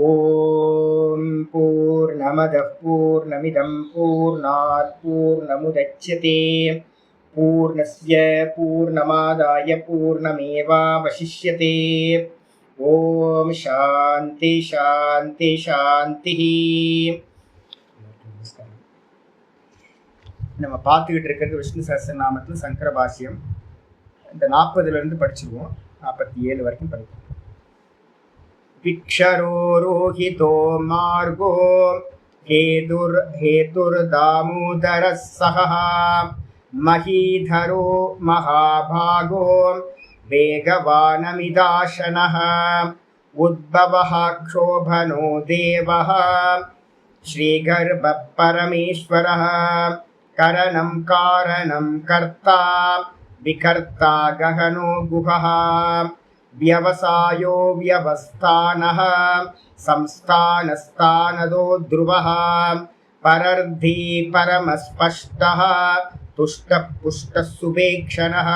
ஓம் பூர்ணமதః பூர்ணமிதம் பூர்ணாத் பூர்ணமுதச்யதே பூர்ணஸ்ய பூர்ணமாதாய பூர்ணமேவாவசிஷ்யதே. ஓம் சாந்தி சாந்தி சாந்தி. நம்ம பார்த்துக்கிட்டு இருக்கிறது விஷ்ணு சஹஸ்ரநாமத்தில் சங்கர பாஷ்யம். இந்த 40லேருந்து படிச்சிருவோம், 47 வரைக்கும் படிப்போம். விக்ஷரோ ரோஹிதோ மார்கோ ஹேதுர்தாமோதரः சஹः மஹீதரோ மகாபாகோ வேகவானமிதாசனः உத்பவः க்ஷோபனோ தேவः ஸ்ரீகர்ப்ப பரமேஸ்வரः கரணம் காரணம் கர்த்தா விகர்த்தா ககனோ குஹः व्यवसायो व्यवस्थानः संस्थानस्तानदो ध्रुवः परर्धी परमस्पष्टः तुष्टः पुष्टः सुपेक्षणः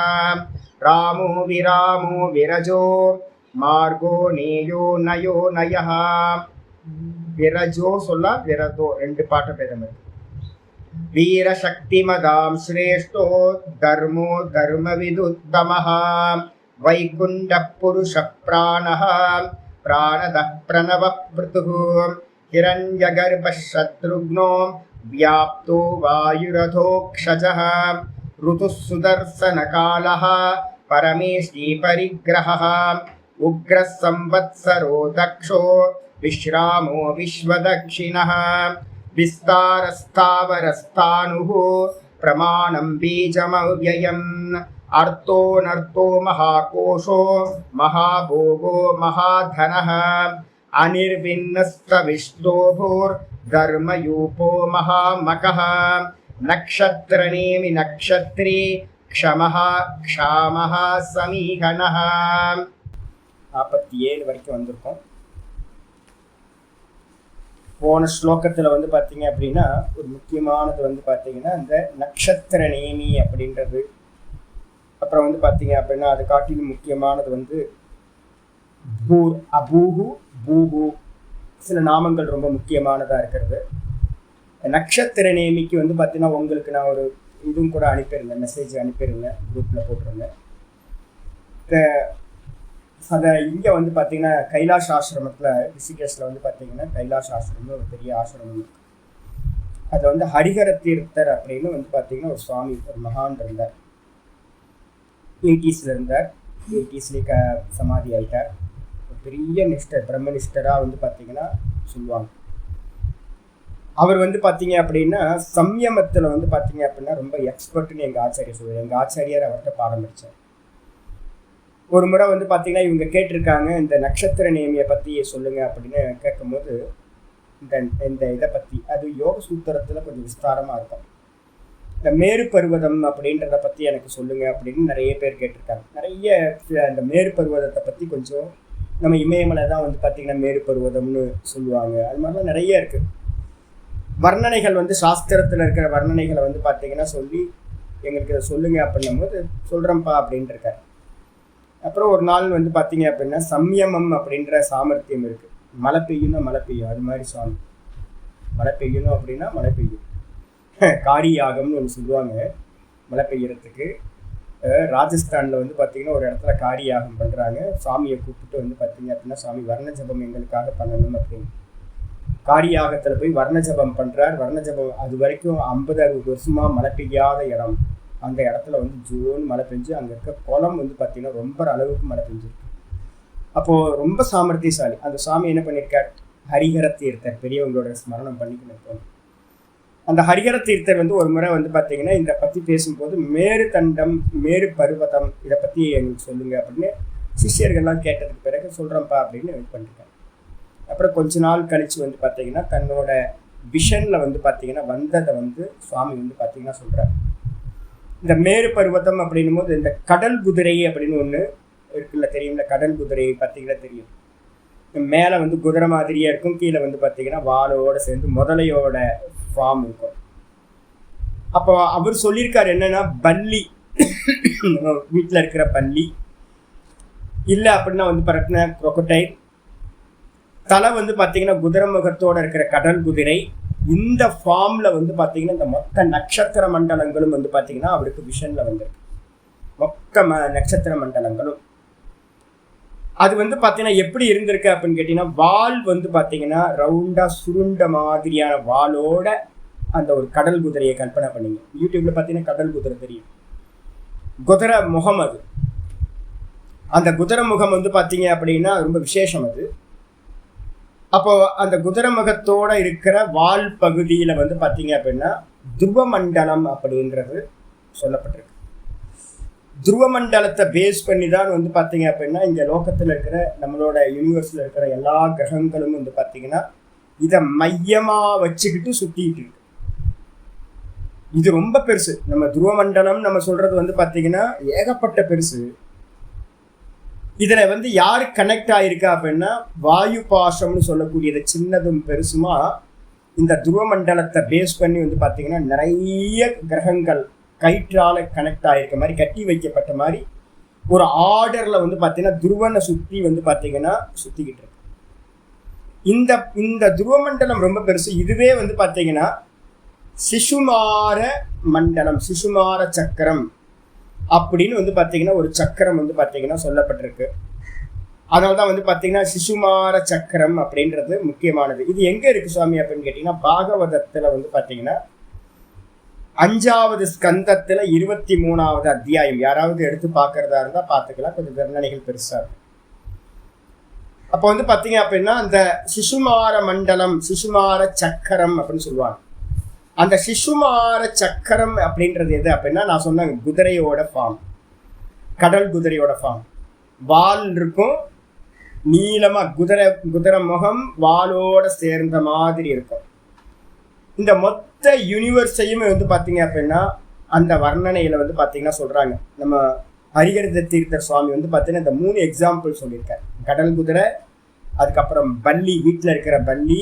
रामो विरजो मार्गो नेयो नयो नयः. विरजो சொல்ல விரதோ ரெண்டு பாட்டு பேதம் இருக்கு. வீரசக்திமதாம் ஸ்ரேஷ்டோ தர்மோ தர்மவிதுத்தமः वैकुण्ठ पुरुष प्राणः प्राणदः प्रणवः पृथुः हिरण्यगर्भः शत्रुघ्नो व्याप्तो वायुरथोक्षजः ऋतुः सुदर्शनकालः परमेशी परिग्रहः उग्रः संवत्सरो दक्षो विश्रामो विश्वदक्षिणः विस्तारस्तावरस्तानुः प्रमाणं बीजमव्ययम् अर्थोऽनर्थो महाकोशो महाभोगो महाधनः अनिर्विन्नस्तविष्टोभोर्धर्मयूपो महामकः नक्षत्रनेमि नक्षत्री क्षमः क्षामः समीहनः. 47 வரைக்கும் வந்திருக்கோம். போன ஸ்லோகத்தில் வந்து பார்த்தீங்க அப்படின்னா ஒரு முக்கியமானது வந்து பார்த்தீங்கன்னா இந்த நட்சத்திர நேமி அப்படின்றது. அப்புறம் வந்து பார்த்தீங்க அப்படின்னா அது காட்டிலும் முக்கியமானது வந்து பூர் அபூஹு பூஹு சில நாமங்கள் ரொம்ப முக்கியமானதாக இருக்கிறது. நட்சத்திர நேமிக்கு வந்து பார்த்தீங்கன்னா உங்களுக்கு நான் ஒரு இதுவும் கூட அனுப்பியிருந்தேன், மெசேஜ் அனுப்பியிருந்தேன், குரூப்பில் போட்டிருந்தேன். அதை இங்கே வந்து பார்த்தீங்கன்னா கைலாஷ் ஆசிரமத்தில் ரிஷிகேஷில் வந்து பார்த்தீங்கன்னா கைலாஷ் ஆசிரமம்னு ஒரு பெரிய ஆசிரமம் இருக்குது. அதை வந்து ஹரிஹர தீர்த்தர் அப்படின்னு வந்து பார்த்தீங்கன்னா ஒரு சுவாமி, ஒரு மகான் இருந்தார். 80s இருந்தார். 80ஸ்லேயே சமாதி ஆகிட்டார். ஒரு பெரிய நிஷ்டர், பிரம்மனிஷ்டராக வந்து பார்த்தீங்கன்னா சொல்லுவாங்க. அவர் வந்து பார்த்தீங்க அப்படின்னா சம்யமத்தில் வந்து பார்த்தீங்க அப்படின்னா ரொம்ப எக்ஸ்பர்ட்னு எங்கள் ஆச்சாரியர் சொல்லுவார். எங்கள் ஆச்சாரியார் அவர்கிட்ட பாடம் படித்தார். ஒரு முறை வந்து பார்த்தீங்கன்னா இவங்க கேட்டிருக்காங்க, இந்த நட்சத்திர நேமியை பற்றி சொல்லுங்கள் அப்படின்னு கேட்கும்போது இந்த இதை பற்றி அது யோக சூத்திரத்தில் கொஞ்சம் விஸ்தாரமாக இருக்கும். இந்த மேரு பர்வதம் அப்படின்றத பற்றி எனக்கு சொல்லுங்கள் அப்படின்னு நிறைய பேர் கேட்டிருக்காங்க. நிறைய இந்த மேரு பர்வதத்தை பற்றி கொஞ்சம் நம்ம இமயமலை தான் வந்து பார்த்திங்கன்னா மேரு பர்வதம்னு சொல்லுவாங்க. அது மாதிரிலாம் நிறைய இருக்குது வர்ணனைகள். வந்து சாஸ்திரத்தில் இருக்கிற வர்ணனைகளை வந்து பார்த்திங்கன்னா சொல்லி எங்களுக்கு இதை சொல்லுங்கள் அப்படின்னும் போது சொல்கிறேன்ப்பா அப்படின்ட்டு இருக்காரு. அப்புறம் ஒரு நாள் வந்து பார்த்தீங்க அப்படின்னா சம்யமம் அப்படின்ற சாமர்த்தியம் இருக்குது. மழை பெய்யும்னா மழை பெய்யும், அது மாதிரி சுவாமி. மழை பெய்யணும் அப்படின்னா மழை பெய்யும். காரியாகம்னு ஒன்று சொல்லுவாங்க மழை பெய்யறதுக்கு. ராஜஸ்தானில் வந்து பார்த்திங்கன்னா ஒரு இடத்துல காரியாகம் பண்ணுறாங்க. சாமியை கூப்பிட்டு வந்து பார்த்தீங்க அப்படின்னா சாமி வர்ண ஜபம் எங்களுக்காக பண்ணணும் அப்படின்னு காரியாகத்தில் போய் வர்ண ஜபம் பண்ணுறார். வர்ண ஜபம் அது வரைக்கும் 50-60 வருஷமாக மழை பெய்யாத இடம். அந்த இடத்துல வந்து ஜூன் மழை பெஞ்சு அங்கே இருக்க குளம் வந்து பார்த்திங்கன்னா ரொம்ப அளவுக்கு மழை பெஞ்சிருக்கு. அப்போது ரொம்ப சாமர்த்தியசாலி அந்த சாமி என்ன பண்ணியிருக்கார், ஹரிஹர தீர்த்தர், பெரியவங்களோட ஸ்மரணம் பண்ணிக்கணும். அந்த ஹரிஹர தீர்த்தர் வந்து ஒரு முறை வந்து பார்த்தீங்கன்னா இதை பற்றி பேசும்போது மேரு தண்டம் மேரு பர்வதம் இதை பற்றி எங்களுக்கு சொல்லுங்கள் அப்படின்னு சிஷ்யர்கள்லாம் கேட்டதுக்கு பிறகு சொல்கிறேன்ப்பா அப்படின்னு வெயிட் பண்ணியிருக்காங்க. அப்புறம் கொஞ்ச நாள் கழித்து வந்து பார்த்தீங்கன்னா தன்னோட விஷனில் வந்து பார்த்தீங்கன்னா வந்ததை வந்து சுவாமி வந்து பார்த்தீங்கன்னா சொல்கிறார். இந்த மேரு பர்வதம் அப்படின்னும் போது இந்த கடல் குதிரை அப்படின்னு ஒன்று இருக்குல்ல, தெரியும்ல, கடல் குதிரை பார்த்தீங்கன்னா தெரியும். மேலே வந்து குதிரை மாதிரியே இருக்கும், கீழே வந்து பார்த்தீங்கன்னா வாளோட சேர்ந்து முதலையோட ஃபார்ம் இருக்கும். அப்போ அவர் சொல்லியிருக்காரு என்னன்னா, பல்லி வீட்டில் இருக்கிற பல்லி இல்லை அப்படின்னா வந்து பார்த்தீங்கன்னா crocodile, தலை வந்து பார்த்தீங்கன்னா குதிரை முகத்தோட இருக்கிற கடல் குதிரை. இந்த ஃபார்ம்ல வந்து பார்த்தீங்கன்னா இந்த மொத்த நட்சத்திர மண்டலங்களும் வந்து பார்த்தீங்கன்னா அவருக்கு விஷன்ல வந்திருக்கு. மொத்த நட்சத்திர மண்டலங்களும் அது வந்து பார்த்தீங்கன்னா எப்படி இருந்திருக்கு அப்படின்னு கேட்டீங்கன்னா, வால் வந்து பார்த்தீங்கன்னா ரவுண்டா சுருண்ட மாதிரியான வாலோட அந்த ஒரு கடல் குதிரையை கற்பனை பண்ணீங்க. யூடியூப்ல பார்த்தீங்கன்னா கடல் குதிரை தெரியும். குதிரை முகம் அது. அந்த குதிரை முகம் வந்து பார்த்தீங்க அப்படின்னா ரொம்ப விசேஷம் அது. அப்போ அந்த குதிரை முகத்தோட இருக்கிற வால் பகுதியில வந்து பார்த்தீங்க அப்படின்னா துருவ மண்டலம் அப்படின்றது சொல்லப்பட்டிருக்கு. துருவ மண்டலத்தை பேஸ் பண்ணி தான் வந்து பார்த்தீங்க அப்படின்னா இந்த லோகத்தில் இருக்கிற நம்மளோட யூனிவர்ஸில் இருக்கிற எல்லா கிரகங்களும் வந்து பார்த்தீங்கன்னா இதை மையமாக வச்சுக்கிட்டு சுற்றிக்கிட்டு இருக்கு. இது ரொம்ப பெருசு. நம்ம துருவ மண்டலம் நம்ம சொல்றது வந்து பார்த்தீங்கன்னா ஏகப்பட்ட பெருசு. இதுல வந்து யாரு கனெக்ட் ஆயிருக்கா அப்படின்னா வாயு பாசம்னு சொல்லக்கூடியது சின்னதும் பெருசுமா இந்த துருவ மண்டலத்தை பேஸ் பண்ணி வந்து பார்த்தீங்கன்னா நிறைய கிரகங்கள் கயிற்றால கனெக்ட் ஆயிருக்க மாதிரி கட்டி வைக்கப்பட்ட மாதிரி ஒரு ஆர்டர்ல வந்து பார்த்தீங்கன்னா துருவனை சுற்றி வந்து பார்த்தீங்கன்னா சுத்திக்கிட்டு இருக்கு. இந்த துருவ மண்டலம் ரொம்ப பெருசு. இதுவே வந்து பார்த்தீங்கன்னா சிசுமார மண்டலம், சிசுமார சக்கரம் அப்படின்னு வந்து பார்த்தீங்கன்னா ஒரு சக்கரம் வந்து பார்த்தீங்கன்னா சொல்லப்பட்டிருக்கு. அதனால்தான் வந்து பார்த்தீங்கன்னா சிசுமார சக்கரம் அப்படின்றது முக்கியமானது. இது எங்க இருக்கு சுவாமி அப்படின்னு கேட்டீங்கன்னா பாகவதத்துல வந்து பார்த்தீங்கன்னா 5வது ஸ்கந்தத்துல 23வது அத்தியாயம். யாராவது எடுத்து பார்க்கறதா இருந்தா பார்த்துக்கலாம். கொஞ்சம் வர்ணனைகள் பெருசா இருக்கும். அப்போ வந்து பார்த்தீங்க அப்படின்னா அந்த சிசுமார மண்டலம், சிசுமார சக்கரம் அப்படின்னு சொல்லுவாங்க. அந்த சிசுமார சக்கரம் அப்படின்றது எது அப்படின்னா நான் சொன்ன குதிரையோட ஃபார்ம், கடல் குதிரையோட ஃபார்ம். வால் இருக்கும், நீளமா குதிரை முகம் வாலோட சேர்ந்த மாதிரி இருக்கும். இந்த மொத்த யூனிவர்ஸையுமே வந்து பார்த்தீங்க அப்படின்னா அந்த வர்ணனையில வந்து பார்த்தீங்கன்னா சொல்றாங்க. நம்ம ஹரிஹர தீர்த்தர் சுவாமி வந்து பார்த்தீங்கன்னா இந்த 3 எக்ஸாம்பிள் சொல்லியிருக்காரு. கடல் குதிரை, அதுக்கப்புறம் பல்லி, வீட்டில் இருக்கிற பல்லி,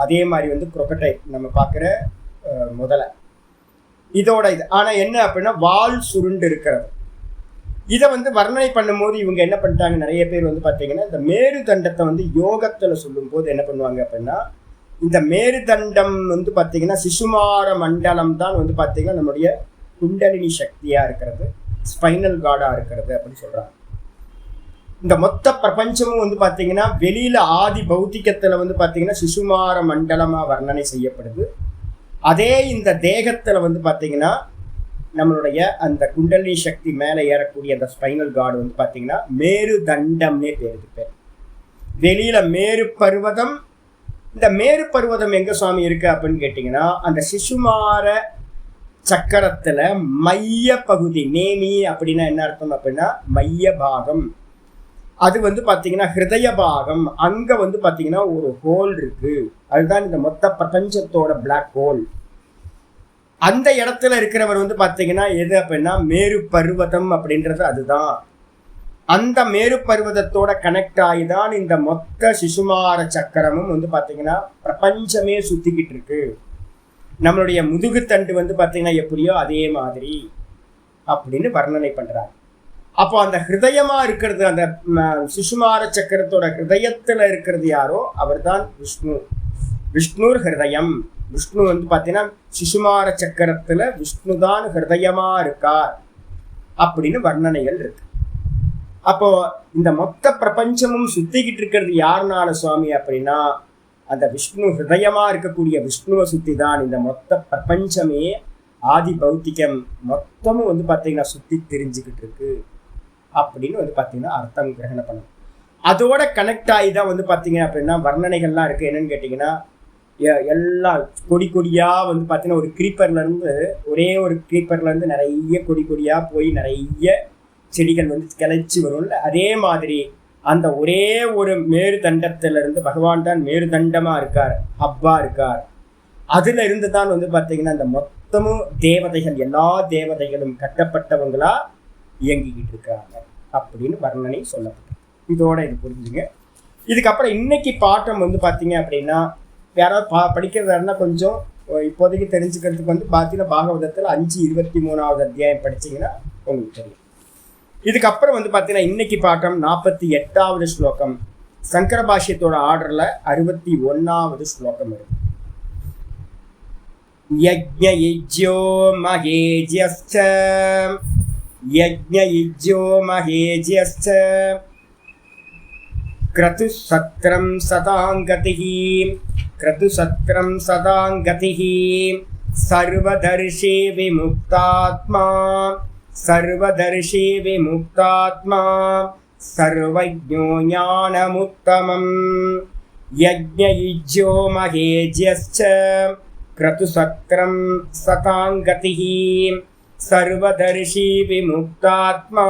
அதே மாதிரி வந்து குரோக்கடைல் நம்ம பார்க்குற முதல்ல இதோட இது. ஆனா என்ன அப்படின்னா வால் சுருண்டு இருக்கிறது. இதை வந்து வர்ணனை பண்ணும்போது இவங்க என்ன பண்ணிட்டாங்க, நிறைய பேர் வந்து பார்த்தீங்கன்னா இந்த மேருதண்டத்தை வந்து யோகத்துல சொல்லும் போது என்ன பண்ணுவாங்க அப்படின்னா இந்த மேருதண்டம் வந்து பார்த்தீங்கன்னா சிசுமார மண்டலம் தான் வந்து பார்த்தீங்கன்னா நம்முடைய குண்டலினி சக்தியா இருக்கிறது, ஸ்பைனல் கார்டா இருக்கிறது அப்படின்னு சொல்றாங்க. இந்த மொத்த பிரபஞ்சமும் வந்து பார்த்தீங்கன்னா வெளியில ஆதி பௌத்திகத்துல வந்து பார்த்தீங்கன்னா சிசுமார மண்டலமா வர்ணனை செய்யப்படுது. அதே இந்த தேகத்துல வந்து பார்த்தீங்கன்னா நம்மளுடைய அந்த குண்டலினி சக்தி மேலே ஏறக்கூடிய அந்த ஸ்பைனல் கார்டு வந்து பார்த்தீங்கன்னா மேருதண்டம்னே பேர். வெளியில மேரு பர்வதம். இந்த மேரு பர்வதம் எங்க சுவாமி இருக்கு அப்படின்னு கேட்டீங்கன்னா அந்த சிசுமார சக்கரத்துல மைய பகுதி. நேமி அப்படின்னா என்ன அர்த்தம் அப்படின்னா மைய பாகம். அது வந்து பார்த்தீங்கன்னா ஹிருதய பாகம். அங்க வந்து பார்த்தீங்கன்னா ஒரு ஹோல் இருக்கு. அதுதான் இந்த மொத்த பிரபஞ்சத்தோட பிளாக் ஹோல். அந்த இடத்துல இருக்கிறவர் வந்து பார்த்தீங்கன்னா எது அப்படின்னா மேரு பர்வதம் அப்படின்றது அதுதான். அந்த மேரு பர்வதத்தோட கனெக்ட் ஆகிதான் இந்த மொத்த சிசுமார சக்கரமும் வந்து பார்த்தீங்கன்னா பிரபஞ்சமே சுத்திக்கிட்டு இருக்கு. நம்மளுடைய முதுகுத்தண்டு வந்து பார்த்தீங்கன்னா எப்படியோ அதே மாதிரி அப்படின்னு வர்ணனை பண்றாங்க. அப்போ அந்த ஹிருதயமா இருக்கிறது, அந்த சிசுமார சக்கரத்தோட ஹிருதயத்துல இருக்கிறது யாரோ அவர் தான் விஷ்ணு. விஷ்ணுர் ஹிருதயம். விஷ்ணு வந்து பார்த்தீங்கன்னா சிசுமார சக்கரத்துல விஷ்ணு தான் ஹிருதயமா இருக்கார் அப்படின்னு வர்ணனைகள் இருக்கு. அப்போ இந்த மொத்த பிரபஞ்சமும் சுத்திக்கிட்டு இருக்கிறது யாருனால சுவாமி அப்படின்னா அந்த விஷ்ணு ஹிருதயமா இருக்கக்கூடிய விஷ்ணுவை சுத்தி தான் இந்த மொத்த பிரபஞ்சமே ஆதி பௌத்திகம் மொத்தமும் வந்து பார்த்தீங்கன்னா சுத்தி தெரிஞ்சுக்கிட்டு இருக்கு அப்படின்னு வந்து பார்த்தீங்கன்னா அர்த்தம் கிரகணம் பண்ணணும். அதோட கனெக்ட் ஆகி தான் வந்து பார்த்தீங்க அப்படின்னா வர்ணனைகள்லாம் இருக்கு. என்னன்னு கேட்டிங்கன்னா எல்லாம் கொடி கொடியா வந்து பார்த்தீங்கன்னா ஒரு கிரீப்பர்லேருந்து ஒரே ஒரு கிரீப்பர்லேருந்து நிறைய கொடி கொடியா போய் நிறைய செடிகள் வந்து கிளச்சி வரும்ல, அதே மாதிரி அந்த ஒரே ஒரு மேருதண்டத்திலிருந்து பகவான் தான் மேருதண்டமா இருக்கார், ஹப்பா இருக்கார். அதுல இருந்து தான் வந்து பார்த்தீங்கன்னா அந்த மொத்தமும் தேவதைகள், எல்லா தேவதைகளும் கட்டப்பட்டவங்களா இயங்கிக்கிட்டு இருக்காங்க அப்படின்னு வர்ணனை சொல்லப்பட்டது. இதோட இது புரிஞ்சுங்க. இதுக்கப்புறம் இன்னைக்கு பாட்டம் வந்து பார்த்தீங்க அப்படின்னா யாராவது படிக்கிறதா இருந்தால் கொஞ்சம் இப்போதைக்கு தெரிஞ்சுக்கிறதுக்கு வந்து பார்த்தீங்கன்னா பாகவதத்தில் 5:23வது அத்தியாயம் படிச்சிங்கன்னா உங்களுக்கு தெரியும். இதுக்கப்புறம் வந்து பார்த்தீங்கன்னா இன்னைக்கு பாட்டம் 48வது ஸ்லோகம். சங்கர பாஷ்யத்தோட ஆர்டர்ல 61வது ஸ்லோகம் இருக்கு. யஜ்ஞயிஜ்யோ மகேஜ்யஸ்ச யஜ்ஞயிஜ்யோ மகேஜ்யஸ்ச க்ரதுசத்ரம் சதாங்கதிஹி க்ரதுசத்ரம் சதாங்கதிஹி சர்வதர்ஷே விமுக்தாத்மா சர்வதர்ஷே விமுக்தாத்மா சர்வஜ்ஞோ ஞானமுத்தமம். யஜ்ஞயிஜ்யோ மகேஜ்யஸ்ச க்ரதுசத்ரம் சதாங்கதிஹி சர்வதர்ஷி விமுக்தாத்மா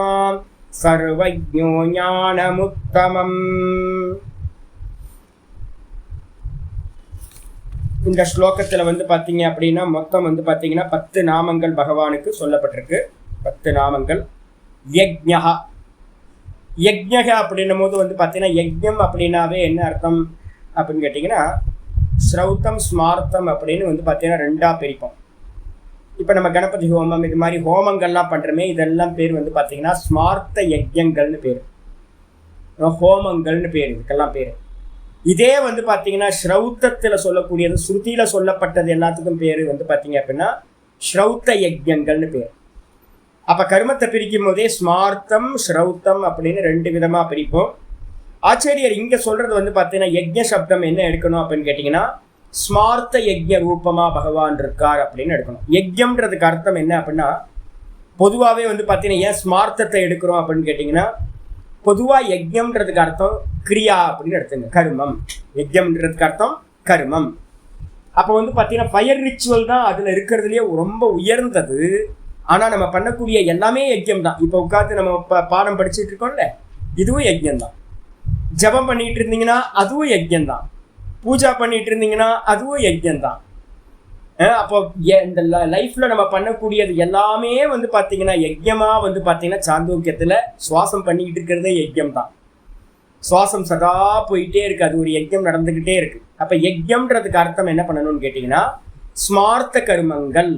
சர்வஜ்ஞோ ஞானமுத்தமம். இந்த ஸ்லோகத்தில் வந்து பார்த்தீங்க அப்படின்னா மொத்தம் வந்து பார்த்தீங்கன்னா 10 நாமங்கள் பகவானுக்கு சொல்லப்பட்டிருக்கு. 10 நாமங்கள். யஜ்ஞா யஜ்ஞா அப்படின்னும் போது வந்து பார்த்தீங்கன்னா யஜ்ஞம் அப்படின்னாவே என்ன அர்த்தம் அப்படின்னு கேட்டிங்கன்னா ஸ்ரௌத்தம் ஸ்மார்த்தம் அப்படின்னு வந்து பார்த்தீங்கன்னா 2ஆக பிரிப்போம். இப்போ நம்ம கணபதி ஹோமம் இது மாதிரி ஹோமங்கள்லாம் பண்ணுறோமே, இதெல்லாம் பேர் வந்து பார்த்தீங்கன்னா ஸ்மார்த்த யஜ்ஞங்கள்னு பேர், ஹோமங்கள்னு பேர், இதுக்கெல்லாம் பேர். இதே வந்து பார்த்தீங்கன்னா ஸ்ரௌத்தத்தில் சொல்லக்கூடியது, ஸ்ருதியில் சொல்லப்பட்டது எல்லாத்துக்கும் பேர் வந்து பார்த்தீங்க அப்படின்னா ஸ்ரௌத்த யஜ்ஞங்கள்னு பேர். அப்போ கர்மத்தை பிரிக்கும் போதே ஸ்மார்த்தம் ஸ்ரௌத்தம் அப்படின்னு 2 விதமாக பிரிப்போம். ஆச்சாரியர் இங்கே சொல்கிறது வந்து பார்த்தீங்கன்னா யஜ்ஞ சப்தம் என்ன எடுக்கணும் அப்படின்னு கேட்டிங்கன்னா ஸ்மார்த்த யஜ்ஞ ரூபமாக பகவான் இருக்கார் அப்படின்னு எடுக்கணும். யஜ்ஞம்ன்றதுக்கு அர்த்தம் என்ன அப்படின்னா பொதுவாகவே வந்து பார்த்தீங்கன்னா ஏன் ஸ்மார்த்தத்தை எடுக்கிறோம் அப்படின்னு கேட்டிங்கன்னா பொதுவாக யஜ்ஞம்ன்றதுக்கு அர்த்தம் கிரியா அப்படின்னு எடுத்துங்க, கர்மம். யஜ்ஞம்ன்றதுக்கு அர்த்தம் கர்மம். அப்போ வந்து பார்த்தீங்கன்னா ஃபயர் ரிச்சுவல் தான் அதில் இருக்கிறதுலேயே ரொம்ப உயர்ந்தது. ஆனால் நம்ம பண்ணக்கூடிய எல்லாமே யஜ்ஞம் தான். இப்போ உட்காந்து நம்ம பாடம் படிச்சுட்டு இருக்கோம்ல, இதுவும் யஜ்ஞம் தான். ஜபம் பண்ணிட்டு இருந்தீங்கன்னா அதுவும் யஜ்ஞம் தான். பூஜா பண்ணிட்டு இருந்தீங்கன்னா அதுவும் யஜ்ஞம் தான். அப்போ இந்த லைஃப்ல நம்ம பண்ணக்கூடியது எல்லாமே வந்து பார்த்தீங்கன்னா யஜ்ஞமா வந்து பார்த்தீங்கன்னா சாந்தோக்கியத்தில் சுவாசம் பண்ணிக்கிட்டு இருக்கிறதே யஜ்ஞம் தான். சுவாசம் சதா போயிட்டே இருக்கு, அது ஒரு யஜ்ஞம் நடந்துக்கிட்டே இருக்கு. அப்போ யஜ்ஞம்ன்றதுக்கு அர்த்தம் என்ன பண்ணணும்னு கேட்டிங்கன்னா ஸ்மார்த்த கர்மங்கள்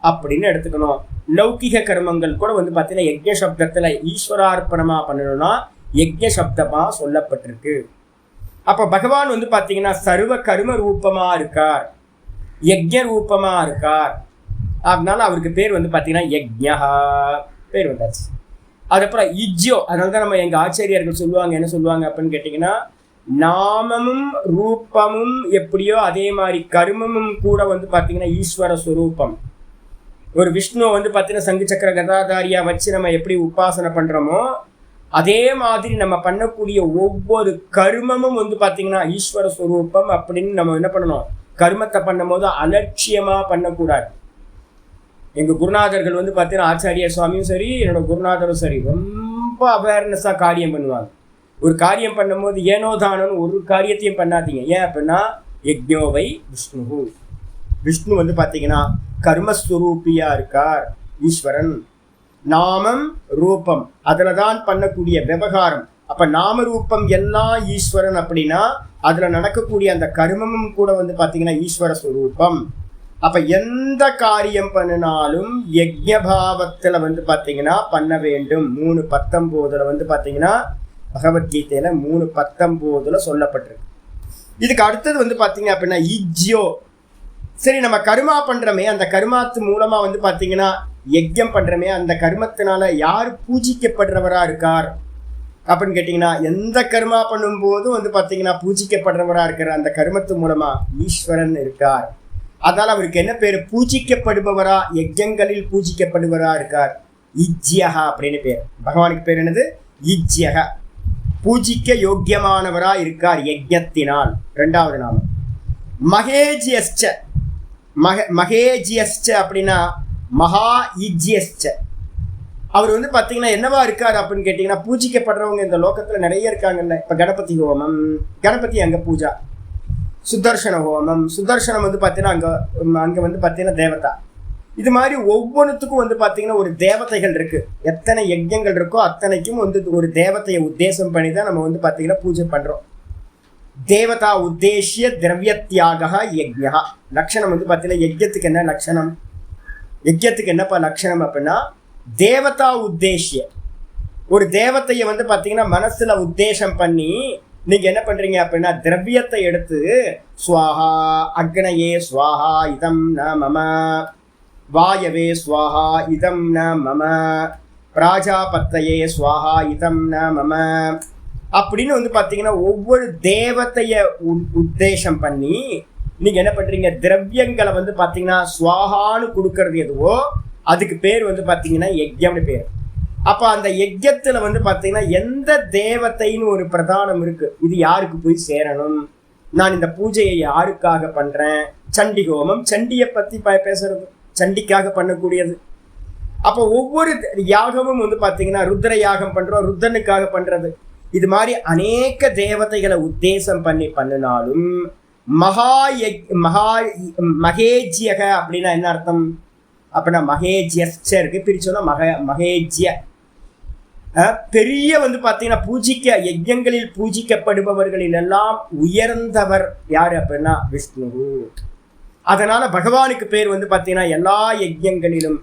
அப்படின்னு எடுத்துக்கணும். லௌகிக கர்மங்கள் கூட வந்து பார்த்தீங்கன்னா யஜ்ஞ சப்தத்தில் ஈஸ்வரார்ப்பணமாக பண்ணணும்னா யஜ்ஞ சப்தமாக சொல்லப்பட்டிருக்கு. அப்போ பகவான் வந்து பார்த்தீங்கன்னா சர்வ கர்ம ரூபமாக இருக்கார், யஜ்ஞ ரூபமாக இருக்கார். அதனால அவருக்கு பேர் வந்து பார்த்தீங்கன்னா யஜ்ஞா பேர் வந்தாச்சு. அதுக்கப்புறம் இஜ்யோ, அதனால தான் நம்ம எங்கள் ஆச்சாரியர்கள் சொல்லுவாங்க, என்ன சொல்லுவாங்க அப்படின்னு கேட்டிங்கன்னா நாமமும் ரூபமும் எப்படியோ அதே மாதிரி கர்மமும் கூட வந்து பார்த்தீங்கன்னா ஈஸ்வர ஸ்வரூபம். ஒரு விஷ்ணு வந்து பார்த்தீங்கன்னா சங்கு சக்கர கதாதாரியாக வச்சு நம்ம எப்படி உபாசனை பண்ணுறோமோ அதே மாதிரி நம்ம பண்ணக்கூடிய ஒவ்வொரு கர்மமும் வந்து பார்த்தீங்கன்னா ஈஸ்வர ஸ்வரூபம் அப்படின்னு நம்ம என்ன பண்ணணும், கர்மத்தை பண்ணும் போது அலட்சியமாக பண்ணக்கூடாது. எங்கள் குருநாதர்கள் வந்து பார்த்தீங்கன்னா ஆச்சாரிய சுவாமியும் சரி என்னோட குருநாதரும் சரி ரொம்ப அவேர்னஸாக காரியம் பண்ணுவாங்க. ஒரு காரியம் பண்ணும்போது ஏனோதானன்னு ஒரு காரியத்தையும் பண்ணாதீங்க. ஏன் அப்படின்னா யஜ்ஞோவை விஷ்ணு, விஷ்ணு வந்து பார்த்தீங்கன்னா கர்மஸ்வரூபியாக இருக்கார் ஈஸ்வரன். நாமம் ரூபம் அதில் தான் பண்ணக்கூடிய விவகாரம். அப்போ நாம ரூபம் எல்லாம் ஈஸ்வரன் அப்படின்னா அதில் நடக்கக்கூடிய அந்த கர்மமும் கூட வந்து பார்த்தீங்கன்னா ஈஸ்வர ஸ்வரூபம். அப்போ எந்த காரியம் பண்ணினாலும் யஜ்ஞபாவத்தில் வந்து பார்த்தீங்கன்னா பண்ண வேண்டும். 3:19 வந்து பார்த்தீங்கன்னா பகவத்கீதையில் 3:19 சொல்லப்பட்டிருக்கு. இதுக்கு அடுத்தது வந்து பார்த்தீங்க அப்படின்னா இஜ்யோ. சரி, நம்ம கர்மா பண்ணுறோமே, அந்த கர்மாத்து மூலமாக வந்து பார்த்தீங்கன்னா யஜ்ஞம் பண்ணுறோமே, அந்த கர்மத்தினால யார் பூஜிக்கப்படுறவராக இருக்கார் அப்படின்னு கேட்டிங்கன்னா எந்த கர்மா பண்ணும்போதும் வந்து பார்த்தீங்கன்னா பூஜிக்கப்படுறவராக இருக்கிற அந்த கர்மத்து மூலமாக ஈஸ்வரன் இருக்கார். அதனால் அவருக்கு என்ன பேர், பூஜிக்கப்படுபவரா, யஜ்ஞங்களில் பூஜிக்கப்படுபவரா இருக்கார், இஜ்யஹா அப்படின்னு பேர். பகவானுக்கு பேர் என்னது, இஜ்யஹா. பூஜிக்க யோக்கியமானவரா இருக்கார் யஜ்ஞத்தினால். 2வது நாமம் மகேஜியஸ்ச. மகேஜியஸ்ச அப்படின்னா மகா இஜ்யஸ்ச. அவர் வந்து பார்த்தீங்கன்னா என்னவா இருக்கார் அப்படின்னு கேட்டிங்கன்னா பூஜிக்கப்படுறவங்க இந்த லோகத்தில் நிறைய இருக்காங்கல்ல. இப்போ கணபதி ஹோமம், கணபதி அங்கே பூஜா. சுதர்சன ஹோமம், சுதர்சனம் வந்து பார்த்தீங்கன்னா அங்கே வந்து பார்த்தீங்கன்னா தேவதா. இது மாதிரி ஒவ்வொன்றுத்துக்கும் வந்து பார்த்தீங்கன்னா ஒரு தேவதைகள் இருக்குது. எத்தனை யஜ்ஞங்கள் இருக்கோ அத்தனைக்கும் வந்து ஒரு தேவதையை உத்தேசம் பண்ணி தான் நம்ம வந்து பார்த்தீங்கன்னா பூஜை பண்ணுறோம். தேவதா உத்தேசிய திரவியத்தியாக யஜ்ஞா. லட்சணம் வந்து பார்த்தீங்கன்னா யஜ்ஞத்துக்கு என்ன லட்சணம், யஜ்ஞத்துக்கு என்னப்பா லட்சணம் அப்படின்னா தேவதா உத்தேசிய. ஒரு தேவத்தையை வந்து பார்த்தீங்கன்னா மனசில் உத்தேசம் பண்ணி நீங்க என்ன பண்றீங்க அப்படின்னா திரவியத்தை எடுத்து ஸ்வாஹா அக்னயே ஸ்வாஹா இதம் ந மம, வாயவே ஸ்வாஹா இதம் ந மம, பிராஜாபத்தையே ஸ்வாஹா இதம் ந மம அப்படின்னு வந்து பார்த்தீங்கன்னா ஒவ்வொரு தேவத்தைய உத்தேசம் பண்ணி நீங்க என்ன பண்றீங்க, திரவியங்களை வந்து பார்த்தீங்கன்னா ஸ்வாஹான்னு கொடுக்கறது எதுவோ அதுக்கு பேர் வந்து பார்த்தீங்கன்னா யஜ்யம்னு பேர். அப்போ அந்த யஜ்யத்தில் வந்து பார்த்தீங்கன்னா எந்த தேவத்தைன்னு ஒரு பிரதானம் இருக்கு, இது யாருக்கு போய் சேரணும், நான் இந்த பூஜையை யாருக்காக பண்றேன், சண்டி ஹோமம் சண்டியை பற்றி பேசுறது, சண்டிக்காக பண்ணக்கூடியது. அப்போ ஒவ்வொரு யாகமும் வந்து பார்த்தீங்கன்னா ருத்ர யாகம் பண்றோம், ருத்ரனுக்காக பண்றது. இது மாதிரி அநேக தேவதைகளை உத்தேசம் பண்ணி பண்ணினாலும் மகேஜ்யக அப்படின்னா என்ன அர்த்தம் அப்படின்னா மகேஜ்யஸ்ச இருக்கு, பிரிச்சோன்னா மகேஜ்ய பெரிய வந்து பார்த்தீங்கன்னா பூஜிக்க யஜ்யங்களில் பூஜிக்கப்படுபவர்களில் எல்லாம் உயர்ந்தவர் யாரு அப்படின்னா விஷ்ணு. அதனால பகவானுக்கு பேர் வந்து பார்த்தீங்கன்னா எல்லா யஜ்யங்களிலும்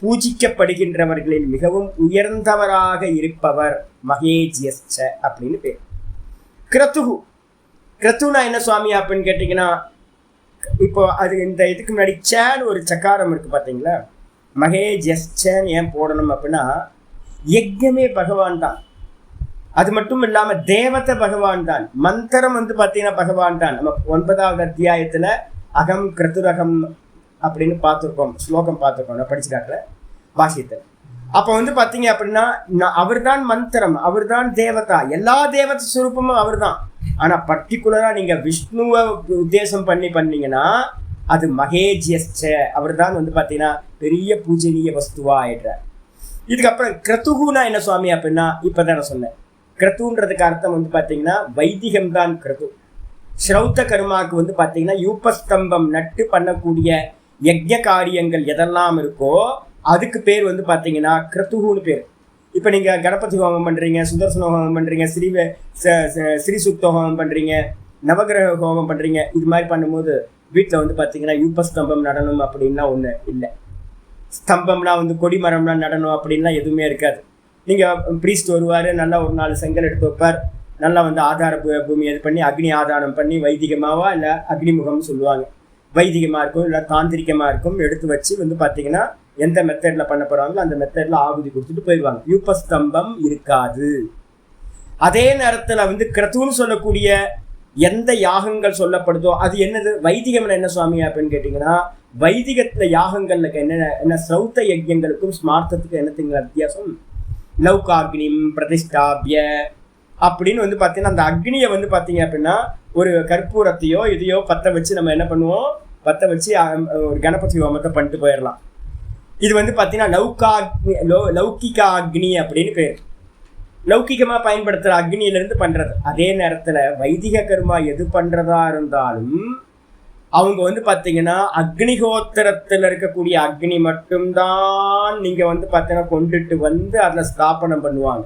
பூஜிக்கப்படுகின்றவர்களில் மிகவும் உயர்ந்தவராக இருப்பவர் மகேஜ்யஸ்ச அப்படின்னு பேர். கிரதுகு, கிரத்துனா என்ன சுவாமி அப்படின்னு கேட்டிங்கன்னா, இப்போ அது இந்த இதுக்கு முன்னாடி சேன்னு ஒரு சக்காரம் இருக்கு பார்த்தீங்களா, மகேஜ்யஸ்சன்னு ஏன் போடணும் அப்படின்னா யஜ்யமே பகவான் தான், அது மட்டும் இல்லாமல் தேவத்தை பகவான் தான், மந்திரம் வந்து பார்த்தீங்கன்னா பகவான் தான். நம்ம 9வது அத்தியாயத்தில் அகம் கிருத்துரகம் அப்படின்னு பார்த்துருக்கோம், ஸ்லோகம் பார்த்துருக்கோம், நான் படிச்சு காட்டுற பாஷ்யத்தில். அப்போ வந்து பார்த்தீங்க அப்படின்னா அவர் தான் மந்திரம், அவர் தான் தேவதா, எல்லா தேவத சுரூபமும் அவர் தான். ஆனால் பர்டிகுலராக நீங்கள் விஷ்ணுவை உத்தேசம் பண்ணீங்கன்னா அது மகேஜ்யஸ்ச, அவர் தான் வந்து பார்த்தீங்கன்னா பெரிய பூஜனீய வஸ்துவா ஆயிடுறார். இதுக்கப்புறம் கிரதுகுனா என்ன சுவாமி அப்படின்னா, இப்போ தான் நான் சொன்னேன், கிரதுன்றதுக்கு அர்த்தம் வந்து பார்த்தீங்கன்னா வைதிகம் தான் கிரது. ஸ்ரௌத்த கர்மாவுக்கு வந்து பார்த்தீங்கன்னா யூபஸ்தம்பம் நட்டு பண்ணக்கூடிய யஜ்ஞ காரியங்கள் எதெல்லாம் இருக்கோ அதுக்கு பேர் வந்து பார்த்தீங்கன்னா கிரதுகுன்னு பேர். இப்போ நீங்கள் கணபதி ஹோமம் பண்ணுறீங்க, சுதர்சன ஹோமம் பண்ணுறீங்க, ஸ்ரீசுக்த ஹோமம் பண்ணுறீங்க, நவகிரக ஹோமம் பண்ணுறீங்க, இது மாதிரி பண்ணும்போது வீட்டில் வந்து பார்த்தீங்கன்னா யூபஸ்தம்பம் நடனம் அப்படின்னா ஒன்று இல்லை. ஸ்தம்பம்னா வந்து கொடிமரம்லாம் நடனம் அப்படின்லாம் எதுவுமே இருக்காது. நீங்கள் ப்ரீஸ்ட் வருவார், நல்லா ஒரு 4 செங்கல் எடுத்து வைப்பார், நல்லா வந்து ஆதார பூமி இது பண்ணி அக்னி ஆதாரம் பண்ணி வைதிகமாவா இல்லை அக்னிமுகம்னு சொல்லுவாங்க, வைதிகமாக இருக்கும் இல்லை தாந்திரிகமாக இருக்கும், எடுத்து வச்சு வந்து பார்த்தீங்கன்னா எந்த மெத்தடில் பண்ண போகிறாங்களோ அந்த மெத்தடில் ஆகுதி கொடுத்துட்டு போயிடுவாங்க. யூபஸ்தம்பம் இருக்காது. அதே நேரத்தில் வந்து கிரதுன்னு சொல்லக்கூடிய எந்த யாகங்கள் சொல்லப்படுதோ அது என்னது, வைதிகம்னு என்ன சுவாமி அப்படின்னு கேட்டிங்கன்னா, வைதிகத்தில் யாகங்களுக்கு என்ன ஸ்ரௌத்த யஜ்யங்களுக்கும் ஸ்மார்த்தத்துக்கும் என்னத்துங்களா வித்தியாசம், லௌகாக்னிம் பிரதிஷ்டாபிய அப்படின்னு வந்து பார்த்தீங்கன்னா அந்த அக்னியை வந்து பார்த்தீங்க அப்படின்னா ஒரு கற்பூரத்தையோ இதையோ பற்ற வச்சு நம்ம என்ன பண்ணுவோம், பற்ற வச்சு ஒரு கணபதி ஹோமத்தை பண்ணிட்டு போயிடலாம். இது வந்து பார்த்தீங்கன்னா லௌகிகா அக்னி அப்படின்னு பேர், லௌகிகமாக பயன்படுத்துகிற அக்னியிலேருந்து பண்ணுறது. அதே நேரத்தில் வைதிக கர்மா எது பண்ணுறதா இருந்தாலும் அவங்க வந்து பார்த்தீங்கன்னா அக்னிஹோத்திரத்தில் இருக்கக்கூடிய அக்னி மட்டும்தான் நீங்கள் வந்து பார்த்தீங்கன்னா கொண்டுட்டு வந்து அதில் ஸ்தாபனம் பண்ணுவாங்க.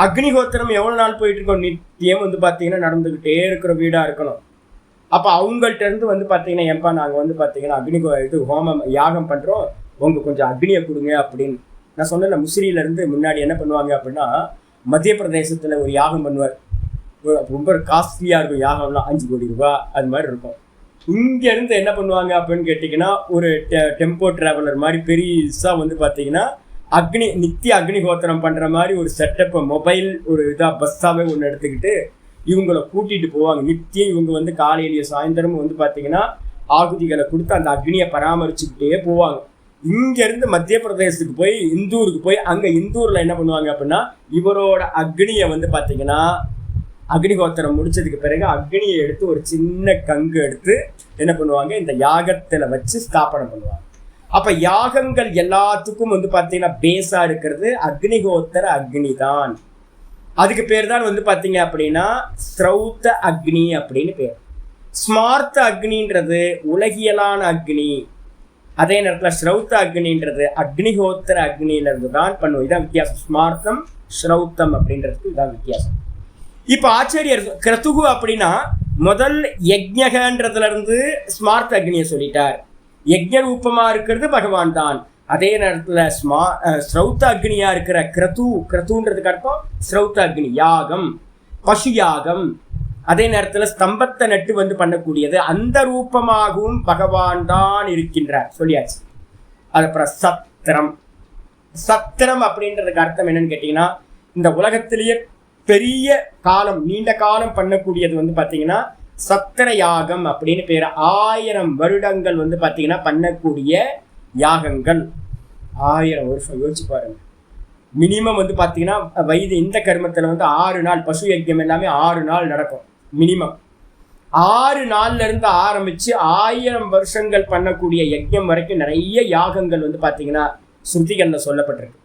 அக்னிஹோத்திரம் எவ்வளோ நாள் போயிட்டு இருக்கோம், நித்தியம் வந்து பார்த்தீங்கன்னா நடந்துக்கிட்டே இருக்கிற வீடாக இருக்கணும். அப்போ அவங்கள்ட்ட இருந்து வந்து பார்த்தீங்கன்னா ஏன்பா நாங்கள் வந்து பார்த்தீங்கன்னா இது ஹோமம் யாகம் பண்ணுறோம், உங்க கொஞ்சம் அக்னியை கொடுங்க அப்படின்னு. நான் சொன்ன முசிறியிலேருந்து முன்னாடி என்ன பண்ணுவாங்க அப்படின்னா மத்திய பிரதேசத்தில் ஒரு யாகம் பண்ணுவார், ரொம்ப காஸ்ட்லியாக இருக்கும் யாகம்லாம், 5 கோடி ரூபா அது மாதிரி இருக்கும். இங்கேருந்து என்ன பண்ணுவாங்க அப்படின்னு கேட்டிங்கன்னா ஒரு டெம்போ ட்ராவலர் மாதிரி பெருசாக வந்து பார்த்தீங்கன்னா நித்திய அக்னிஹோத்திரம் பண்ணுற மாதிரி ஒரு செட்டப்பை மொபைல் ஒரு இதாக பஸ்ஸாகவே ஒன்று எடுத்துக்கிட்டு இவங்களை கூட்டிகிட்டு போவாங்க. நித்தியம் இவங்க வந்து காலையிலேயே சாயந்தரமும் வந்து பார்த்தீங்கன்னா ஆகுதிகளை கொடுத்து அந்த அக்னியை பராமரிச்சுக்கிட்டே போவாங்க. இங்கேருந்து மத்திய பிரதேசத்துக்கு போய் இந்தூருக்கு போய் அங்கே இந்தூரில் என்ன பண்ணுவாங்க அப்படின்னா இவரோட அக்னியை வந்து பார்த்தீங்கன்னா அக்னிஹோத்திரம் முடிச்சதுக்கு பிறகு அக்னியை எடுத்து ஒரு சின்ன கங்கு எடுத்து என்ன பண்ணுவாங்க இந்த யாகத்தில் வச்சு ஸ்தாபனம் பண்ணுவாங்க. அப்போ யாகங்கள் எல்லாத்துக்கும் வந்து பார்த்தீங்கன்னா பேஸாக இருக்கிறது அக்னிஹோத்திர அக்னி தான். அதுக்கு பேர் தான் வந்து பார்த்தீங்க அப்படின்னா ஸ்ரௌத்த அக்னி அப்படின்னு பேர். ஸ்மார்த்த அக்னின்றது உலகியலான அக்னி, அதே நேரத்தில் ஸ்ரௌத்த அக்னின்றது அக்னிஹோத்திர அக்னியிலிருந்து தான் பண்ணுவோம். இதான் வித்தியாசம், ஸ்மார்த்தம் ஸ்ரௌத்தம் அப்படின்றதுக்கு இதான் வித்தியாசம். இப்போ ஆச்சாரியர் கிரதுகு அப்படின்னா முதல் யஜ்ஞகன்றதுல இருந்து ஸ்மார்த்த அக்னியை சொல்லிட்டார். யஜ்ஞ ரூபமா இருக்கிறது பகவான் தான். அதே நேரத்தில் ஸ்ரௌத்த அக்னியா இருக்கிற கிரதுன்றதுக்கு அர்த்தம் ஸ்ரௌத்த அக்னி யாகம், பசு யாகம், அதே நேரத்தில் ஸ்தம்பத்தை நட்டு வந்து பண்ணக்கூடியது. அந்த ரூபமாகவும் பகவான் தான் இருக்கின்றார் சொல்லியாச்சு. அதுக்கப்புறம் சத்திரம். சத்திரம் அப்படின்றதுக்கு அர்த்தம் என்னன்னு கேட்டீங்கன்னா, இந்த உலகத்திலேயே பெரிய காலம், நீண்ட காலம் பண்ணக்கூடியது வந்து பார்த்தீங்கன்னா சத்திர யாகம் அப்படின்னு பேர். 1000 வருடங்கள் வந்து பார்த்தீங்கன்னா பண்ணக்கூடிய யாகங்கள். 1000 வருஷம் யோசிச்சு பாருங்க. மினிமம் வந்து பார்த்தீங்கன்னா வயது இந்த கர்மத்தில் வந்து 6 நாள், பசு யஜ்யம் எல்லாமே 6 நாள் நடக்கும் மினிமம். 6 நாள்ல இருந்து ஆரம்பிச்சு 1000 வருஷங்கள் பண்ணக்கூடிய யஜ்யம் வரைக்கும் நிறைய யாகங்கள் வந்து பார்த்தீங்கன்னா ஸ்ருதிகள்ல சொல்லப்பட்டிருக்கு.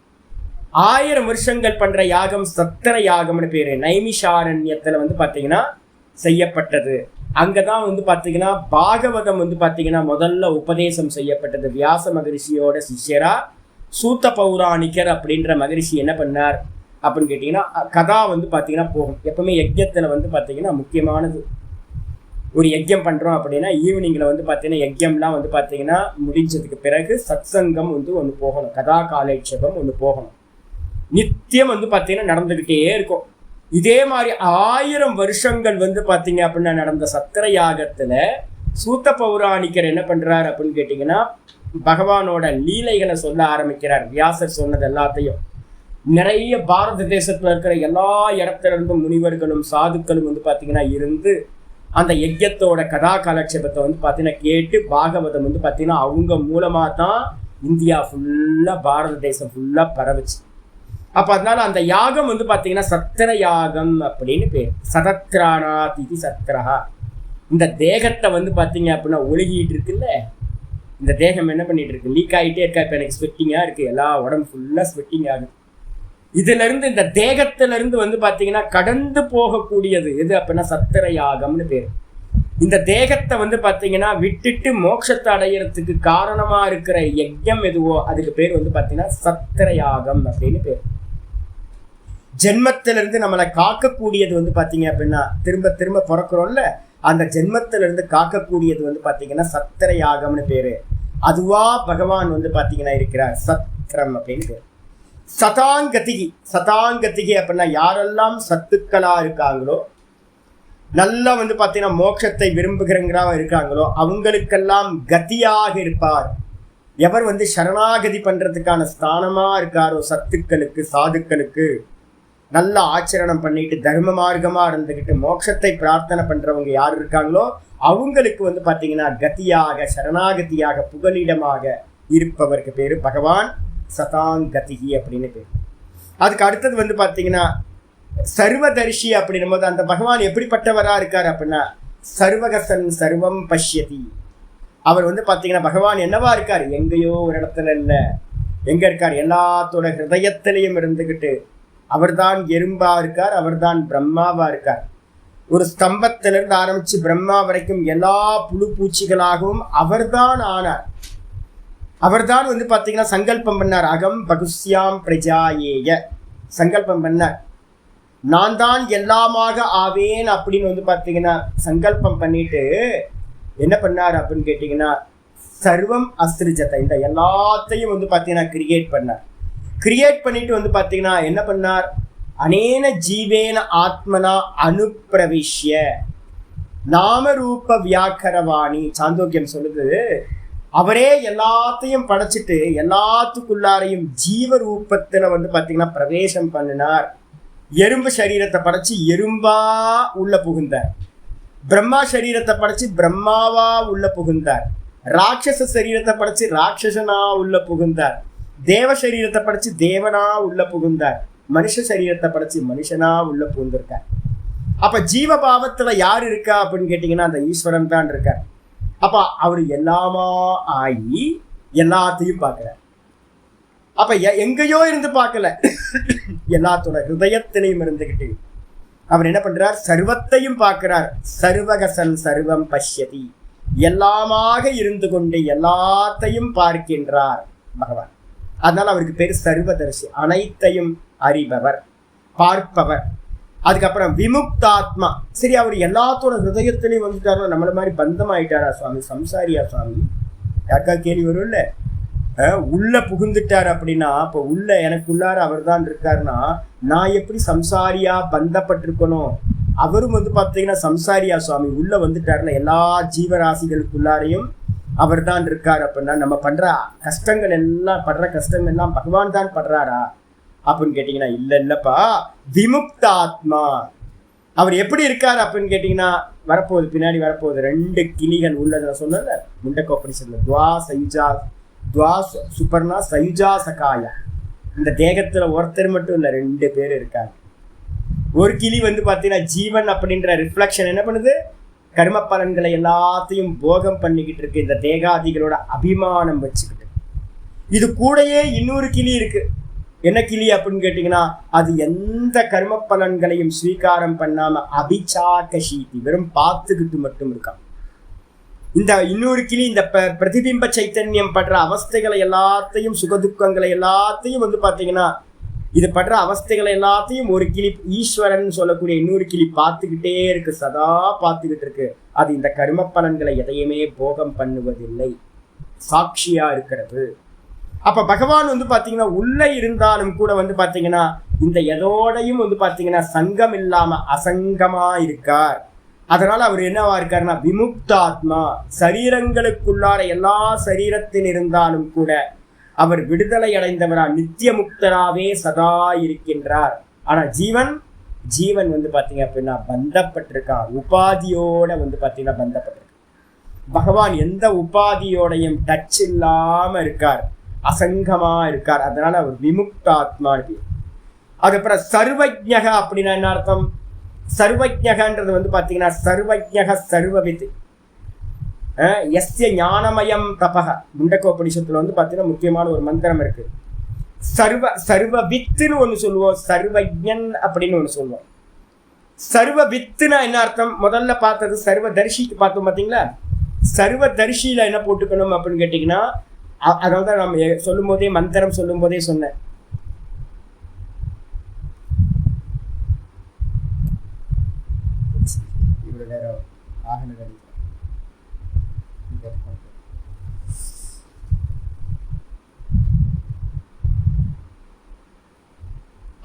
1000 வருஷங்கள் பண்ற யாகம் சத்திர யாகம்னு பேரு. நைமிஷாரண்யத்துல வந்து பார்த்தீங்கன்னா செய்யப்பட்டது. அங்கதான் வந்து பார்த்தீங்கன்னா பாகவதம் வந்து பார்த்தீங்கன்னா முதல்ல உபதேசம் செய்யப்பட்டது. வியாச மகரிஷியோட சிஷ்யரா சூத்த பௌராணிகர் அப்படின்ற மகரிஷி என்ன பண்ணார் அப்படின்னு கேட்டீங்கன்னா, கதா வந்து பார்த்தீங்கன்னா போகும். எப்பவுமே யஜ்யத்துல வந்து பார்த்தீங்கன்னா முக்கியமானது, ஒரு யஜ்யம் பண்றோம் அப்படின்னா ஈவினிங்ல வந்து பார்த்தீங்கன்னா யஜ்யம்லாம் வந்து பார்த்தீங்கன்னா முடிஞ்சதுக்கு பிறகு சத்சங்கம் வந்து ஒன்று போகணும், கதா காலட்சேபம் ஒன்று போகணும். நித்தியம் வந்து பார்த்தீங்கன்னா நடந்துகிட்டே இருக்கும். இதே மாதிரி 1000 வருஷங்கள் வந்து பார்த்தீங்க அப்படின்னா நடந்த சத்திர யாகத்துல சூத்த பௌராணிகர் என்ன பண்றார் அப்படின்னு கேட்டீங்கன்னா, பகவானோட லீலைகளை சொல்ல ஆரம்பிக்கிறார். வியாசர் சொன்னது எல்லாத்தையும் நிறைய பாரத தேசத்துல இருக்கிற எல்லா இடத்துல இருந்தும் முனிவர்களும் சாதுக்களும் வந்து பார்த்தீங்கன்னா இருந்து அந்த யஜ்யத்தோட கதா காலட்சேபத்தை வந்து பார்த்தீங்கன்னா கேட்டு பாகவதம் வந்து பார்த்தீங்கன்னா அவங்க மூலமாக தான் இந்தியா ஃபுல்லாக, பாரத தேசம் ஃபுல்லாக பரவுச்சு. அப்போ அதனால அந்த யாகம் வந்து பார்த்தீங்கன்னா சத்திர யாகம் அப்படின்னு பேர். சதத்ரானா திதி சத்திரஹா. இந்த தேகத்தை வந்து பார்த்தீங்க அப்படின்னா ஒழுகிட்டு இருக்குல்ல, இந்த தேகம் என்ன பண்ணிட்டு இருக்கு, லீக் ஆகிட்டே இருக்கா. இப்போ எனக்கு ஸ்வெட்டிங்காக இருக்குது, எல்லா உடம்பு ஃபுல்லாக ஸ்வெட்டிங் ஆகுது. இதுலேருந்து இந்த தேகத்திலிருந்து வந்து பார்த்தீங்கன்னா கடந்து போகக்கூடியது எது அப்படின்னா சத்திர யாகம்னு பேர். இந்த தேகத்தை வந்து பார்த்தீங்கன்னா விட்டுட்டு மோட்சத்தை அடையிறதுக்கு காரணமா இருக்கிற யஜ்யம் எதுவோ அதுக்கு பேர் வந்து பார்த்தீங்கன்னா சத்திர யாகம் அப்படின்னு பேர். ஜென்மத்திலிருந்து நம்மளை காக்கக்கூடியது வந்து பார்த்தீங்க அப்படின்னா திரும்ப திரும்ப பிறக்கிறோம்ல, அந்த ஜென்மத்திலிருந்து காக்கக்கூடியது வந்து பார்த்தீங்கன்னா சத்திர யாகம்னு பேரு. அதுவா பகவான் வந்து பார்த்தீங்கன்னா இருக்கிறார், சத்திரம் அப்படின்னு பேர். சதாங்கதிகி. சதாங்கதிகி அப்படின்னா யாரெல்லாம் சத்துக்களா இருக்காங்களோ, நல்லா வந்து பார்த்தீங்கன்னா மோட்சத்தை விரும்புகிறவங்களா இருக்காங்களோ அவங்களுக்கெல்லாம் கதியாக இருப்பார். எவர் வந்து சரணாகதி பண்றதுக்கான ஸ்தானமா இருக்காரோ சத்துக்களுக்கு, சாதுக்களுக்கு, நல்ல ஆச்சரணம் பண்ணிட்டு தர்ம மார்க்கமா இருந்துக்கிட்டு மோட்சத்தை பிரார்த்தனை பண்றவங்க யார் இருக்காங்களோ அவங்களுக்கு வந்து பார்த்தீங்கன்னா கதியாக, சரணாகதியாக, புகலிடமாக இருப்பவருக்கு பேரு பகவான் சதாங்கதிகி அப்படின்னு பேர். அதுக்கு அடுத்தது வந்து பார்த்தீங்கன்னா சர்வதர்ஷி அப்படின்னும் போது அந்த பகவான் எப்படிப்பட்டவரா இருக்கார் அப்படின்னா சர்வகசன் சர்வம் பஷ்யதி. அவர் வந்து பார்த்தீங்கன்னா பகவான் என்னவா இருக்கார், எங்கேயோ ஒரு இடத்துல இல்லை, எங்க இருக்கார், எல்லாத்தோட ஹிருதயத்திலையும் இருந்துகிட்டு அவர்தான் எறும்பா இருக்கார், அவர்தான் பிரம்மாவா இருக்கார். ஒரு ஸ்தம்பத்திலிருந்து ஆரம்பிச்சு பிரம்மா வரைக்கும் எல்லா புழு பூச்சிகளாகவும் அவர்தான் ஆனார். அவர்தான் வந்து பார்த்தீங்கன்னா சங்கல்பம் பண்ணார். அகம் பகுஸ்யாம் பிரஜாயேய சங்கல்பம் பண்ணார். நான் தான் எல்லாமாக ஆவேன் அப்படின்னு வந்து பார்த்தீங்கன்னா சங்கல்பம் பண்ணிட்டு என்ன பண்ணார் அப்படின்னு கேட்டீங்கன்னா சர்வம் அஸ்திரிஜத்தை, இந்த எல்லாத்தையும் வந்து பார்த்தீங்கன்னா கிரியேட் பண்ணார். கிரியேட் பண்ணிட்டு வந்து பார்த்தீங்கன்னா என்ன பண்ணார், அனேன ஜீவேன ஆத்மனா அனுப்பிரவிஷ்ய நாமரூப வியாக்கரவாணி. சாந்தோக்கியம் சொல்லுது, அவரே எல்லாத்தையும் படைச்சிட்டு எல்லாத்துக்குள்ளாரையும் ஜீவ ரூபத்துல வந்து பார்த்தீங்கன்னா பிரவேசம் பண்ணினார். எறும்பு சரீரத்தை படைச்சு எறும்பா உள்ள புகுந்தார். பிரம்மா சரீரத்தை படைச்சு பிரம்மாவா உள்ள புகுந்தார். ராட்சச சரீரத்தை படைச்சு ராட்சசனா உள்ள புகுந்தார். தேவ சரீரத்தை படைச்சு தேவனா உள்ள புகுந்தார். மனுஷ சரீரத்தை படைச்சு மனுஷனா உள்ள புகுந்திருக்கார். அப்ப ஜீவபாவத்துல யார் இருக்கா அப்படின்னு கேட்டீங்கன்னா அந்த ஈஸ்வரன் தான் இருக்கார். அப்ப அவர் எல்லாமா ஆகி எல்லாத்தையும் பார்க்கிறார். அப்ப எங்கேயோ இருந்து பார்க்கல, எல்லாத்தோட ஹிருதயத்திலையும் இருந்துகிட்டு அவர் என்ன பண்றார், சர்வத்தையும் பார்க்கிறார். சர்வகசன் சர்வம் பஷ்யதி, எல்லாமாக இருந்து கொண்டு எல்லாத்தையும் பார்க்கின்றார் பகவான். அதனால அவருக்கு பேர் சர்வதர்சி, அனைத்தையும் அறிபவர், பார்ப்பவர். அதுக்கப்புறம் விமுக்தாத்மா. சரி, அவர் எல்லாத்தோட ஹிருதயத்திலையும் வந்துட்டாரோ, நம்மள மாதிரி பந்தம் ஆயிட்டாரா சுவாமி, சம்சாரியா சுவாமி, யாருக்கா கேள்வி வரும் இல்ல, உள்ள புகுந்துட்டார் அப்படின்னா இப்போ உள்ள எனக்குள்ளார அவர் தான் இருக்காருன்னா நான் எப்படி சம்சாரியா பந்தப்பட்டிருக்கணும் அவரும் வந்து பார்த்தீங்கன்னா சம்சாரியா சுவாமி உள்ள வந்துட்டாருல, எல்லா ஜீவராசிகளுக்குள்ளாரையும் அவர் தான் இருக்கார் அப்படின்னா நம்ம படுற கஷ்டங்கள் எல்லாம் பகவான் தான் படுறாரா அப்படின்னு கேட்டீங்கன்னா இல்லப்பா, விமுக்தாத்மா. அவர் எப்படி இருக்காரு அப்படின்னு கேட்டீங்கன்னா வரப்போகுது, பின்னாடி வரப்போகுது. 2 கிளிகள் உள்ளதை சொன்னல முண்டக்கோப்பனிஷத்துல, துவா சுபர்ணா சயுஜா சகாயா. இந்த தேகத்துல ஒருத்தர் மட்டும் இல்ல, 2 பேர் இருக்காங்க. ஒரு கிளி வந்து பார்த்தீங்கன்னா ஜீவன் அப்படின்ற ரிஃப்ளெக்ஷன் என்ன பண்ணுது, கர்ம பலன்களை எல்லாத்தையும் போகம் பண்ணிக்கிட்டு இருக்கு, இந்த தேகாதிகளோட அபிமானம் வச்சுக்கிட்டு. இது கூடயே இன்னொரு கிளி இருக்கு. என்ன கிளி அப்படின்னு கேட்டீங்கன்னா அது எந்த கர்ம பலன்களையும் ஸ்வீகாரம் பண்ணாம அபிச்சாகஷீதி, வெறும் பார்த்துக்கிட்டு மட்டும் இருக்கான். இந்த இன்னொரு கிளி இந்த பிரதிபிம்ப சைத்தன்யம் படுற அவஸ்தைகளை எல்லாத்தையும், சுகதுக்கங்களை எல்லாத்தையும் வந்து பார்த்தீங்கன்னா இது படுற அவஸ்தைகளை எல்லாத்தையும் ஒரு கிளி, ஈஸ்வரன் சொல்லக்கூடிய இன்னொரு கிளி பார்த்துக்கிட்டே இருக்கு, சதா பார்த்துக்கிட்டு இருக்கு. அது இந்த கர்ம பலன்களை எதையுமே போகம் பண்ணுவதில்லை, சாட்சியா இருக்கிறது. அப்ப பகவான் வந்து பாத்தீங்கன்னா உள்ள இருந்தாலும் கூட வந்து பாத்தீங்கன்னா இந்த எதோடையும் வந்து பாத்தீங்கன்னா சங்கம் இல்லாம அசங்கமா இருக்கார். அதனால அவர் என்னவா இருக்காருன்னா விமுக்தாத்மா. சரீரங்களுக்குள்ளார எல்லா சரீரத்தில் இருந்தாலும் கூட அவர் விடுதலை அடைந்தவரா, நித்திய முக்தராவே சதா இருக்கின்றார். ஆனா ஜீவன் வந்து பாத்தீங்க அப்படின்னா பந்தப்பட்டிருக்கான், உபாதியோட வந்து பாத்தீங்கன்னா பந்தப்பட்டிருக்கான். பகவான் எந்த உபாதியோடையும் டச் இல்லாம இருக்கார், அசங்கமா இருக்கார். அதனால அவர் விமுக்தாத்மா இருக்கு. அதுக்கப்புறம் சர்வஜ்ஞக அப்படின்னா என்ன அர்த்தம்? சர்வஜ்ஞகன்றது வந்து பாத்தீங்கன்னா சர்வஜ்ஞக சர்வவித், எஸ்ய ஞானமயம் தபக. முண்டக்கோபனிஷத்துல வந்து பாத்தீங்கன்னா முக்கியமான ஒரு மந்திரம் இருக்கு. சர்வவித்துன்னு ஒண்ணு சொல்லுவோம், சர்வஜ்ஞன் அப்படின்னு ஒண்ணு சொல்லுவோம். சர்வவித்துனா என்ன அர்த்தம்? முதல்ல பார்த்தது சர்வதர்ஷிக்கு பார்த்தோம் பாத்தீங்களா. சர்வதர்ஷியில என்ன போட்டுக்கணும் அப்படின்னு கேட்டீங்கன்னா, அதனால்தான் நம்ம சொல்லும் போதே மந்திரம் சொல்லும் போதே சொன்னேன், இவ்வளவு நேரம் ஆகணும்.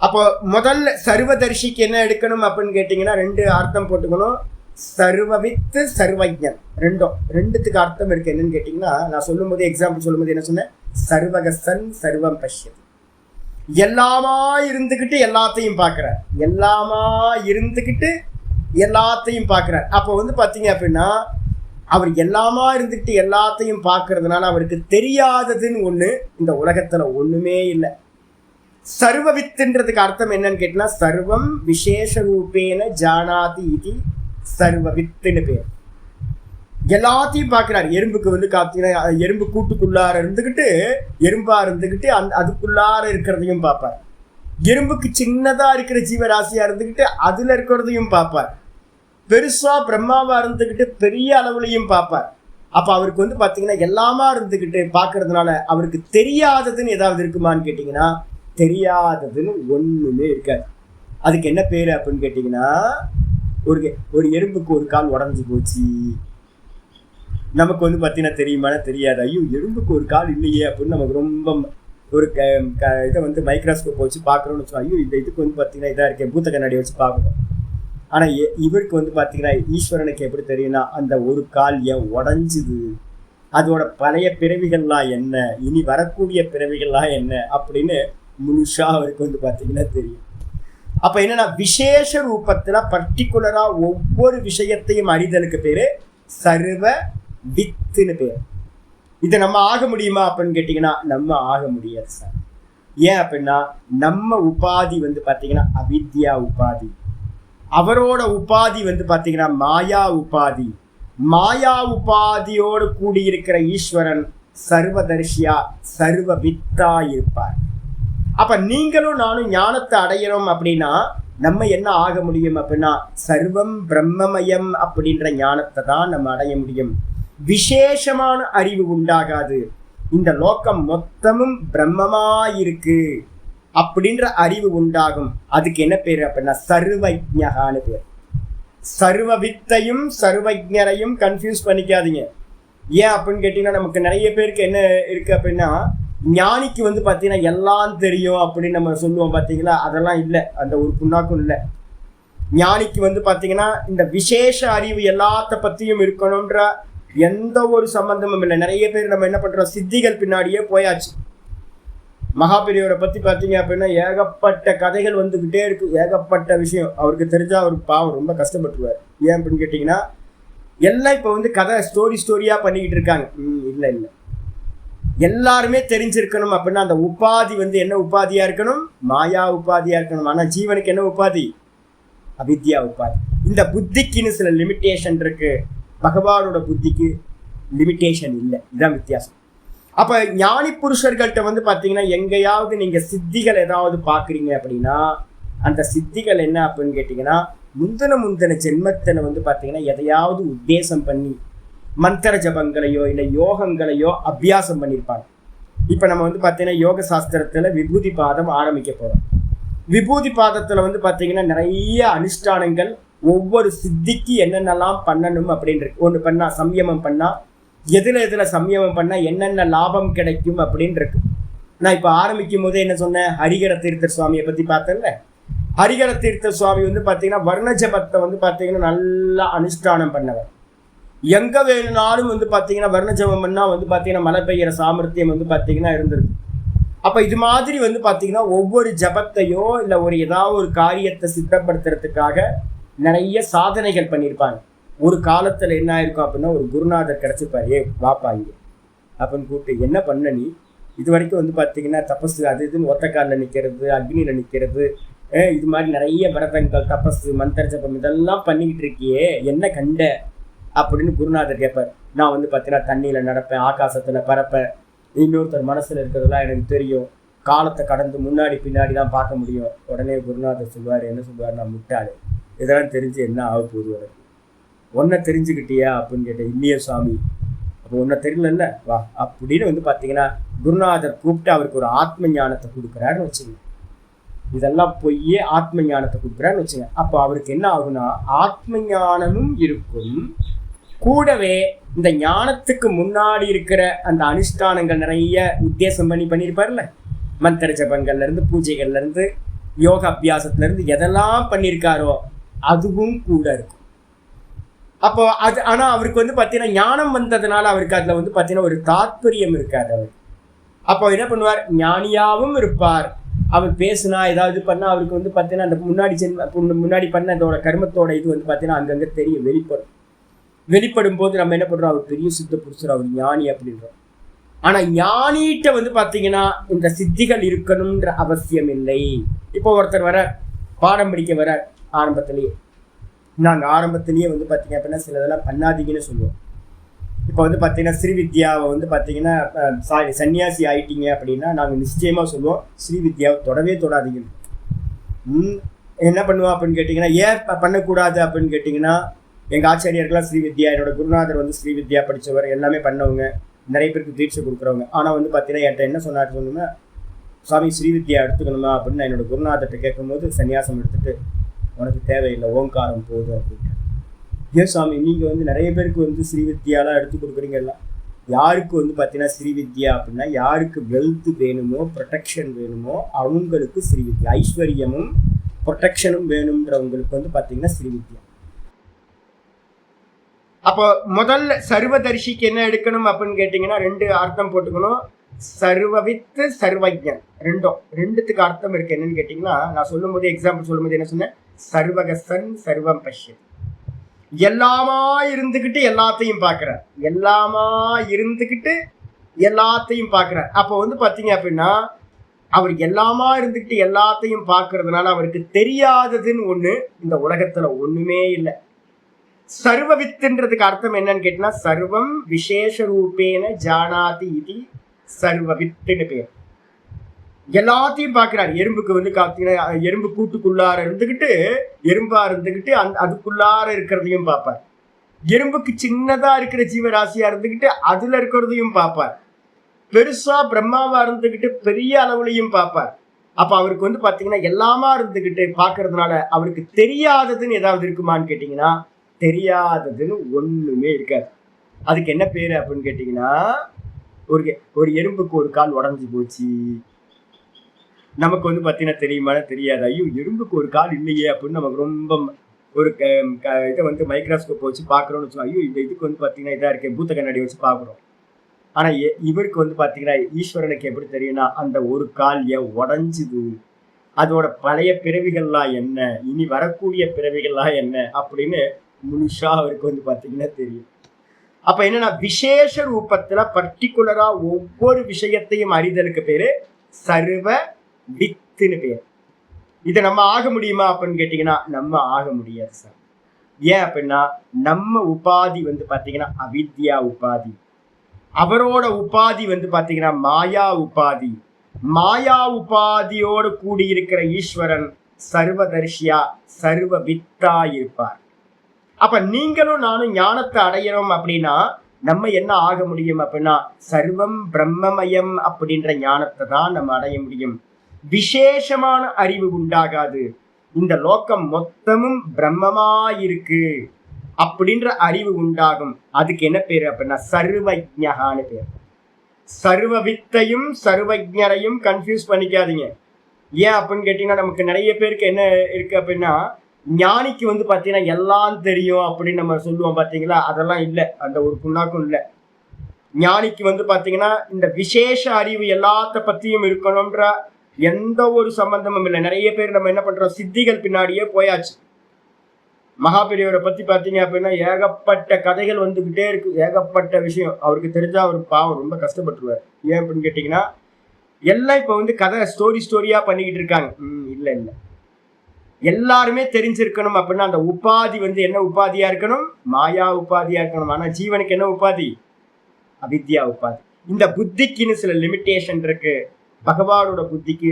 அப்போ முதல்ல சர்வதர்ஷிக்கு என்ன எடுக்கணும் அப்படின்னு கேட்டீங்கன்னா 2 அர்த்தம் போட்டுக்கணும். சர்வவித்து சர்வஜன் ரெண்டுத்துக்கு அர்த்தம் இருக்கு. என்னன்னு கேட்டீங்கன்னா நான் சொல்லும் போது எக்ஸாம்பிள் சொல்லும் போது என்ன சொன்னேன், சர்வகசன் சர்வம் பஷ்யது. எல்லாமா இருந்துகிட்டு எல்லாத்தையும் பார்க்கிறார், எல்லாமா இருந்துகிட்டு எல்லாத்தையும் பார்க்கிறார். அப்போ வந்து பாத்தீங்க அப்படின்னா அவர் எல்லாமா இருந்துகிட்டு எல்லாத்தையும் பார்க்கறதுனால அவருக்கு தெரியாததுன்னு ஒண்ணு இந்த உலகத்துல ஒண்ணுமே இல்லை. சர்வவித்துன்றதுக்கு அர்த்தம் என்னன்னு கேட்டீங்கன்னா சர்வம் விசேஷ ரூபேன ஜானாதி இது சர்வவித்துன்னு பேர். எல்லாத்தையும் பார்க்கிறார். எறும்புக்கு வந்து பார்த்தீங்கன்னா எறும்பு கூட்டுக்குள்ளார இருந்துக்கிட்டு எறும்பா இருந்துக்கிட்டு அதுக்குள்ளார இருக்கிறதையும் பார்ப்பார். எறும்புக்கு சின்னதா இருக்கிற ஜீவராசியா இருந்துக்கிட்டு அதுல இருக்கிறதையும் பார்ப்பார். பெருசா பிரம்மாவா இருந்துக்கிட்டு பெரிய அளவுலையும் பார்ப்பார். அப்ப அவருக்கு வந்து பாத்தீங்கன்னா எல்லாமா இருந்துக்கிட்டு பார்க்கறதுனால அவருக்கு தெரியாததுன்னு ஏதாவது இருக்குமான்னு கேட்டீங்கன்னா தெரியாததுன்னு ஒண்ணுமே இருக்காது. அதுக்கு என்ன பேரு அப்படின்னு கேட்டீங்கன்னா, ஒரு எறும்புக்கு ஒரு கால் உடஞ்சி போச்சு, நமக்கு வந்து பார்த்தீங்கன்னா தெரியுமானா தெரியாது. ஐயோ எறும்புக்கு ஒரு கால் இல்லையே அப்படின்னு நமக்கு ரொம்ப ஒரு இதை வந்து மைக்ரோஸ்கோப் வச்சு பார்க்குறோம்னு வச்சோம். ஐயோ இந்த இதுக்கு வந்து பார்த்தீங்கன்னா இதாக இருக்கேன், பூத்த கண்ணாடி வச்சு பார்க்கணும். ஆனால் இவருக்கு வந்து பார்த்தீங்கன்னா ஈஸ்வரனுக்கு எப்படி தெரியும்னா அந்த ஒரு கால் ஏன் உடஞ்சுது, அதோட பழைய பிறவிகள்லாம் என்ன, இனி வரக்கூடிய பிறவிகள்லாம் என்ன அப்படின்னு முழுசா அவருக்கு வந்து பார்த்தீங்கன்னா தெரியும். அப்ப என்னன்னா விசேஷ ரூபத்துல பர்டிகுலரா ஒவ்வொரு விஷயத்தையும் அறிதலுக்கு பேரு சர்வ வித்துன்னு பேர். இதை நம்ம ஆக முடியுமா அப்படின்னு கேட்டீங்கன்னா நம்ம ஆக முடியாது சார். ஏன் அப்படின்னா நம்ம உபாதி வந்து பாத்தீங்கன்னா அவித்யா உபாதி, அவரோட உபாதி வந்து பாத்தீங்கன்னா மாயா உபாதி. மாயா உபாதியோடு கூடியிருக்கிற ஈஸ்வரன் சர்வதர்ஷியா சர்வ வித்தா இருப்பார். அப்ப நீங்களும் நானும் ஞானத்தை அடையணும் அப்படின்னா நம்ம என்ன ஆக முடியும் அப்படின்னா சர்வம் பிரம்மமயம் அப்படின்ற ஞானத்தை தான் நம்ம அடைய முடியும். விசேஷமான அறிவு உண்டாகாது. இந்த லோகம் மொத்தமும் பிரம்மமா இருக்கு அப்படின்ற அறிவு உண்டாகும். அதுக்கு என்ன பேரு அப்படின்னா சர்வஜ்ஞகான்னு பேர். சர்வவித்தையும் சர்வஜ்ஞரையும் கன்ஃபியூஸ் பண்ணிக்காதீங்க. ஏன் அப்படின்னு கேட்டீங்கன்னா நமக்கு நிறைய பேருக்கு என்ன இருக்கு அப்படின்னா, ஞானிக்கு வந்து பார்த்தீங்கன்னா எல்லாம் தெரியும் அப்படின்னு நம்ம சொல்லுவோம் பார்த்தீங்களா, அதெல்லாம் இல்லை, அந்த ஒரு புண்ணாக்கும் இல்லை. ஞானிக்கு வந்து பார்த்தீங்கன்னா இந்த விசேஷ அறிவு எல்லாத்த பற்றியும் இருக்கணுன்ற எந்த ஒரு சம்பந்தமும் இல்லை. நிறைய பேர் நம்ம என்ன பண்ணுறோம், சித்திகள் பின்னாடியே போயாச்சு. மகாபெரியவரை பற்றி பார்த்தீங்க அப்படின்னா ஏகப்பட்ட கதைகள் வந்துக்கிட்டே இருக்கு, ஏகப்பட்ட விஷயம். அவருக்கு தெரிஞ்சா அவர் பாவம் ரொம்ப கஷ்டப்பட்டுருவார். ஏன் அப்படின்னு கேட்டிங்கன்னா எல்லாம் இப்போ வந்து கதை ஸ்டோரியாக பண்ணிக்கிட்டு இருக்காங்க. இல்லை இல்லை, எல்லாருமே தெரிஞ்சிருக்கணும் அப்படின்னா அந்த உபாதி வந்து என்ன உபாதியாக இருக்கணும், மாயா உபாதியாக இருக்கணும். ஆனால் ஜீவனுக்கு என்ன உபாதி, அவித்யா உபாதி. இந்த புத்திக்குன்னு சில லிமிட்டேஷன் இருக்கு, பகவானோட புத்திக்கு லிமிட்டேஷன் இல்லை. இதுதான் வித்தியாசம். அப்போ ஞானி புருஷர்கள்ட்ட வந்து பார்த்தீங்கன்னா எங்கேயாவது நீங்கள் சித்திகள் ஏதாவது பார்க்குறீங்க அப்படின்னா அந்த சித்திகள் என்ன அப்படின்னு கேட்டிங்கன்னா முந்தின ஜென்மத்தில் வந்து பார்த்தீங்கன்னா எதையாவது உத்தேசம் பண்ணி மந்திர ஜபங்களையோ இல்லை யோகங்களையோ அபியாசம் பண்ணியிருப்பாங்க. இப்போ நம்ம வந்து பார்த்தீங்கன்னா யோக சாஸ்திரத்தில் விபூதி பாதம் ஆரம்பிக்க போகிறோம். விபூதி பாதத்தில் வந்து பார்த்தீங்கன்னா நிறைய அனுஷ்டானங்கள், ஒவ்வொரு சித்திக்கு என்னென்னலாம் பண்ணணும் அப்படின்றது. ஒன்று பண்ணால் சம்யமம் பண்ணால் எதில் சம்யமம் பண்ணால் என்னென்ன லாபம் கிடைக்கும் அப்படின்னு இருக்கு. நான் இப்போ ஆரம்பிக்கும் போதே என்ன சொன்னேன், ஹரிகர தீர்த்த சுவாமியை பற்றி பார்த்தேன்ல. ஹரிகர தீர்த்த சுவாமி வந்து பார்த்தீங்கன்னா வர்ணஜபத்தை வந்து பார்த்தீங்கன்னா நல்லா அனுஷ்டானம் பண்ணவர். எங்கே வேணுனாலும் வந்து பார்த்தீங்கன்னா வர்ணஜபம் பண்ணால் வந்து பார்த்தீங்கன்னா மழை பெய்கிற சாமர்த்தியம் வந்து பார்த்தீங்கன்னா இருந்திருக்கு. அப்போ இது மாதிரி வந்து பார்த்தீங்கன்னா ஒவ்வொரு ஜபத்தையோ இல்லை ஏதாவது ஒரு காரியத்தை சித்தப்படுத்துறதுக்காக நிறைய சாதனைகள் பண்ணியிருப்பாங்க. ஒரு காலத்தில் என்ன ஆயிருக்கும் அப்படின்னா ஒரு குருநாதர் கிடச்சிப்பார். வாப்பா இங்கே அப்படின்னு கூப்பிட்டு, என்ன பண்ண நீ இது வரைக்கும் வந்து பார்த்தீங்கன்னா தபஸ் அது இதுன்னு ஒத்த காலில் நிற்கிறது, அக்னியில் நிற்கிறது, இது மாதிரி நிறைய விரதங்கள், தபஸ், மந்திர ஜபம் இதெல்லாம் பண்ணிக்கிட்டு இருக்கியே, என்ன கண்ட அப்படின்னு குருநாதர் கேட்பார். நான் வந்து பார்த்தீங்கன்னா தண்ணியில் நடப்பேன், ஆகாசத்தில் பறப்பேன், இன்னொருத்தர் மனசில் இருக்கிறதெல்லாம் எனக்கு தெரியும், காலத்தை கடந்து முன்னாடி பின்னாடி தான் பார்க்க முடியும். உடனே குருநாதர் சொல்லுவார், என்ன சொல்லுவார், நான் முட்டாளு, இதெல்லாம் தெரிஞ்சு என்ன ஆக போகுது உனக்கு, ஒன்றை தெரிஞ்சுக்கிட்டியா அப்படின்னு கேட்டேன். இல்லையே சுவாமி. அப்போ ஒன்றை தெரியலல்ல, வா அப்படின்னு வந்து பார்த்தீங்கன்னா குருநாதர் கூப்பிட்டு அவருக்கு ஒரு ஆத்ம ஞானத்தை கொடுக்குறாருன்னு வச்சுங்க. இதெல்லாம் போய் ஆத்ம ஞானத்தை கொடுக்குறாருன்னு வச்சுங்க. அப்போ அவருக்கு என்ன ஆகுனா ஆத்ம ஞானமும் இருக்கும், கூடவே இந்த ஞானத்துக்கு முன்னாடி இருக்கிற அந்த அனுஷ்டானங்கள் நிறைய உத்தேசம் பண்ணியிருப்பார்ல, மந்திர ஜபங்கள்லேருந்து பூஜைகள்லேருந்து யோக அபியாசத்துலேருந்து எதெல்லாம் பண்ணியிருக்காரோ அதுவும் கூட இருக்கும். அப்போ அது ஆனால் அவருக்கு வந்து பார்த்தீங்கன்னா ஞானம் வந்ததுனால அவருக்கு அதில் வந்து பார்த்தீங்கன்னா ஒரு தாத்பரியம் இருக்காது அவர். அப்போ என்ன பண்ணுவார், ஞானியாகவும் இருப்பார். அவர் பேசுனா ஏதாவது பண்ணால் அவருக்கு வந்து பார்த்தீங்கன்னா அந்த முன்னாடி பண்ண அதோட கர்மத்தோட இது வந்து பார்த்தீங்கன்னா அங்கங்கே தெரியும், வெளிப்படும் போது நம்ம என்ன பண்ணுறோம், அவர் பெரிய சித்த புருஷர், அவர் ஞானி அப்படின்றோம். ஆனால் ஞானிகிட்ட வந்து பார்த்தீங்கன்னா இந்த சித்திகள் இருக்கணுன்ற அவசியம் இல்லை. இப்போ ஒருத்தர் வர பாடம் படிக்க வர ஆரம்பத்திலேயே, நாங்கள் ஆரம்பத்திலேயே வந்து பார்த்தீங்க அப்படின்னா சில இதெல்லாம் பண்ணாதீங்கன்னு சொல்லுவோம். இப்போ வந்து பார்த்தீங்கன்னா ஸ்ரீவித்யாவை வந்து பார்த்தீங்கன்னா சன்னியாசி ஆயிட்டீங்க அப்படின்னா நாங்கள் நிச்சயமாக சொல்லுவோம், ஸ்ரீவித்யாவை தொடாதீங்க. என்ன பண்ணுவோம் அப்படின்னு கேட்டிங்கன்னா, ஏன் பண்ணக்கூடாது அப்படின்னு கேட்டிங்கன்னா, எங்கள் ஆச்சாரியர்கள்லாம் ஸ்ரீவித்யா, என்னோட குருநாதர் வந்து ஸ்ரீவித்யா படித்தவர், எல்லாமே பண்ணவங்க, நிறைய பேருக்கு தீட்சை கொடுக்குறவங்க. ஆனால் வந்து பார்த்தீங்கன்னா என்கிட்ட என்ன சொன்னோம்னா, சுவாமி ஸ்ரீவித்யா எடுத்துக்கணுமா அப்படின்னு நான் என்னோட குருநாதர்கிட்ட கேட்கும்போது, சன்னியாசம் எடுத்துகிட்டு உனக்கு தேவையில்லை, ஓங்காரம் போதும் அப்படின்ட்டு. ஏன் சுவாமி நீங்கள் வந்து நிறைய பேருக்கு வந்து ஸ்ரீவித்யாலாம் எடுத்து கொடுக்குறீங்கல்ல, யாருக்கு வந்து பார்த்தீங்கன்னா ஸ்ரீவித்யா அப்படின்னா யாருக்கு வெல்த் வேணுமோ, ப்ரொடெக்ஷன் வேணுமோ அவங்களுக்கு ஸ்ரீவித்யா, ஐஸ்வர்யமும் ப்ரொடெக்ஷனும் வேணும்ன்றவங்களுக்கு வந்து பார்த்தீங்கன்னா ஸ்ரீவித்யா. அப்போ முதல்ல சர்வதர்ஷிக்கு என்ன எடுக்கணும் அப்படின்னு கேட்டிங்கன்னா ரெண்டு அர்த்தம் போட்டுக்கணும். சர்வவித்து சர்வஜன் ரெண்டுத்துக்கு அர்த்தம் இருக்கு. என்னன்னு கேட்டிங்கன்னா, நான் சொல்லும் போது எக்ஸாம்பிள் சொல்லும் போது என்ன சொன்னேன், சர்வகசன் சர்வம் பஷ்யன், எல்லாமா இருந்துக்கிட்டு எல்லாத்தையும் பார்க்குறார், எல்லாமா இருந்துக்கிட்டு எல்லாத்தையும் பார்க்குறார். அப்போ வந்து பார்த்தீங்க அப்படின்னா அவர் எல்லாமா இருந்துக்கிட்டு எல்லாத்தையும் பார்க்கறதுனால அவருக்கு தெரியாததுன்னு ஒன்று இந்த உலகத்தில் ஒன்றுமே இல்லை. சர்வவித்துன்றதுக்கு அர்த்தம் என்னன்னு கேட்டீங்கன்னா, சர்வம் விசேஷ ரூபேன ஜானாதி இது சர்வவித்துன்னு பேர். எல்லாத்தையும் பார்க்குறாரு. எறும்புக்கு வந்து பார்த்தீங்கன்னா எறும்பு கூட்டுக்குள்ளார இருந்துக்கிட்டு அதுக்குள்ளார இருக்கிறதையும் பார்ப்பார். எறும்புக்கு சின்னதாக இருக்கிற ஜீவராசியாக இருந்துக்கிட்டு அதில் இருக்கிறதையும் பார்ப்பார். பெருசாக பிரம்மாவாக இருந்துக்கிட்டு பெரிய அளவுலையும் பார்ப்பார். அப்போ அவருக்கு வந்து பார்த்தீங்கன்னா எல்லாமா இருந்துக்கிட்டு பார்க்கறதுனால அவருக்கு தெரியாததுன்னு ஏதாவது இருக்குமான்னு கேட்டிங்கன்னா, தெரியாததுன்னு ஒன்றுமே இருக்காது. அதுக்கு என்ன பேர் அப்படின்னு கேட்டிங்கன்னா, ஒரு எறும்புக்கு ஒரு கால் உடஞ்சி போச்சு, நமக்கு வந்து பார்த்தீங்கன்னா தெரியுமா தெரியாது, ஐயோ எறும்புக்கு ஒரு கால் இல்லையே அப்படின்னு நமக்கு ரொம்ப ஒரு இதை வந்து மைக்ரோஸ்கோப் வச்சு பார்க்குறோம்னு வச்சுக்கோங்க, ஐயோ இந்த இதுக்கு வந்து பார்த்தீங்கன்னா இதாக இருக்குது, பூத்த கண்ணாடி வச்சு பார்க்குறோம். ஆனால் இவருக்கு வந்து பார்த்தீங்கன்னா ஈஸ்வரனுக்கு எப்படி தெரியும்னா அந்த ஒரு கால் ஏன் உடஞ்சுது, அதோட பழைய பிறவிகள்லாம் என்ன, இனி வரக்கூடிய பிறவிகள்லாம் என்ன அப்படின்னு முழுஷா அவருக்கு வந்து பார்த்தீங்கன்னா தெரியும். அப்ப என்னன்னா விசேஷ ரூபத்துல பர்டிகுலரா ஒவ்வொரு விஷயத்தையும் அறிதலுக்கு பேரு சர்வ வித்துன்னு பேர். இதை நம்ம ஆக முடியுமா அப்படின்னு கேட்டீங்கன்னா நம்ம ஆக முடியாது சார். ஏன் அப்படின்னா நம்ம உபாதி வந்து பாத்தீங்கன்னா அவித்யா உபாதி, அவரோட உபாதி வந்து பாத்தீங்கன்னா மாயா உபாதி. மாயா உபாதியோடு கூடியிருக்கிற ஈஸ்வரன் சர்வதர்ஷியா சர்வ வித்தா இருப்பார். அப்ப நீங்களும் நானும் ஞானத்தை அடையணும் அப்படின்னா நம்ம என்ன ஆக முடியும் அப்படின்னா சர்வம் பிரம்மமயம் அப்படின்ற ஞானத்தை தான் நம்ம அடைய முடியும். விசேஷமான அறிவு உண்டாகாது. இந்த லோகம் மொத்தமும் பிரம்மமாயிருக்கு அப்படின்ற அறிவு உண்டாகும். அதுக்கு என்ன பேரு அப்படின்னா சர்வஜ்ஞகான்னு பேர். சர்வ வித்தையும் சர்வஜரையும் கன்ஃபியூஸ் பண்ணிக்காதீங்க. ஏன் அப்படின்னு கேட்டீங்கன்னா நமக்கு நிறைய பேருக்கு என்ன இருக்கு அப்படின்னா ஞானிக்கு வந்து பார்த்தீங்கன்னா எல்லாம் தெரியும் அப்படின்னு நம்ம சொல்லுவோம் பார்த்தீங்களா, அதெல்லாம் இல்லை, அந்த ஒரு புண்ணாக்கும் இல்லை. ஞானிக்கு வந்து பார்த்தீங்கன்னா இந்த விசேஷ அறிவு எல்லாத்த பற்றியும் இருக்கணும்ன்ற எந்த ஒரு சம்பந்தமும் இல்லை. நிறைய பேர் நம்ம என்ன பண்ணுறோம், சித்திகள் பின்னாடியே போயாச்சு. மகாபெரியவரை பற்றி பார்த்தீங்க அப்படின்னா ஏகப்பட்ட கதைகள் வந்துக்கிட்டே இருக்கு, ஏகப்பட்ட விஷயம். அவருக்கு தெரிஞ்சா அவர் பாவம் ரொம்ப கஷ்டப்பட்டுருவார். ஏன் அப்படின்னு கேட்டிங்கன்னா எல்லாம் இப்போ வந்து கதை ஸ்டோரியாக பண்ணிக்கிட்டு இருக்காங்க. இல்லை இல்லை, எல்லாருமே தெரிஞ்சிருக்கணும் அப்படின்னா அந்த உபாதி வந்து என்ன உபாதியா இருக்கணும், மாயா உபாதியா இருக்கணும். ஆனா ஜீவனுக்கு என்ன உபாதி, அவித்யா உபாதி. இந்த புத்திக்குன்னு சில லிமிட்டேஷன் இருக்கு, பகவானோட புத்திக்கு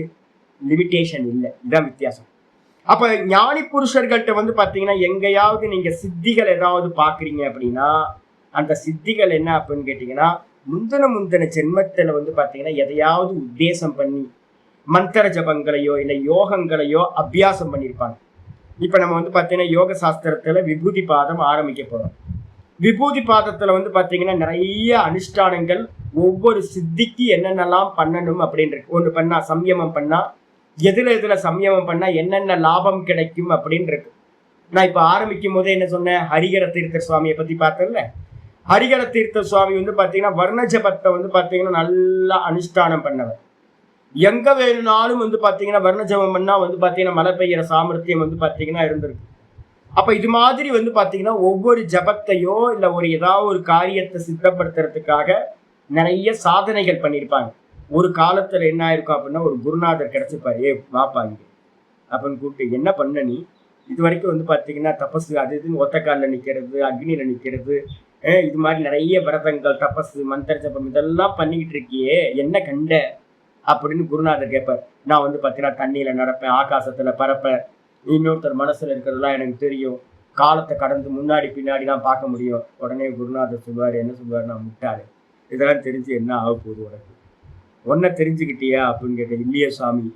லிமிட்டேஷன் இல்லை. இதுதான் வித்தியாசம். அப்ப ஞானி புருஷர்கள்ட்ட வந்து பாத்தீங்கன்னா எங்கேயாவது நீங்க சித்திகள் ஏதாவது பாக்குறீங்க அப்படின்னா அந்த சித்திகள் என்ன அப்படின்னு கேட்டீங்கன்னா முந்தின ஜென்மத்துல வந்து பாத்தீங்கன்னா எதையாவது உத்தேசம் பண்ணி மந்திர ஜபங்களையோ இல்லை யோகங்களையோ அபியாசம் பண்ணியிருப்பாங்க. இப்போ நம்ம வந்து பார்த்தீங்கன்னா யோக சாஸ்திரத்தில் விபூதி பாதம் ஆரம்பிக்க போகிறோம். விபூதி பாதத்தில் வந்து பார்த்தீங்கன்னா நிறைய அனுஷ்டானங்கள், ஒவ்வொரு சித்திக்கு என்னென்னலாம் பண்ணணும் அப்படின்றது. ஒன்று பண்ணால் சம்யமம் பண்ணால் எதில் சம்யமம் பண்ணால் என்னென்ன லாபம் கிடைக்கும் அப்படின்னு இருக்கு. நான் இப்போ ஆரம்பிக்கும் போதே என்ன சொன்னேன், ஹரிகர தீர்த்த சுவாமியை பற்றி பார்த்தேன்ல. ஹரிகர தீர்த்த சுவாமி வந்து பார்த்தீங்கன்னா வர்ண ஜபத்தை வந்து பார்த்தீங்கன்னா நல்லா அனுஷ்டானம் பண்ணவர். எங்க வேணும்னாலும் வந்து பாத்தீங்கன்னா வர்ணஜபம் பண்ணா வந்து பாத்தீங்கன்னா மழை பெய்யற சாமர்த்தியம் வந்து பாத்தீங்கன்னா இருந்திருக்கு. அப்ப இது மாதிரி வந்து பாத்தீங்கன்னா ஒவ்வொரு ஜபத்தையோ இல்ல ஒரு ஏதாவது ஒரு காரியத்தை சித்தப்படுத்துறதுக்காக நிறைய சாதனைகள் பண்ணியிருப்பாங்க. ஒரு காலத்துல என்ன ஆயிருக்கும் அப்படின்னா ஒரு குருநாதர் கிடைச்சிருப்பாரு, வாப்பாங்க அப்படின்னு கூப்பிட்டு என்ன பண்ண நீ இது வரைக்கும் வந்து பாத்தீங்கன்னா தபசு அது இதுன்னு ஒத்த காலில் நிக்கிறது, அக்னியில நிக்கிறது, இது மாதிரி நிறைய விரதங்கள் தபசு மந்திர ஜபம் இதெல்லாம் பண்ணிக்கிட்டு இருக்கியே, என்ன கண்ட அப்படின்னு குருநாதர் கேட்பார். நான் வந்து பார்த்தீங்கன்னா தண்ணியில நடப்பேன், ஆகாசத்துல பறப்பேன், இன்னொருத்தர் மனசுல இருக்கிறதுலாம் எனக்கு தெரியும், காலத்தை கடந்து முன்னாடி பின்னாடி தான் பார்க்க முடியும். உடனே குருநாதர் சொல்லுவார், என்ன சொல்லுவார், நான் முட்டாளு, இதெல்லாம் தெரிஞ்சு என்ன ஆக போகுது உனக்கு, ஒன்றை தெரிஞ்சுக்கிட்டியா அப்படின்னு கேட்டேன். இல்லையே சாமி.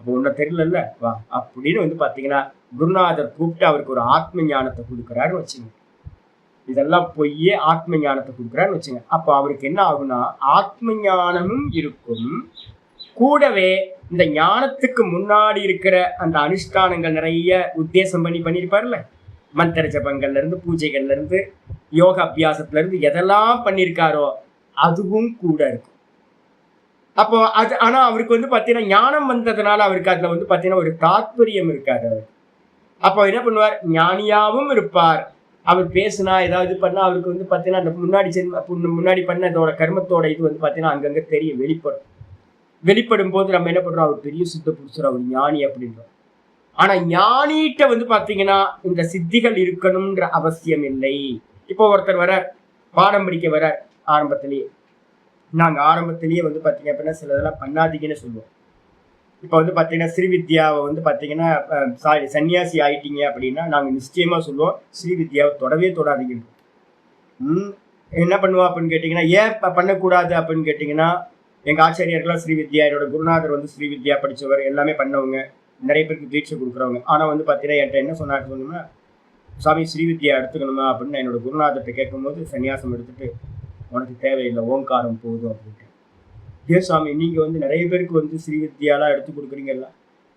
அப்போ ஒன்றை தெரியலல்ல வா அப்படின்னு வந்து பார்த்தீங்கன்னா குருநாதர் கூப்பிட்டு அவருக்கு ஒரு ஆத்ம ஞானத்தை கொடுக்குறாருன்னு வச்சுங்க. இதெல்லாம் பொய்யே ஆத்ம ஞானத்தை கொடுக்குறாருன்னு வச்சுங்க. அப்போ அவருக்கு என்ன ஆகுனா ஆத்ம ஞானமும் இருக்கும், கூடவே இந்த ஞானத்துக்கு முன்னாடி இருக்கிற அந்த அனுஷ்டானங்கள் நிறைய உத்தேசம் பண்ணியிருப்பார்ல, மந்திர ஜபங்கள்ல இருந்து பூஜைகள்ல இருந்து யோக அபியாசத்துல இருந்து எதெல்லாம் பண்ணியிருக்காரோ அதுவும் கூட இருக்கும். அப்போ அது ஆனா அவருக்கு வந்து பார்த்தீங்கன்னா ஞானம் வந்ததுனால அவருக்கு அதுல வந்து பார்த்தீங்கன்னா ஒரு தாத்பரியம் இருக்காரு அவர். அப்போ என்ன பண்ணுவார், ஞானியாவும் இருப்பார். அவர் பேசுனா ஏதாவது பண்ணா அவருக்கு வந்து பார்த்தீங்கன்னா அந்த முன்னாடி பண்ண அதோட கர்மத்தோட இது வந்து பார்த்தீங்கன்னா அங்கங்க தெரிய வெளிப்படும் போது நம்ம என்ன பண்றோம், அவர் பெரிய சித்த புருஷர், அவர் ஞானி அப்படின்றோம். ஆனா ஞானிகிட்ட வந்து பாத்தீங்கன்னா இந்த சித்திகள் இருக்கணும்ன்ற அவசியம் இல்லை. இப்போ ஒருத்தர் வர பாடம் படிக்க வர ஆரம்பத்திலேயே, நாங்க ஆரம்பத்திலேயே வந்து பாத்தீங்க அப்படின்னா சில இதெல்லாம் பண்ணாதீங்கன்னு சொல்லுவோம். இப்போ வந்து பாத்தீங்கன்னா ஸ்ரீவித்யாவை வந்து பாத்தீங்கன்னா சன்னியாசி ஆயிட்டீங்க அப்படின்னா நாங்க நிச்சயமா சொல்லுவோம் ஸ்ரீவித்யாவை தொடவே தொடாதீங்க. என்ன பண்ணுவோம் அப்படின்னு கேட்டீங்கன்னா, ஏன் பண்ணக்கூடாது அப்படின்னு கேட்டீங்கன்னா, எங்க ஆச்சாரியர்கள்லாம் ஸ்ரீவித்யா, என்னோட குருநாதர் வந்து ஸ்ரீவித்யா படிச்சவர், எல்லாமே பண்ணவங்க, நிறைய பேருக்கு தீட்சை கொடுக்குறவங்க. ஆனா வந்து பாத்தீங்கன்னா என்கிட்ட என்ன சொன்னாங்கன்னா, சாமி ஸ்ரீவித்யா எடுத்துக்கணுமா அப்படின்னு என்னோட குருநாதர்கிட்ட கேட்கும்போது சன்னியாசம் எடுத்துட்டு உனக்கு தேவையில்லை, ஓங்காரம் போதும் அப்படின்ட்டு. ஏன் சாமி நீங்க வந்து நிறைய பேருக்கு வந்து ஸ்ரீவித்யாலாம் எடுத்து கொடுக்குறீங்கல்ல,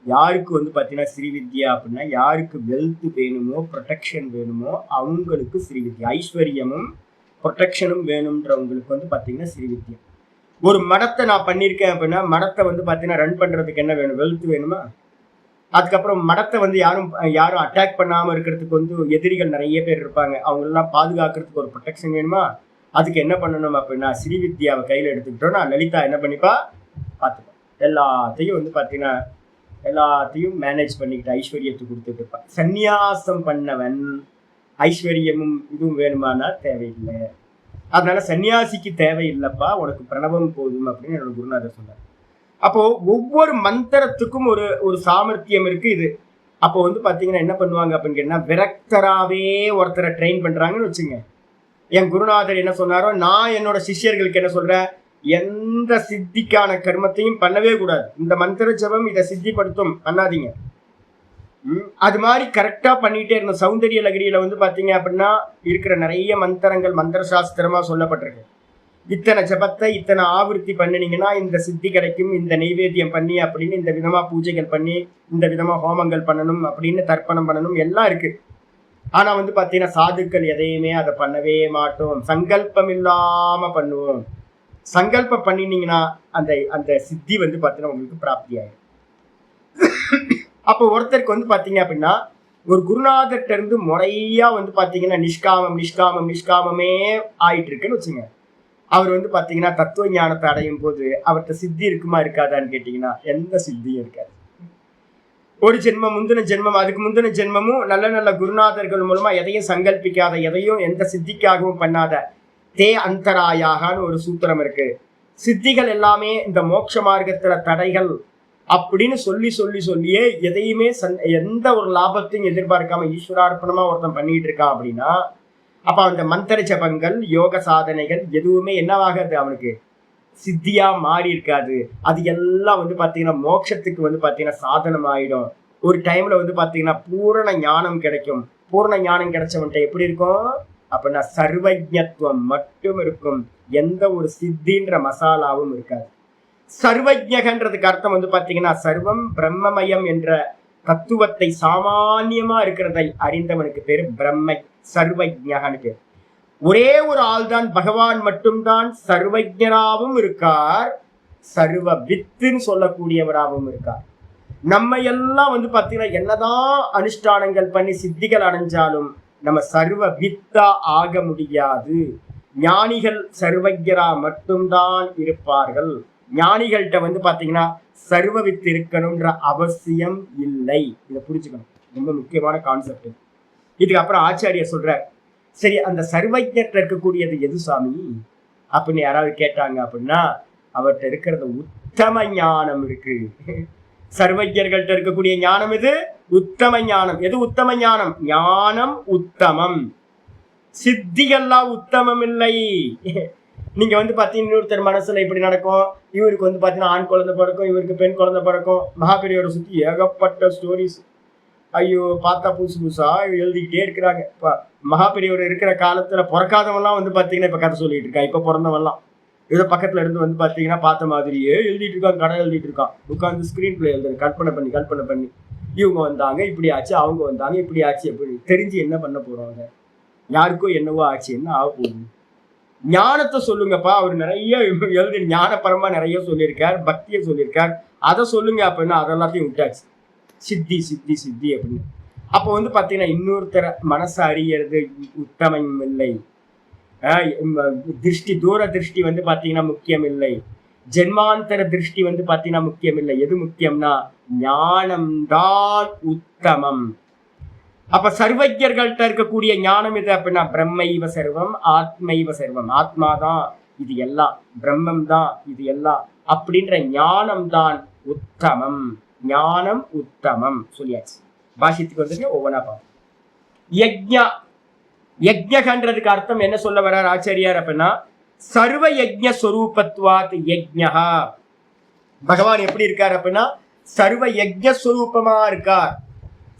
யாருக்கு வந்து பார்த்தீங்கன்னா ஸ்ரீவித்யா அப்படின்னா யாருக்கு வெல்த் வேணுமோ ப்ரொடெக்ஷன் வேணுமோ அவங்களுக்கு ஸ்ரீவித்யா. ஐஸ்வர்யமும் ப்ரொடெக்ஷனும் வேணுன்றவங்களுக்கு வந்து பார்த்தீங்கன்னா ஸ்ரீவித்யா. ஒரு மடத்தை நான் பண்ணியிருக்கேன் அப்படின்னா மடத்தை வந்து பார்த்தீங்கன்னா ரன் பண்ணுறதுக்கு என்ன வேணும்? வெல்த் வேணுமா? அதுக்கப்புறம் மடத்தை வந்து யாரும் அட்டாக் பண்ணாமல் இருக்கிறதுக்கு வந்து எதிரிகள் நிறைய பேர் இருப்பாங்க, அவங்களெல்லாம் பாதுகாக்கிறதுக்கு ஒரு ப்ரொடெக்ஷன் வேணுமா? அதுக்கு என்ன பண்ணணும் அப்படின்னா ஸ்ரீவித்யாவை கையில் எடுத்துக்கிட்டோன்னா லலிதா என்ன பண்ணிப்பா? பார்த்துப்பா. எல்லாத்தையும் வந்து பார்த்தீங்கன்னா எல்லாத்தையும் மேனேஜ் பண்ணிக்கிட்டு ஐஸ்வர்யத்தை கொடுத்துட்டு இருப்பான். சந்நியாசம் பண்ணவன் ஐஸ்வர்யமும் இதுவும் வேணுமானா தேவையில்லை. அதனால சன்னியாசிக்கு தேவையில்லைப்பா, உனக்கு பிரணவம் போதும் அப்படின்னு என்னோட குருநாதர் சொன்னார். அப்போ ஒவ்வொரு மந்திரத்துக்கும் ஒரு ஒரு சாமர்த்தியம் இருக்கு. இது அப்போ வந்து பாத்தீங்கன்னா என்ன பண்ணுவாங்க அப்படின்னு கேட்டா விரக்தராவே ஒருத்தரை ட்ரெயின் பண்றாங்கன்னு வச்சுங்க. என் குருநாதர் என்ன சொன்னாரோ நான் என்னோட சிஷ்யர்களுக்கு என்ன சொல்றேன், எந்த சித்திக்கான கர்மத்தையும் பண்ணவே கூடாது. இந்த மந்திர ஜபம் இதை சித்திப்படுத்தும், பண்ணாதீங்க. அது மாதிரி கரெக்டா பண்ணிட்டே இருந்த சௌந்தரிய லகரியில வந்து பாத்தீங்க அப்படின்னா இருக்கிற நிறைய மந்திரங்கள் மந்திர சாஸ்திரமா சொல்லப்பட்டிருக்கு. இத்தனை ஜபத்தை இத்தனை ஆவர்த்தி பண்ணினீங்கன்னா இந்த சித்தி கிடைக்கும், இந்த நெய்வேத்தியம் பண்ணி அப்படின்னு இந்த விதமா பூஜைகள் பண்ணி இந்த விதமா ஹோமங்கள் பண்ணணும் அப்படின்னு தர்ப்பணம் பண்ணணும் எல்லாம் இருக்கு. ஆனா வந்து பாத்தீங்கன்னா சாதுக்கள் எதையுமே அதை பண்ணவே மாட்டோம், சங்கல்பம் இல்லாம பண்ணுவோம். சங்கல்பம் பண்ணினீங்கன்னா அந்த அந்த சித்தி வந்து பாத்தீங்கன்னா உங்களுக்கு பிராப்தி ஆயிடும். அப்போ ஒருத்தருக்கு வந்து பாத்தீங்க அப்படின்னா ஒரு குருநாதர்கிட்ட இருந்து முறையா வந்து பாத்தீங்கன்னா நிஷ்காமம் நிஷ்காமம் நிஷ்காமமே ஆயிட்டு இருக்குன்னு வச்சுங்க. அவர் வந்து பாத்தீங்கன்னா தத்துவ ஞானத்தை அடையும் போது அவர்கிட்ட சித்தி இருக்குமா இருக்காதான்னு கேட்டீங்கன்னா எந்த சித்தியும் இருக்காது. ஒரு ஜென்மம் முந்தின ஜென்மம் அதுக்கு முந்தின ஜென்மமும் நல்ல நல்ல குருநாதர்கள் மூலமா எதையும் சங்கல்பிக்காத எதையும் எந்த சித்திக்காகவும் பண்ணாத தே அந்தராயாகான்னு ஒரு சூத்திரம் இருக்கு. சித்திகள் எல்லாமே இந்த மோட்ச மார்க்கத்துல தடைகள் அப்படின்னு சொல்லி சொல்லி சொல்லியே எதையுமே எந்த ஒரு லாபத்தையும் எதிர்பார்க்காம ஈஸ்வரார்ப்பணமா ஒருத்தன் பண்ணிட்டு இருக்கான் அப்படின்னா அப்ப அந்த மந்திர ஜபங்கள் யோக சாதனைகள் எதுவுமே என்னவாகாது, அவனுக்கு சித்தியா மாறி இருக்காது. அது எல்லாம் வந்து பாத்தீங்கன்னா மோட்சத்துக்கு வந்து பாத்தீங்கன்னா சாதனம் ஆயிடும். ஒரு டைம்ல வந்து பாத்தீங்கன்னா பூரண ஞானம் கிடைக்கும். பூரண ஞானம் கிடைச்சவன்ட்ட எப்படி இருக்கும் அப்படின்னா சர்வஜத்துவம் மட்டும் இருக்கும், எந்த ஒரு சித்தின்ற மசாலாவும் இருக்காது. சர்வஜகன்றதுக்கு அர்த்தம் வந்து பாத்தீங்கன்னா சர்வம் பிரம்மமயம் என்ற தத்துவத்தை சாமான்யமா இருக்கிறதை அறிந்தவனுக்கு பேரு பிரம்மை, சர்வஜகன்னு பேர். ஒரே ஒரு ஆள் தான் பகவான் மட்டும்தான் சர்வஜராகவும் இருக்கார், சர்வ வித்துன்னு சொல்லக்கூடியவராகவும் இருக்கார். நம்ம எல்லாம் வந்து பாத்தீங்கன்னா என்னதான் அனுஷ்டானங்கள் பண்ணி சித்திகள் அடைஞ்சாலும் நம்ம சர்வ வித்தா ஆக முடியாது. ஞானிகள் சர்வஜரா மட்டும்தான் இருப்பார்கள். ஞானிகள்கிட்ட வந்து பாத்தீங்கன்னா சர்வ வித்து இருக்கணும்ன்ற அவசியம் இல்லை. இதை புரிஞ்சுக்கணும், ரொம்ப முக்கியமான கான்செப்ட். இதுக்கு அப்புறம் ஆச்சாரியர் சொல்ற, சரி அந்த சர்வஜர்கிட்ட இருக்கக்கூடியது எது சாமி அப்படின்னு யாராவது கேட்டாங்க அப்படின்னா அவர்கிட்ட இருக்கிறது உத்தம ஞானம் இருக்கு. சர்வஜர்கள்ட்ட இருக்கக்கூடிய ஞானம் எது? உத்தம ஞானம். எது உத்தம ஞானம்? ஞானம் உத்தமம், சித்திகள்லாம் உத்தமம் இல்லை. நீங்க வந்து பாத்தீங்கன்னா இன்னொருத்தர் மனசுல இப்படி நடக்கும், இவருக்கு வந்து பாத்தீங்கன்னா ஆண் குழந்தை பிறக்கும், இவருக்கு பெண் குழந்தை பிறக்கும். மகாபெரியோரை சுத்தி ஏகப்பட்ட ஸ்டோரிஸ், ஐயோ பார்த்தா புதுசு புதுசா எழுதிக்கிட்டே இருக்கிறாங்க. இப்ப மகாபெரியோர் இருக்கிற காலத்துல பிறக்காதவன்லாம் வந்து பாத்தீங்கன்னா இப்ப கதை சொல்லிட்டு இருக்கான். இப்ப பிறந்தவன்லாம் ஏதோ பக்கத்துல இருந்து வந்து பாத்தீங்கன்னா பார்த்த மாதிரியே எழுதிட்டு இருக்கான், கடை எழுதிட்டு இருக்கான், உட்காந்து ஸ்கிரீன் பிளே எழுதுறது கற்பனை பண்ணி இவங்க வந்தாங்க இப்படி ஆச்சு, அவங்க வந்தாங்க இப்படி ஆச்சு, எப்படி தெரிஞ்சு என்ன பண்ண போறாங்க? யாருக்கோ என்னவோ ஆச்சு, என்ன ஆக போகுது? ஞானத்தை சொல்லுங்கப்பா. அவர் நிறைய எழுதி ஞானப்பரமா நிறைய சொல்லியிருக்கார், பக்தியை சொல்லியிருக்கார், அதை சொல்லுங்க அப்படின்னா அதெல்லாத்தையும் விட்டாச்சு. சித்தி சித்தி சித்தி அப்படின்னு. அப்போ வந்து பாத்தீங்கன்னா இன்னொருத்தர மனசை அறியறது உத்தமம் இல்லை. திருஷ்டி தூர திருஷ்டி வந்து பாத்தீங்கன்னா முக்கியம் இல்லை. ஜென்மாந்தர திருஷ்டி வந்து பாத்தீங்கன்னா முக்கியம் இல்லை. எது முக்கியம்னா ஞானம்தான் உத்தமம். அப்ப சர்வஜர்கள்ட்ட இருக்கக்கூடிய ஞானம் எது அப்படின்னா பிரம்மைவ சர்வம் ஆத்மைவ சர்வம், ஆத்மாதான் இது எல்லாம், பிரம்மம் தான் இது எல்லாம் அப்படின்ற ஞானம் தான் உத்தமம். ஞானம் உத்தமம் சொல்லியாச்சு. பாஷ்யத்துக்கு வந்துட்டு ஒவ்வொன்றா பார்ப்போம். யஜ்ஞா, யஜ்ஞகன்றதுக்கு அர்த்தம் என்ன சொல்ல வர்றார் ஆச்சாரியார் அப்படின்னா சர்வ யஜ்ஞ ஸ்வரூபத்வாத் யஜ்ஞா. பகவான் எப்படி இருக்கார் அப்படின்னா சர்வ யஜ்ஞ ஸ்வரூபமா இருக்கார்,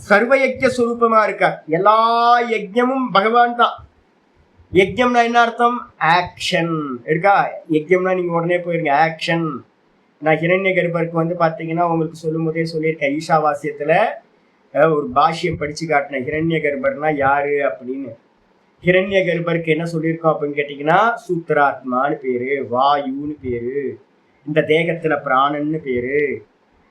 சர்வ யஜ்ஞ ஸ்வரூபமா இருக்கார். எல்லா யஜ்ஞமும் பகவான் தான். யஜ்ஞம்னா என்ன அர்த்தம்? ஆக்ஷன் இருக்கா? யஜ்ஞம்னா நீங்க உடனே போயிருங்க ஆக்ஷன். நான் ஹிரண்ய கர்ப்பருக்கு வந்து பார்த்தீங்கன்னா உங்களுக்கு சொல்லும் போதே சொல்லியிருக்கேன், ஈஷாவாசியத்துல ஒரு பாஷ்யம் படிச்சு காட்டினேன், ஹிரண்ய கர்ப்பர்னா யாரு அப்படின்னு. ஹிரண்ய கர்ப்பருக்கு என்ன சொல்லியிருக்கோம் அப்படின்னு கேட்டீங்கன்னா, சூத்திராத்மான்னு பேரு, வாயுன்னு பேரு, இந்த தேகத்துல பிராணன்னு பேரு.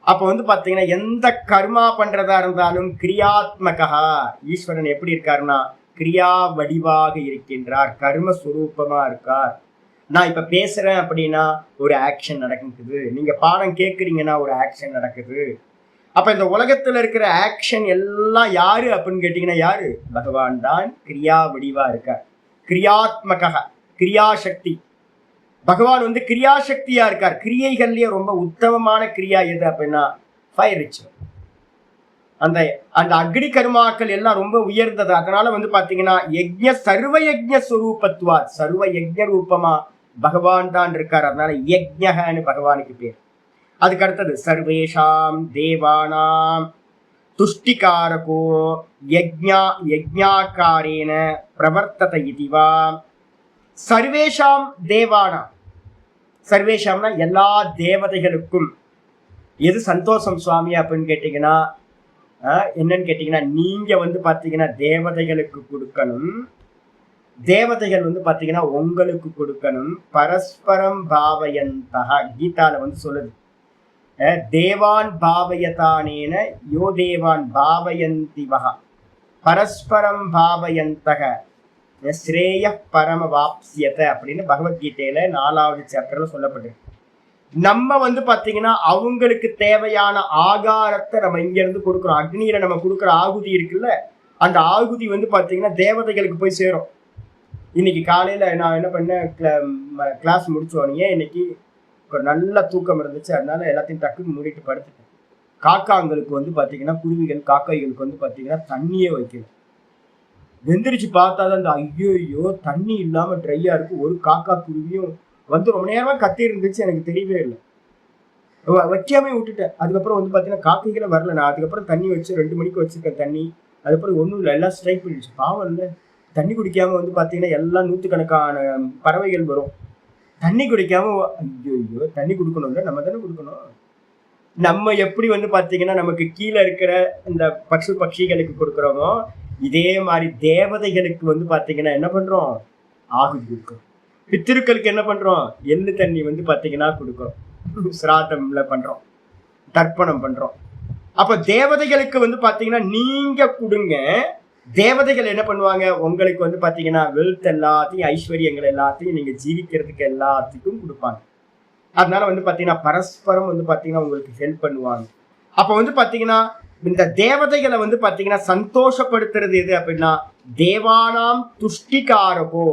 அப்ப வந்து பாத்தீங்கன்னா எந்த கர்மா பண்றதா இருந்தாலும் கிரியாத்மகா, ஈஸ்வரன் எப்படி இருக்காருன்னா கிரியா வடிவாக இருக்கின்றார், கர்மஸ்வரூபமா இருக்கார். நான் இப்ப பேசுறேன் அப்படின்னா ஒரு ஆக்ஷன் நடக்குது, நீங்க பாடம் கேட்குறீங்கன்னா ஒரு ஆக்ஷன் நடக்குது. அப்ப இந்த உலகத்துல இருக்கிற ஆக்ஷன் எல்லாம் யாரு அப்படின்னு கேட்டீங்கன்னா யாரு? பகவான் தான் கிரியா வடிவா இருக்கார், கிரியாத்மகா, கிரியாசக்தி. பகவான் வந்து கிரியாசக்தியா இருக்கார். கிரியைகள்லயே ரொம்ப உத்தமமான கிரியா எது அப்படின்னா ஃபயர் ரிச்சுவல். அந்த அந்த அக்னி கர்மாக்கள் எல்லாம் ரொம்ப உயர்ந்தது. அதனால வந்து பாத்தீங்கன்னா சர்வ யஜ்ஞ ஸ்வரூபத்துவா, சர்வ யஜ்ஞ ரூபமா பகவான் தான் இருக்கார். அதனால யஜ்ஞன்னு பகவானுக்கு பேர். அதுக்கு அடுத்தது சர்வேஷாம் தேவானாம் துஷ்டிகாரகோ யஜ்ஞாக்காரேன பிரவர்த்தத இதுவா. சர்வேஷாம் தேவானாம், சர்வேஷாம்னா எல்லா தேவதைகளுக்கும் எது சந்தோஷம் சுவாமி அப்படின்னு கேட்டீங்கன்னா என்னன்னு கேட்டீங்கன்னா, நீங்க வந்து பாத்தீங்கன்னா தேவதைகளுக்கு கொடுக்கணும், தேவதைகள் வந்து பாத்தீங்கன்னா உங்களுக்கு கொடுக்கணும். பரஸ்பரம் பாவயந்தகா, கீதால வந்து சொல்லுது, தேவான் பாவயதானேன யோ தேவான் பாவயந்திவஹ பரஸ்பரம் பாவயந்தக ஸ்ரேய பரம வாப்சியத அப்படின்னு பகவத்கீதையில 4வது சாப்டர்ல சொல்லப்பட்டிருக்கு. நம்ம வந்து பாத்தீங்கன்னா அவங்களுக்கு தேவையான ஆகாரத்தை நம்ம இங்க இருந்து கொடுக்குறோம். அக்னியில நம்ம கொடுக்குற ஆகுதி இருக்குல்ல, அந்த ஆகுதி வந்து பாத்தீங்கன்னா தேவதைகளுக்கு போய் சேரும். இன்னைக்கு காலையில நான் என்ன பண்ணேன், கிளாஸ் முடிச்சோடனே இன்னைக்கு ஒரு நல்ல தூக்கம் இருந்துச்சு, அதனால எல்லாத்தையும் டக்குன்னு மூடிட்டு படுத்துட்டேன். காக்காங்களுக்கு வந்து பாத்தீங்கன்னா, குருவிகள் காக்காய்களுக்கு வந்து பாத்தீங்கன்னா தண்ணியே வைக்கல. வெந்திரிச்சு பார்த்தாதான் அந்த ஐயோ தண்ணி இல்லாம ட்ரையா இருக்கு, ஒரு காக்கா குருவியும் வந்து ரொம்ப நேரமா கத்தி இருந்துச்சு, எனக்கு தெரியவே இல்லை, வைக்காம விட்டுட்டேன். அதுக்கப்புறம் வந்து பாத்தீங்கன்னா காக்கைகளை வரல. நான் அதுக்கப்புறம் தண்ணி வச்சு 2 மணிக்கு வச்சிருக்கேன் தண்ணி. அதுக்கப்புறம் ஒன்றும் இல்லை, எல்லாம் ஸ்ட்ரைக் பண்ணிடுச்சு. பாவம் இல்லை, தண்ணி குடிக்காம வந்து பாத்தீங்கன்னா எல்லாம் 100கணக்கான பறவைகள் வரும். தண்ணி குடிக்காம ஐயோ தண்ணி கொடுக்கணும்ல, நம்ம தானே கொடுக்கணும். நம்ம எப்படி வந்து பாத்தீங்கன்னா நமக்கு கீழே இருக்கிற இந்த பட்சிகளுக்கு கொடுக்குறோமோ, இதே மாதிரி தேவதைகளுக்கு வந்து பாத்தீங்கன்னா என்ன பண்றோம், ஆகுதி கொடுக்குறோம். பித்திருக்களுக்கு என்ன பண்றோம், எள்ளு தண்ணி வந்து பாத்தீங்கன்னா கொடுக்குறோம், சிராதம்ல பண்றோம், தர்ப்பணம் பண்றோம். அப்ப தேவதைகளுக்கு வந்து பாத்தீங்கன்னா நீங்க கொடுங்க, தேவதைகள் என்ன பண்ணுவாங்க, உங்களுக்கு வந்து பாத்தீங்கன்னா வெல்த் எல்லாத்தையும், ஐஸ்வர்யங்கள் எல்லாத்தையும், நீங்க ஜீவிக்கிறதுக்கு எல்லாத்துக்கும் கொடுப்பாங்க. அதனால வந்து பாத்தீங்கன்னா பரஸ்பரம் வந்து பாத்தீங்கன்னா உங்களுக்கு ஹெல்ப் பண்ணுவாங்க. அப்ப வந்து பாத்தீங்கன்னா இந்த தேவதைகளை வந்து பாத்தீங்கன்னா சந்தோஷப்படுத்துறது எது அப்படின்னா தேவானாம் துஷ்டிகாரகோ,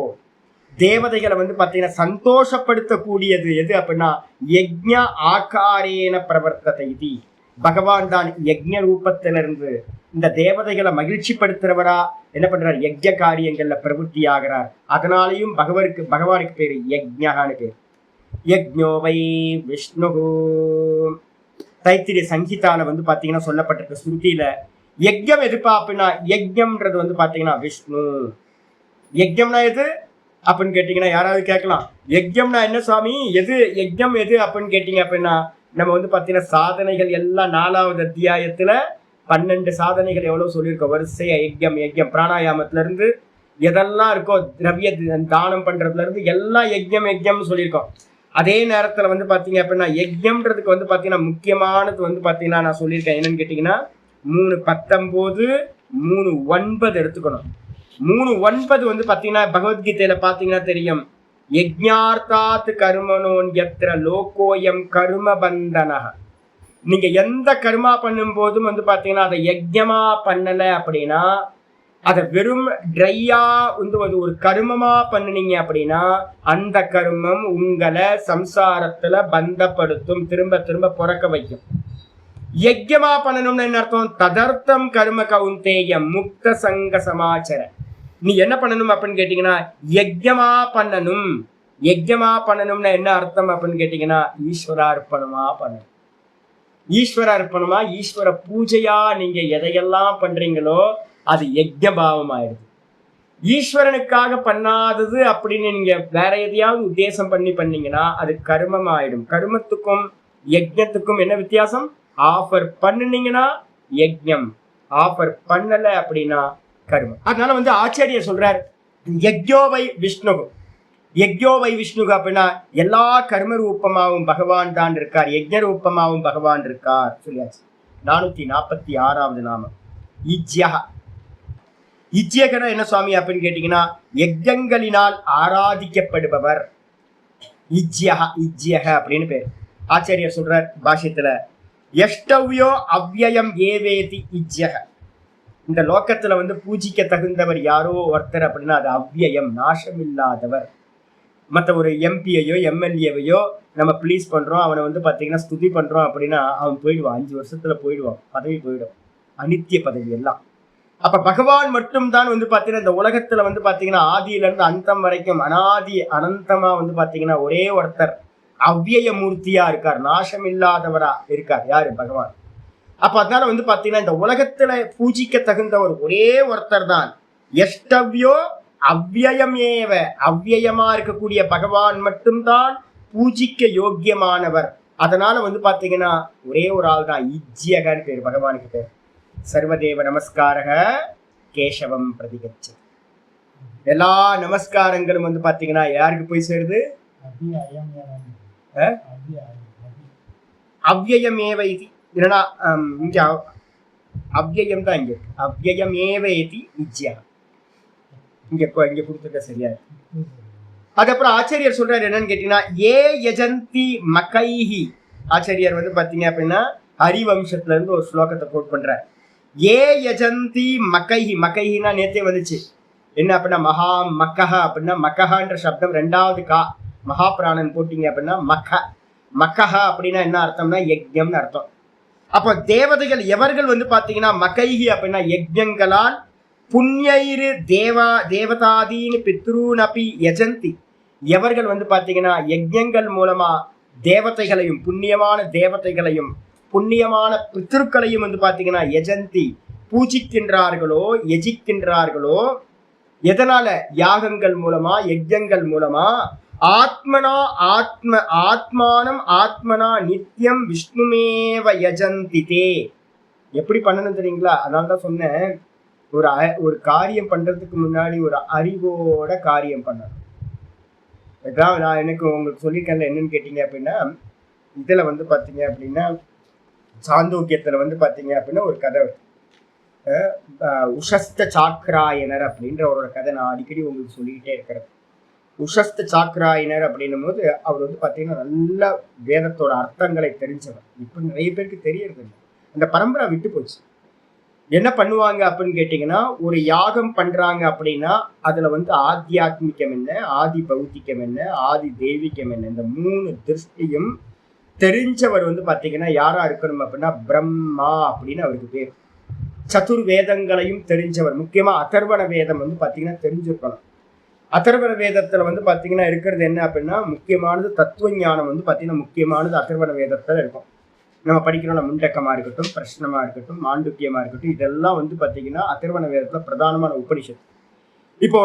தேவதைகளை வந்து பாத்தீங்கன்னா சந்தோஷப்படுத்தக்கூடியது எது அப்படின்னா யஜ்ஞ ஆகாரேன பிரவர்த்ததை இது. பகவான் தான் யஜ்ஞ ரூபத்திலிருந்து இந்த தேவதைகளை மகிழ்ச்சி படுத்துறவரா என்ன பண்றார், யஜ்ஞ காரியங்கள்ல பிரவருத்தி ஆகிறார். அதனாலையும் பகவானுக்கு பேரு யஜ்ஞான்னு பேர். யஜ்ஞோவை விஷ்ணு. தைத்திரிய சங்கீதால வந்து பாத்தீங்கன்னா சொல்லப்பட்டிருக்க ஸ்ருதியில யஜ்ஞம் எதுப்பா அப்படின்னா, யஜ்ஞம்ன்றது வந்து பாத்தீங்கன்னா விஷ்ணு. யஜ்ஞம்னா எது அப்படின்னு கேட்டீங்கன்னா யாராவது கேட்கலாம், யஜ்ஞம்னா என்ன சுவாமி, எது யஜ்ஞம் எது அப்படின்னு கேட்டீங்க அப்படின்னா, நம்ம வந்து பாத்தீங்கன்னா சாதனைகள் எல்லாம் 4வது அத்தியாயத்துல 12 சாதனைகள் எவ்வளவு சொல்லியிருக்கோம். வரிசையா யஜ்ஞம் பிராணாயாமத்துல இருந்து எதெல்லாம் இருக்கோ, திரவிய தானம் பண்றதுல இருந்து எல்லாம் யஜ்ஞம்னு சொல்லியிருக்கோம். அதே நேரத்துல வந்து பாத்தீங்க அப்படின்னா யஜ்ஞம்ன்றதுக்கு வந்து பாத்தீங்கன்னா முக்கியமானது வந்து பாத்தீங்கன்னா நான் சொல்லியிருக்கேன், என்னன்னு கேட்டீங்கன்னா 3:19 3:9 எடுத்துக்கணும். 3:9 வந்து பாத்தீங்கன்னா பகவத்கீதையில பாத்தீங்கன்னா தெரியும், யஜ்ஞார்த்தாத் கர்மணோன்யத்ர லோகோயம் கர்ம பந்தனஹ. நீங்க எந்த கர்மா பண்ணும் போதும் வந்து பாத்தீங்கன்னா அதை யஜ்ஞமா பண்ணல அப்படின்னா, அதை வெறும் ட்ரையா வந்து ஒரு கர்மமா பண்ணினீங்க அப்படின்னா அந்த கர்மம் உங்களை சம்சாரத்துல பந்தப்படுத்தும், திரும்ப திரும்ப பிறக்க வைக்கும். யஜ்ஞமா பண்ணணும்னு என்ன அர்த்தம், ததர்த்தம் கர்ம கௌந்தேயம் முக்த சங்க சமாச்சார. நீ என்ன பண்ணணும் அப்படின்னு கேட்டீங்கன்னா யஜ்ஞமா பண்ணணும். யஜ்ஞமா பண்ணணும்னா என்ன அர்த்தம் அப்படின்னு கேட்டீங்கன்னா ஈஸ்வரார்ப்பணமா பண்ணணும். ஈஸ்வரார்ப்பணமா, ஈஸ்வர பூஜையா நீங்க எதையெல்லாம் பண்றீங்களோ அது யஜ்ஞ பாவம் ஆயிடுது. ஈஸ்வரனுக்காக பண்ணாதது அப்படின்னு நீங்க வேற எதையாவது உத்தேசம் பண்ணி பண்ணீங்கன்னா அது கர்மம் ஆயிடும். கர்மத்துக்கும் யஜ்ஞத்துக்கும் என்ன வித்தியாசம்? ஆஃபர் பண்ணுனீங்கன்னா யஜ்ஞம், ஆஃபர் பண்ணல அப்படின்னா கர்மம். அதனால வந்து ஆச்சாரியர் சொல்றார், யஜ்யோவை விஷ்ணு, யஜ்யோவை விஷ்ணு அப்படின்னா எல்லா கர்ம ரூபமாவும் பகவான் தான் இருக்கார், யஜ்ஞ ரூபமாவும் பகவான் இருக்கார் சொல்லியாச்சு. 446வது நாமம் இஜ்யஹ. இஜ்யகனா என்ன சுவாமி அப்படின்னு கேட்டீங்கன்னா, யஜ்ஞங்களினால் ஆராதிக்கப்படுபவர். இஜ்யஹ, இஜ்யஹ அப்படின்னு பேர். ஆச்சாரியர் சொல்றார் பாஷ்யத்துல, யஷ்டவ்யோ அவ்யயம் ஏவேதி இஜ்யஹ. இந்த லோக்கத்துல வந்து பூஜிக்க தகுந்தவர் யாரோ ஒருத்தர் அப்படின்னா அது அவ்யயம், நாசம் இல்லாதவர். மற்ற ஒரு எம்பியையோ எம்எல்ஏவையோ நம்ம ப்ளீஸ் பண்றோம், அவனை வந்து பாத்தீங்கன்னா ஸ்துதி பண்றோம் அப்படின்னா அவன் போயிடுவான், 5 வருஷத்துல போயிடுவான், பதவி போயிடும், அனித்திய பதவி எல்லாம். அப்ப பகவான் மட்டும் தான் வந்து பாத்தீங்கன்னா இந்த உலகத்துல வந்து பாத்தீங்கன்னா ஆதியில இருந்து அந்தம் வரைக்கும் அனாதி அனந்தமா வந்து பாத்தீங்கன்னா ஒரே ஒருத்தர் அவ்யய மூர்த்தியா இருக்கார், நாசம் இல்லாதவரா இருக்கார். யாரு? பகவான். அப்ப அதனால வந்து பாத்தீங்கன்னா இந்த உலகத்துல பூஜிக்க தகுந்தவர் ஒரே ஒருத்தர் தான். எஷ்டவ்யோ அவ்யயமேவ, அவ்யயமா இருக்கக்கூடிய பகவான் மட்டும்தான் பூஜிக்க யோக்கியமானவர். அதனால வந்து பாத்தீங்கன்னா ஒரே ஒரு ஆள் தான், இஜ்யகன்னு பேர் பகவானுக்கு பேர். சர்வதேவ நமஸ்காரக கேசவம் பிரதிகச்சு. எல்லா நமஸ்காரங்களும் வந்து பாத்தீங்கன்னா யாருக்கு போய் சேருது? அவ்யயமேவ இது. இல்லைன்னா இங்க அவ்யயம் தான் இங்க இருக்கு, அவ்யயமேவ இது இஜ்யா. இங்க கொடுத்துருக்க சரியா இருக்கு. அதுக்கப்புறம் ஆச்சாரியர் சொல்றாரு என்னன்னு கேட்டீங்கன்னா, ஏ யஜந்தி மகைஹி. ஆச்சாரியர் வந்து பாத்தீங்க அப்படின்னா ஹரிவம்சத்துல இருந்து ஒரு ஸ்லோகத்தை கோட் பண்றார். ஏ யஜந்தி மகைஹி. மகைஹினா நேத்தே வந்துச்சு என்ன அப்படின்னா மகா மக்கஹ அப்படின்னா, மக்கஹன்ற சப்தம் 2வது கா மகாபிராணன் போட்டீங்க அப்படின்னா மக. மக்கஹ அப்படின்னா என்ன அர்த்தம்னா யஜ்ஞம்னு அர்த்தம். அப்போ தேவதைகள் எவர்கள் வந்து பாத்தீங்கன்னா மகைஹி அப்படின்னா யஜ்ஞங்களால் புண்ணியிரு தேவதாதீன் பித்ருனபி யஜந்தி. எவர்கள் வந்து பாத்தீங்கன்னா யஜ்ஞங்கள் மூலமா தேவதைகளையும் புண்ணியமான தேவதைகளையும் புண்ணியமான பித்ருக்களையும் வந்து பாத்தீங்கன்னா யஜந்தி பூஜிக்கின்றார்களோ யஜிக்கின்றார்களோ. எதனால? யாகங்கள் மூலமா, யஜ்ஞங்கள் மூலமா. ஆத்மனா ஆத்மானம் ஆத்மனா நித்தியம் விஷ்ணுமேவ யஜந்தி தே. எப்படி பண்ணணும் தெரியுங்களா? அதனாலதான் சொன்னேன், ஒரு காரியம் பண்றதுக்கு முன்னாடி ஒரு அறிவோட காரியம் பண்ணணும். நான் எனக்கு உங்களுக்கு சொல்லியிருக்கேன்ல, என்னன்னு கேட்டீங்க அப்படின்னா, இதுல வந்து பாத்தீங்க அப்படின்னா சாந்தோக்கியத்துல வந்து பாத்தீங்க அப்படின்னா ஒரு கதை, உஷஸ்த சாக்ராயனர் அப்படின்ற ஒரு கதை நான் அடிக்கடி உங்களுக்கு சொல்லிக்கிட்டே இருக்கிறேன். உஷஸ்த சாக்ராயனர் அப்படின்னும் போது அவர் வந்து பாத்தீங்கன்னா நல்ல வேதத்தோட அர்த்தங்களை தெரிஞ்சவர். இப்ப நிறைய பேருக்கு தெரியறது இல்லை, அந்த பரம்பரை விட்டு போச்சு. என்ன பண்ணுவாங்க அப்படின்னு கேட்டீங்கன்னா, ஒரு யாகம் பண்றாங்க அப்படின்னா அதுல வந்து ஆத்தியாத்மிகம் என்ன, ஆதி பௌத்திகம் என்ன, ஆதி தெய்வீகம் என்ன, இந்த 3 திருஷ்டியும் தெரிஞ்சவர் வந்து பாத்தீங்கன்னா யாரா இருக்கணும் அப்படின்னா பிரம்மா அப்படின்னு அவருக்கு பேர். சதுர்வேதங்களையும் தெரிஞ்சவர். முக்கியமா அதர்வண வேதம் வந்து பாத்தீங்கன்னா தெரிஞ்சிருக்கணும். அதர்வண வேதத்துல வந்து பாத்தீங்கன்னா இருக்கிறது என்ன அப்படின்னா முக்கியமானது தத்துவ ஞானம் வந்து பாத்தீங்கன்னா முக்கியமானது அதர்வண வேதத்துல இருக்கும். நம்ம படிக்கிறோம்ல, முண்டக்கமா இருக்கட்டும், பிரஷ்னமா இருக்கட்டும், மாண்டுக்கியமா இருக்கட்டும், இதெல்லாம் வந்து பாத்தீங்கன்னா அதர்வண வேதத்துல பிரதானமான உபனிஷத்து. இப்போ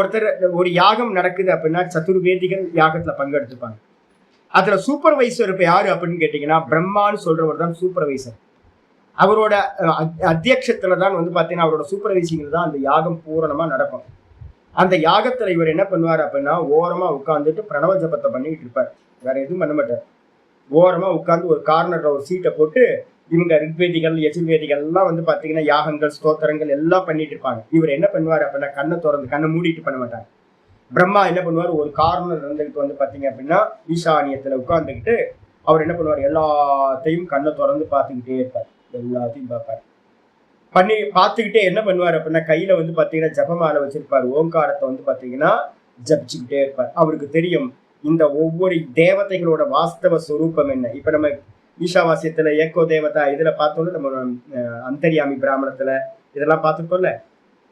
ஒரு யாகம் நடக்குது அப்படின்னா சதுர்வேதிகள் யாகத்துல பங்கெடுத்துப்பாங்க. அதுல சூப்பர்வைசர் இப்ப யாரு அப்படின்னு கேட்டீங்கன்னா பிரம்மான்னு சொல்றவர் தான் சூப்பர்வைசர். அவரோட அத்தியட்சத்துல தான் வந்து பாத்தீங்கன்னா அவரோட சூப்பர்வைசிங்ல தான் அந்த யாகம் பூரணமா நடக்கும். அந்த யாகத்துல இவர் என்ன பண்ணுவார் அப்படின்னா ஓரமா உட்காந்துட்டு பிரணவ ஜபத்தை பண்ணிட்டு இருப்பார், வேற எதுவும் பண்ண மாட்டார். ஓரமா உட்கார்ந்து ஒரு கார்னர்ல ஒரு சீட்டை போட்டு இவங்க ரிக்வேதிகள் யஜுர்வேதிகள் எல்லாம் வந்து பாத்தீங்கன்னா யாகங்கள் ஸ்தோத்திரங்கள் எல்லாம் பண்ணிட்டு இருப்பாங்க. இவர் என்ன பண்ணுவார் அப்படின்னா கண்ணை மூடிட்டு பண்ண மாட்டார். பிரம்மா என்ன பண்ணுவார், ஒரு கார்னர் இருந்துகிட்டு வந்து பாத்தீங்க அப்படின்னா ஈசானியத்துல உட்கார்ந்துக்கிட்டு அவர் என்ன பண்ணுவார், எல்லாத்தையும் கண்ணை திறந்து பார்த்துக்கிட்டே இருப்பார், எல்லாத்தையும் பார்ப்பார். பண்ணி பார்த்துக்கிட்டே என்ன பண்ணுவார் அப்படின்னா கையில வந்து பாத்தீங்கன்னா ஜபமாலை வச்சிருப்பார், ஓங்காரத்தை வந்து பாத்தீங்கன்னா ஜபிச்சுக்கிட்டே இருப்பார். அவருக்கு தெரியும் இந்த ஒவ்வொரு தேவதைகளோட வாஸ்தவ ஸ்வரூபம் என்ன. இப்ப நம்ம ஈஷாவாசியத்துல ஏக்கோ தேவதா இதுல பார்த்தோம்ல, நம்ம அந்தர்யாமி பிராமணத்துல இதெல்லாம் பார்த்துருக்கோம்ல.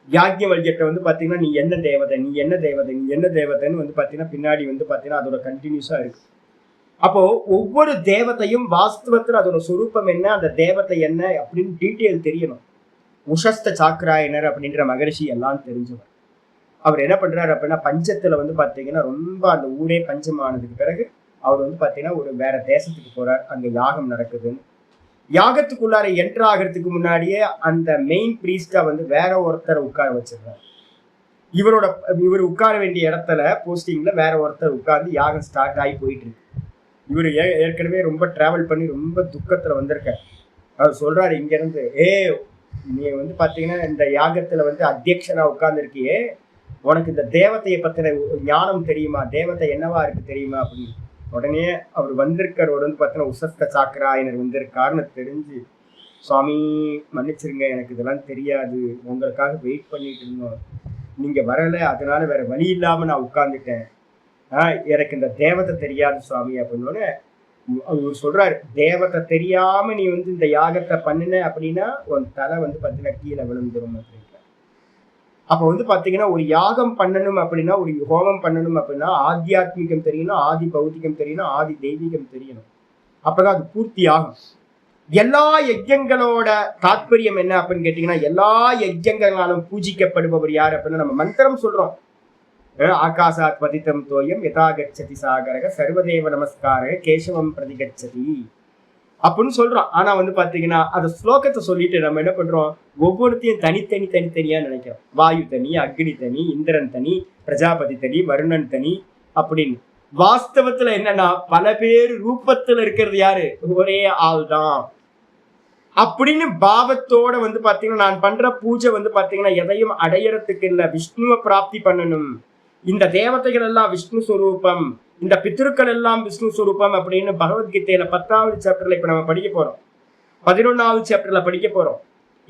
யாக்ஞவல்யத்தை வந்து பாத்தீங்கன்னா நீ என்ன தேவதை, நீ என்ன தேவதை, நீ என்ன தேவதைன்னு வந்து பாத்தீங்கன்னா பின்னாடி வந்து பாத்தீங்கன்னா அதோட கண்டினியூஸா இருக்கு. அப்போ ஒவ்வொரு தேவதையும் வாஸ்தவத்துல அதோட சொரூபம் என்ன, அந்த தேவதை என்ன அப்படின்னு டீட்டெயில் தெரியணும். உஷஸ்த சாக்ராயனர் அப்படின்ற மகரிஷி எல்லாம் தெரிஞ்சவர். அவர் என்ன பண்றாரு அப்படின்னா பஞ்சத்துல வந்து பாத்தீங்கன்னா ரொம்ப அந்த ஊரே பஞ்சமானதுக்கு பிறகு அவர் வந்து பார்த்தீங்கன்னா ஒரு வேற தேசத்துக்கு போறார், அங்க யாகம் நடக்குதுன்னு. யாகத்துக்குள்ளார என்டர் ஆகிறதுக்கு முன்னாடியே அந்த மெயின் பிரீஸ்டா வந்து வேற ஒருத்தரை உட்கார வச்சிருந்தார். இவர் உட்கார வேண்டிய இடத்துல போஸ்டிங்ல வேற ஒருத்தர் உட்கார்ந்து யாகம் ஸ்டார்ட் ஆகி போயிட்டு இருக்கு. இவர் ஏற்கனவே ரொம்ப டிராவல் பண்ணி ரொம்ப துக்கத்துல வந்திருக்க. அவர் சொல்றாரு இங்க இருந்து, நீ வந்து பாத்தீங்கன்னா இந்த யாகத்துல வந்து அத்தியக்ஷனா உட்கார்ந்து இருக்கியே, உனக்கு இந்த தேவதையை பத்தின ஞானம் தெரியுமா, தேவதை என்னவா இருக்கு தெரியுமா அப்படின்னு. உடனே அவர் வந்திருக்கிறவர் வந்து பார்த்தீங்கன்னா உசஸ்த சாக்கராயனர் வந்திருக்காருன்னு தெரிஞ்சு, சுவாமி மன்னிச்சிருங்க, எனக்கு இதெல்லாம் தெரியாது, உங்களுக்காக வெயிட் பண்ணிட்டு இருந்தோம், நீங்க வரல, அதனால வேற வழி இல்லாம நான் உட்கார்ந்துட்டேன், எனக்கு இந்த தேவதை தெரியாது சுவாமி அப்படின்னோடனே அவர் சொல்றாரு, தேவதை தெரியாம நீ வந்து இந்த யாகத்தை பண்ணின அப்படின்னா உன் தலை வந்து பார்த்தீங்கன்னா கீழே விழுந்துரும் அப்படின்ற. அப்ப வந்து பாத்தீங்கன்னா ஒரு யாகம் பண்ணணும் அப்படின்னா, ஒரு ஹோமம் பண்ணணும் அப்படின்னா ஆத்தியாத்மிகம் தெரியணும், ஆதி பௌத்திகம் தெரியணும், ஆதி தெய்வீகம் தெரியணும். அப்பதான் அது பூர்த்தி ஆகும். எல்லா யஜ்யங்களோட தாற்பயம் என்ன அப்படின்னு கேட்டீங்கன்னா, எல்லா யஜ்யங்களாலும் பூஜிக்கப்படுபவர் யார் அப்படின்னா நம்ம மந்திரம் சொல்றோம். ஆகாசாத் பதித்தம் தோயம் யதா கச்சதி சாகரக சர்வதேவ நமஸ்காரக கேசவம் பிரதிகச்சதி அப்படின்னு சொல்றோம். ஆனா வந்து பாத்தீங்கன்னா அந்த ஸ்லோகத்தை சொல்லிட்டு நம்ம என்ன பண்றோம், ஒவ்வொருத்தையும் தனித்தனியா நினைக்கிறோம். வாயு தனி, அக்னி தனி, இந்திரன் தனி, பிரஜாபதி தனி, வருணன் தனி அப்படின்னு. வாஸ்தவத்துல என்னன்னா பல பேர் ரூபத்துல இருக்கிறது யாரு, ஒரே ஆள் தான் அப்படின்னு பாவத்தோட வந்து பாத்தீங்கன்னா நான் பண்ற பூஜை வந்து பாத்தீங்கன்னா எதையும் அடையறதுக்கு இல்ல, விஷ்ணுவை பிராப்தி பண்ணணும். இந்த தேவதைகள் எல்லாம் விஷ்ணு ஸ்வரூபம், இந்த பித்ருக்கள் எல்லாம் விஷ்ணு ஸ்வரூபம் அப்படின்னு பகவத்கீதையில 10வது சாப்டர்ல இப்ப நம்ம படிக்க போறோம், 11வது சாப்டர்ல படிக்க போறோம்.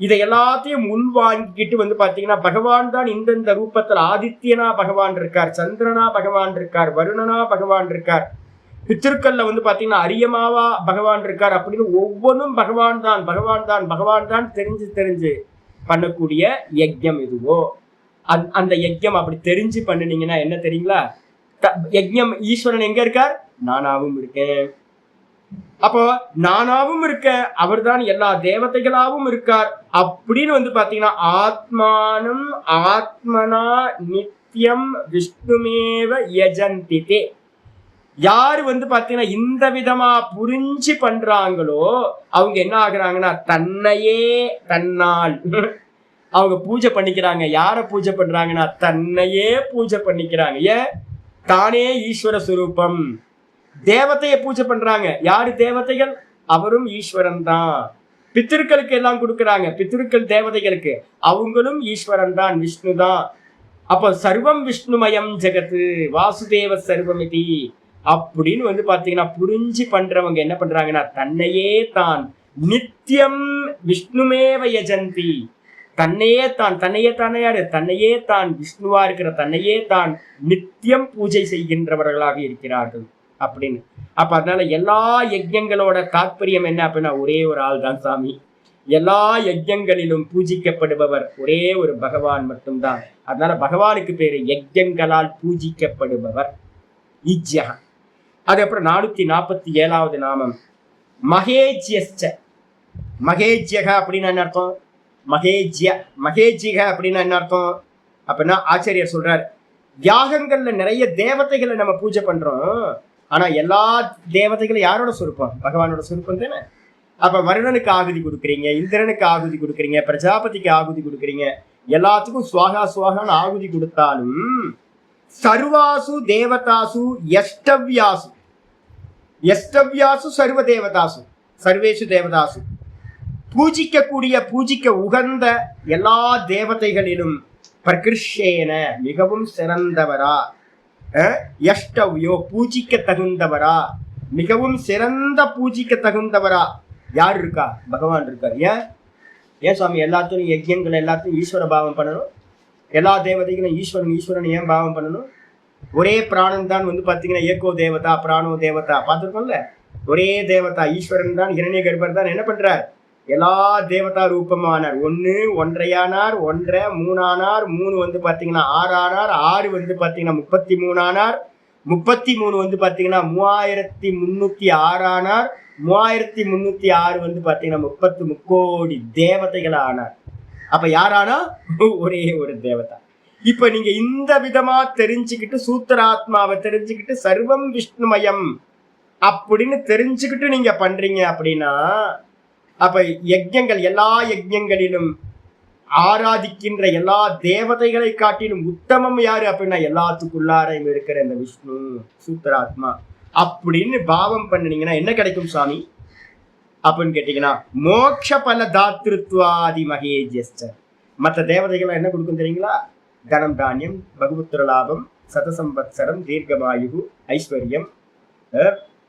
இதை எல்லாத்தையும் உள்வாங்கிட்டு வந்து பாத்தீங்கன்னா பகவான் தான் இந்தந்த ரூபத்துல ஆதித்யனா பகவான் இருக்கார், சந்திரனா பகவான் இருக்கார், வருணனா பகவான் இருக்கார், பித்திருக்கள்ல வந்து பாத்தீங்கன்னா அரியமாவா பகவான் இருக்கார் அப்படின்னு ஒவ்வொன்றும் பகவான் தான் தெரிஞ்சு பண்ணக்கூடிய யஜ்யம் எதுவோ அந்த யஜ்யம் அப்படி தெரிஞ்சு பண்ணினீங்கன்னா என்ன தெரியுங்களா, யஜ்யம் ஈஸ்வரன் எங்க இருக்கார், நானாவும் இருக்கேன். அப்போ நானாவும் இருக்க, அவர் தான் எல்லா தேவதைகளாவும் இருக்கார் அப்படின்னு வந்து பாத்தீங்கன்னா ஆத்மானம் ஆத்மனா நித்தியம் விஷ்ணுமேவ யஜந்திதே. யாரு வந்து பாத்தீங்கன்னா இந்த விதமா புரிஞ்சு பண்றாங்களோ அவங்க என்ன ஆகுறாங்கன்னா தன்னையே தன்னால் அவங்க பூஜை பண்ணிக்கிறாங்க. யார பூஜை பண்றாங்கன்னா தன்னையே பூஜை பண்ணிக்கிறாங்க. ஏன், தானே ஈஸ்வர சுரூபம். தேவதையை பூஜை பண்றாங்க. யாரு தேவதைகள், அவரும் ஈஸ்வரன் தான். பித்திருக்களுக்கு எல்லாம் கொடுக்குறாங்க, பித்திருக்கள் தேவதைகளுக்கு, அவங்களும் ஈஸ்வரன் தான், விஷ்ணு தான். அப்ப சர்வம் விஷ்ணுமயம் ஜெகத்து வாசுதேவ சர்வமிதி அப்படின்னு வந்து பாத்தீங்கன்னா புரிஞ்சு பண்றவங்க என்ன பண்றாங்கன்னா தன்னையே தான் நித்தியம் விஷ்ணுமேவ யஜந்தி, தன்னையே தான் விஷ்ணுவா இருக்கிற தன்னையே தான் நித்தியம் பூஜை செய்கின்றவர்களாக இருக்கிறார்கள் அப்படின்னு. அப்ப அதனால எல்லா யஜ்யங்களோட தாற்பயம் என்ன அப்படின்னா ஒரே ஒரு ஆள் தான் சாமி. எல்லா யஜ்யங்களிலும் பூஜிக்கப்படுபவர் ஒரே ஒரு பகவான் மட்டும்தான். அதனால பகவானுக்கு பேரு யஜ்யங்களால் பூஜிக்கப்படுபவர் இஜ்யா. அது அப்புறம் 447வது நாமம் மகேஜ்யஸ்ச. மகேஜ்யக அப்படின்னா என்ன அர்த்தம், மகேஜிக அப்படின்னா என்ன அர்த்தம் அப்படின்னா ஆச்சாரியர் சொல்றார், யாகங்கள்ல நிறைய தேவதைகளை நம்ம பூஜை பண்றோம், ஆனா எல்லா தேவதைகளும் யாரோட சுருப்பம், பகவானோட சுருப்பம் தானே. அப்ப வருணனுக்கு ஆகுதி கொடுக்குறீங்க, இந்திரனுக்கு ஆகுதி கொடுக்குறீங்க, பிரஜாபதிக்கு ஆகுதி கொடுக்குறீங்க, எல்லாத்துக்கும் சுவாகா சுவாகான்னு ஆகுதி கொடுத்தாலும் சர்வாசு தேவதாசு எஷ்டவ்யாசு சர்வ தேவதாசு சர்வேஷு தேவதாசு பூஜிக்க உகந்த எல்லா தேவதைகளிலும் பிரகிருஷ்யேன மிகவும் சிறந்தவரா, எஷ்டவ்யோ பூஜிக்க தகுந்தவரா, மிகவும் சிறந்த பூஜிக்க தகுந்தவரா யார் இருக்கா, பகவான் இருக்கார். ஏன் சுவாமி எல்லாத்தையும் யஜ்யங்கள் எல்லாத்தையும் ஈஸ்வர பாவம் பண்ணணும், எல்லா தேவதைகளும் ஈஸ்வரன் ஏன் பாவம் பண்ணணும், ஒரே பிராணன் தான் வந்து பாத்தீங்கன்னா ஏகோ தேவதா பிராணோ தேவதா பார்த்துருக்கோம்ல, ஒரே தேவதா ஈஸ்வரன் தான், இரணிய கர்ப்பர் தான் என்ன பண்றார், எல்லா தேவதா ரூபமானார். 1 1.5 1 3 ஆனார், 3 வந்து பாத்தீங்கன்னா 6 ஆனார், 6 வந்து பாத்தீங்கன்னா 33 ஆனார், 33 வந்து பாத்தீங்கன்னா 3306 ஆனார், 3306 வந்து பாத்தீங்கன்னா 30 முக்கோடி தேவதைகள் ஆனார். அப்ப யாரானா ஒரே ஒரு தேவதா. இப்ப நீங்க இந்த விதமா தெரிஞ்சுக்கிட்டு சூத்திராத்மாவை தெரிஞ்சுக்கிட்டு சர்வம் விஷ்ணுமயம் அப்படின்னு தெரிஞ்சுக்கிட்டு நீங்க பண்றீங்க அப்படின்னா, அப்ப யஜ்ஞங்கள் எல்லா யஜ்ஞங்களிலும் ஆராதிக்கின்ற எல்லா தேவதைகளை காட்டிலும் உத்தமம் யாரு அப்படின்னா எல்லாத்துக்குள்ளாரையும் இருக்கிற இந்த விஷ்ணு சூத்திராத்மா அப்படின்னு பாவம் பண்ணினீங்கன்னா என்ன கிடைக்கும் சுவாமி அப்படின்னு கேட்டீங்கன்னா, மோட்ச பல தாத்திருத்வாதி மகேஜ்யஸ்ட. மற்ற தேவதைகள் என்ன கொடுக்கும் தெரியுங்களா? தனம் தானியம், பகுபுத்திர லாபம், சதசம்பத்சரம், தீர்க்கமாயு, ஐஸ்வர்யம்,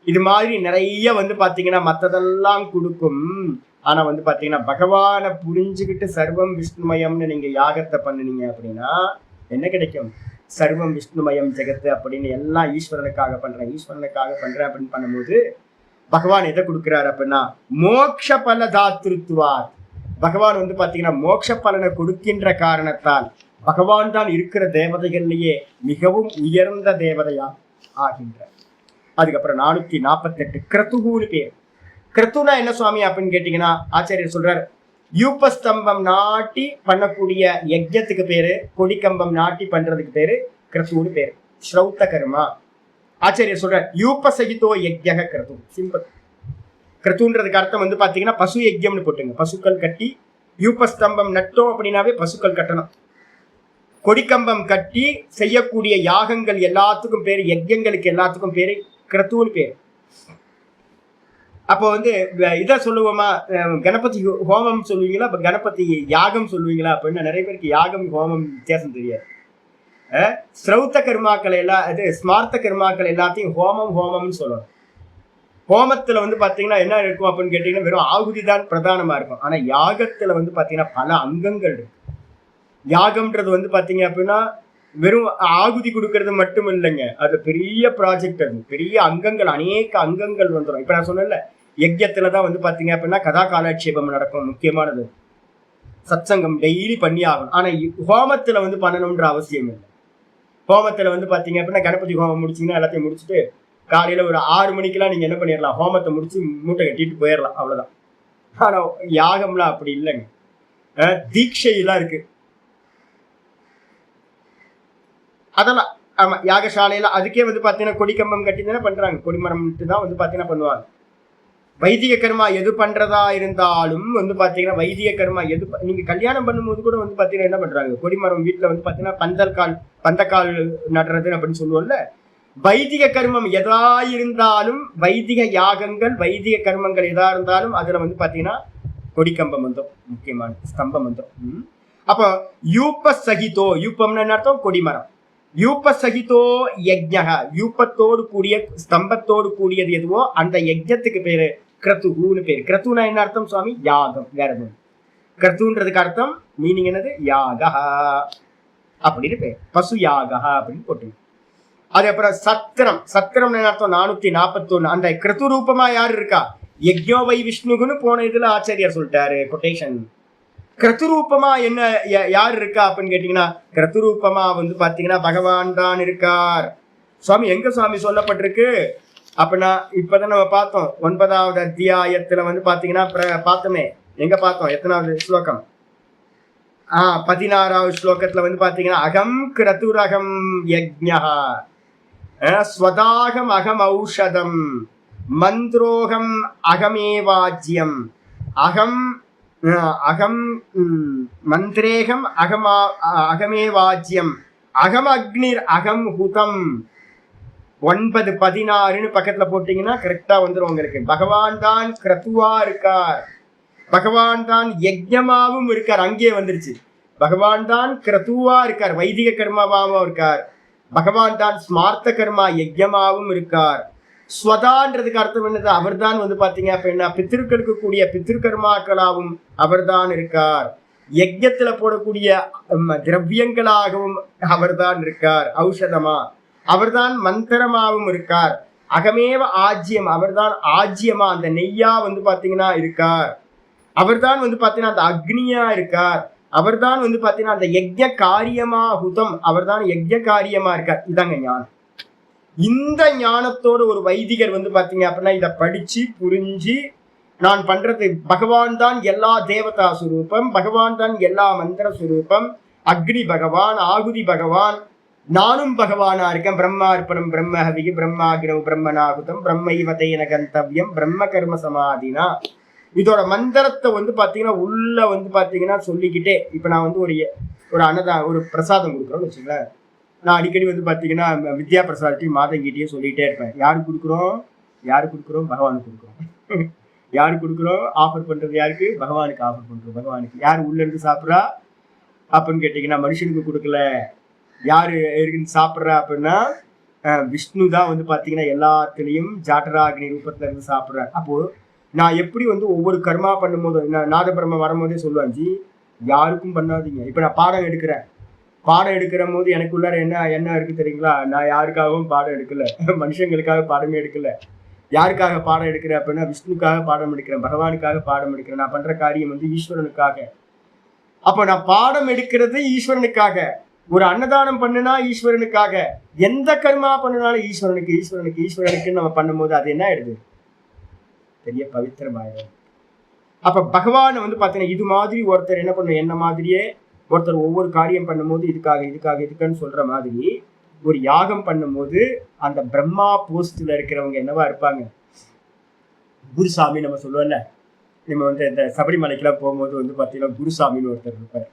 இது மாதிரி நிறைய வந்து பாத்தீங்கன்னா மற்றதெல்லாம் கொடுக்கும். ஆனா வந்து பாத்தீங்கன்னா பகவானை புரிஞ்சுக்கிட்டு சர்வம் விஷ்ணுமயம்னு நீங்க யாகத்தை பண்ணினீங்க அப்படின்னா என்ன கிடைக்கும்? சர்வம் விஷ்ணுமயம் ஜெகத்து அப்படின்னு எல்லாம் ஈஸ்வரனுக்காக பண்றேன் அப்படின்னு பண்ணும்போது பகவான் எதை கொடுக்கிறார் அப்படின்னா மோட்ச பல தாத்திருத்துவார். பகவான் வந்து பாத்தீங்கன்னா மோட்ச பலனை கொடுக்கின்ற காரணத்தால் பகவான் தான் இருக்கிற தேவதைகள்லயே மிகவும் உயர்ந்த தேவதையா ஆகின்றார். அதுக்கப்புறம் 448 கிரதுன்னு பேர். கிரத்துனா என்ன சுவாமி அப்படின்னு கேட்டீங்கன்னா, ஆச்சாரியர் சொல்றாரு, யூபஸ்தம்பம் நாட்டி பண்ணக்கூடிய யஜ்ஞத்துக்கு பேரு, கொடிக்கம்பம் நாட்டி பண்றதுக்கு பேரு கிரத்துன்னு பேரு. ஸ்ரௌத்த கர்மா. ஆச்சாரியர் சொல்றார் யூபசகிதோ யஜ்ஞ கிரது. சிம்பிள். கிரத்துன்றதுக்கு அர்த்தம் வந்து பாத்தீங்கன்னா பசு யஜ்யம்னு போட்டுங்க. பசுக்கள் கட்டி யூபஸ்தம்பம் நட்டோம் அப்படின்னாவே பசுக்கள் கட்டணும். கொடிக்கம்பம் கட்டி செய்யக்கூடிய யாகங்கள் எல்லாத்துக்கும் பேரு, யஜ்யங்களுக்கு எல்லாத்துக்கும் பேரு கிரத்துன்னு பேரு. அப்போ வந்து இதை சொல்லுவோமா, கணபதி ஹோமம் சொல்லுவீங்களா, இப்போ கணபதி யாகம் சொல்லுவீங்களா அப்படின்னு நிறைய பேருக்கு யாகம் ஹோமம் வித்தியாசம் தெரியாது. ஸ்ரௌத்த கர்மாக்கள் எல்லாம், அது ஸ்மார்த்த கர்மாக்கள் எல்லாத்தையும் ஹோமம்னு சொல்லணும். ஹோமத்துல வந்து பாத்தீங்கன்னா என்ன இருக்கும் அப்படின்னு கேட்டீங்கன்னா வெறும் ஆகுதி தான் பிரதானமா இருக்கும். ஆனா யாகத்துல வந்து பாத்தீங்கன்னா பல அங்கங்கள் இருக்கு. யாகம்ன்றது வந்து பாத்தீங்க அப்படின்னா வெறும் ஆகுதி கொடுக்கறது மட்டும் இல்லைங்க, அது பெரிய ப்ராஜெக்ட். அது பெரிய அங்கங்கள், அநேக அங்கங்கள் வந்துடும். இப்ப நான் சொன்னேன்ல, யஜ்யத்துலதான் வந்து பாத்தீங்க அப்படின்னா கதா காலட்சேபம் நடக்கும். முக்கியமானது சத்சங்கம் டெய்லி பண்ணி ஆகணும். ஆனா ஹோமத்துல வந்து பண்ணணும்ன்ற அவசியம் இல்லை. ஹோமத்துல வந்து பாத்தீங்க அப்படின்னா கணபதி ஹோமம் முடிச்சீங்கன்னா எல்லாத்தையும் முடிச்சுட்டு காலையில ஒரு 6 மணிக்கெல்லாம் நீங்க என்ன பண்ணிடலாம், ஹோமத்தை முடிச்சு மூட்டை கட்டிட்டு போயிடலாம், அவ்வளவுதான். ஆனா யாகம்லாம் அப்படி இல்லைங்க. தீட்சையெல்லாம் இருக்கு. அதெல்லாம் ஆமா, யாகசாலையில அதுக்கே வந்து பாத்தீங்கன்னா கொடிக்கம்பம் கட்டி தானே பண்றாங்க. கொடிமரம் தான் வந்து பாத்தீங்கன்னா பண்ணுவாங்க. வைதிக கர்மா எது பண்றதா இருந்தாலும் வந்து பாத்தீங்கன்னா வைதிக கர்மா எது, நீங்க கல்யாணம் பண்ணும்போது கூட வந்து பாத்தீங்கன்னா என்ன பண்றாங்க, கொடிமரம் வீட்டுல வந்து பாத்தீங்கன்னா பந்தக்கால் நடுறது அப்படின்னு சொல்லுவோம்ல. வைதிக கர்மம் எதா இருந்தாலும், வைதிக யாகங்கள் வைதிக கர்மங்கள் எதா இருந்தாலும் அதுல வந்து பாத்தீங்கன்னா கொடிக்கம்பம் வந்துடும், முக்கியமான ஸ்தம்பம் வந்துடும். அப்போ யூப்ப சகிதோ, யூப்பம்னு அர்த்தம் கொடிமரம். யூபசகிதோ யஜ்ஞக, யூபத்தோடு கூடிய ஸ்தம்பத்தோடு கூடியது எதுவோ அந்த யஜ்ஞத்துக்கு பேரு கிரதுன்னு பேரு. கிரதுனா என்ன அர்த்தம் சுவாமி? யாகம். வேற எதுவும். கிரதுன்றதுக்கு அர்த்தம் மீனிங் என்னது? யாகா அப்படின்னு பேர். பசு யாகா அப்படின்னு போட்டு. அது அப்புறம் சத்திரம். சத்திரம் அர்த்தம் 441. அந்த கிரது ரூபமா யாரு இருக்கா? யஜ்ஞோவை விஷ்ணுகுன்னு போன இதுல ஆச்சாரியார் சொல்லிட்டாரு கொட்டேஷன். கிரதுரூபமா என்ன யார் இருக்கா அப்படின்னு கேட்டீங்கன்னா, கிரதுரூபமா வந்து பாத்தீங்கன்னா பகவான் தான் இருக்கார். சுவாமி எங்க சுவாமி சொல்லப்பட்டிருக்கு அப்படின்னா, இப்பதான் நம்ம பார்த்தோம் 9வது அத்தியாயத்துல வந்து பாத்தீங்கன்னா பார்த்தோமே. எங்க பார்த்தோம்? எத்தனாவது ஸ்லோகம்? 16வது ஸ்லோகத்துல வந்து பாத்தீங்கன்னா அகம் கிரதுரகம் யஜ்ஞா ஸ்வதாகம் அகம் ஔஷதம் மந்த்ரோகம் அகமேவாஜ்யம் அகம் அகம் மந்திரேகம் அகமே வாஜ்யம் அகம் அக்னிர் அகம் ஹுதம். 9:16 பக்கத்துல போட்டீங்கன்னா கரெக்டா வந்துடும் உங்களுக்கு. பகவான் தான் கிரதுவா இருக்கார், பகவான் தான் யஜ்ஞமாவும் இருக்கார். அங்கே வந்துருச்சு. பகவான் தான் கிரதுவா இருக்கார், வைதிக கர்மாவாவும் இருக்கார். பகவான் தான் ஸ்மார்த்த கர்மா யஜ்ஞமாவும் இருக்கார். ஸ்வதான்றதுக்கு அர்த்தம் என்னது? அவர் தான் வந்து பாத்தீங்க அப்படின்னா பித்திருக்களுக்கு கூடிய பித்திருக்கர்மாக்களாகவும் அவர் தான் இருக்கார். யஜ்ஞத்துல போடக்கூடிய திரவியங்களாகவும் அவர் தான் இருக்கார். ஔஷதமா அவர் தான் மந்திரமாகவும் இருக்கார். அகமேவ ஆஜ்யம் அவர் தான் ஆஜ்யமா அந்த நெய்யா வந்து பாத்தீங்கன்னா இருக்கார். அவர் தான் வந்து பாத்தீங்கன்னா அந்த அக்னியா இருக்கார். அவர் தான் வந்து பாத்தீங்கன்னா அந்த யஜ்ஞ காரியமா ஹுதம் அவர் தான் யஜ்ஞ காரியமா இருக்கார். இதாங்க ஞானம். இந்த ஞானத்தோடு ஒரு வைதிகர் வந்து பாத்தீங்க அப்படின்னா இதை படிச்சு புரிஞ்சு நான் பண்றது பகவான் தான் எல்லா தேவதா சுரூபம், பகவான் தான் எல்லா மந்திர சுரூபம், அக்னி பகவான், ஆகுதி பகவான், நானும் பகவானா இருக்கேன். பிரம்மார்ப்பணம் பிரம்மஹவிகி பிரம்மாகிரவ் பிரம்மநாகுதம் பிரம்மைவதைன கந்தவியம் பிரம்ம கர்ம சமாதினா. இதோட மந்திரத்தை வந்து பாத்தீங்கன்னா உள்ள வந்து பாத்தீங்கன்னா சொல்லிக்கிட்டே இப்ப நான் வந்து ஒரு அன்னதான் ஒரு பிரசாதம் கொடுக்குறோம்னு வச்சுங்களேன். நான் அடிக்கடி வந்து பாத்தீங்கன்னா வித்யா பிரசாதத்தையும் மாதங்கிட்டே சொல்லிட்டே இருப்பேன். யாருக்கு கொடுக்குறோம் பகவானுக்கு கொடுக்குறோம். யாருக்கு கொடுக்குறோம்? ஆஃபர் பண்றது யாருக்கு? பகவானுக்கு ஆஃபர் பண்றோம். பகவானுக்கு. யார் உள்ள இருந்து சாப்பிட்றா அப்படின்னு கேட்டீங்கன்னா மனுஷனுக்கு கொடுக்கல. யாரு இருந்து சாப்பிட்றா அப்படின்னா விஷ்ணு தான் வந்து பாத்தீங்கன்னா எல்லாத்துலயும் ஜாட்டராகினி ரூபத்துல இருந்து சாப்பிட்றாரு. அப்போ நான் எப்படி வந்து ஒவ்வொரு கர்மா பண்ணும்போது நாதபிரம்ம வரும்போதே சொல்லுவாங்க, யாருக்கும் பண்ணாதீங்க. இப்ப நான் பாடம் எடுக்கிற போது எனக்குள்ளார என்ன இருக்கு தெரியுங்களா? நான் யாருக்காகவும் பாடம் எடுக்கல, மனுஷங்களுக்காக பாடமே எடுக்கல. யாருக்காக பாடம் எடுக்கிறேன் அப்படின்னா விஷ்ணுக்காக பாடம் எடுக்கிறேன், பகவானுக்காக பாடம் எடுக்கிறேன். நான் பண்ற காரியம் வந்து ஈஸ்வரனுக்காக. அப்ப நான் பாடம் எடுக்கிறது ஈஸ்வரனுக்காக. ஒரு அன்னதானம் பண்ணுனா ஈஸ்வரனுக்காக. எந்த கர்மா பண்ணினாலும் ஈஸ்வரனுக்கு நம்ம பண்ணும்போது அது என்ன ஆயிடுது? பெரிய பவித்திரமாயிடும். அப்ப பகவான் வந்து பாத்தீங்கன்னா இது மாதிரி ஒருத்தர் என்ன பண்ணும், என்ன மாதிரியே ஒருத்தர் ஒவ்வொரு காரியம் பண்ணும்போது இதுக்குன்னு சொல்ற மாதிரி ஒரு யாகம் பண்ணும்போது அந்த பிரம்மா போஸ்ட்ல இருக்கிறவங்க என்னவா இருப்பாங்க? குருசாமி நம்ம சொல்லுவோம்ல. நம்ம வந்து இந்த சபரிமலைக்கெல்லாம் போகும்போது வந்து பாத்தீங்கன்னா குருசாமின்னு ஒருத்தர் இருப்பார்.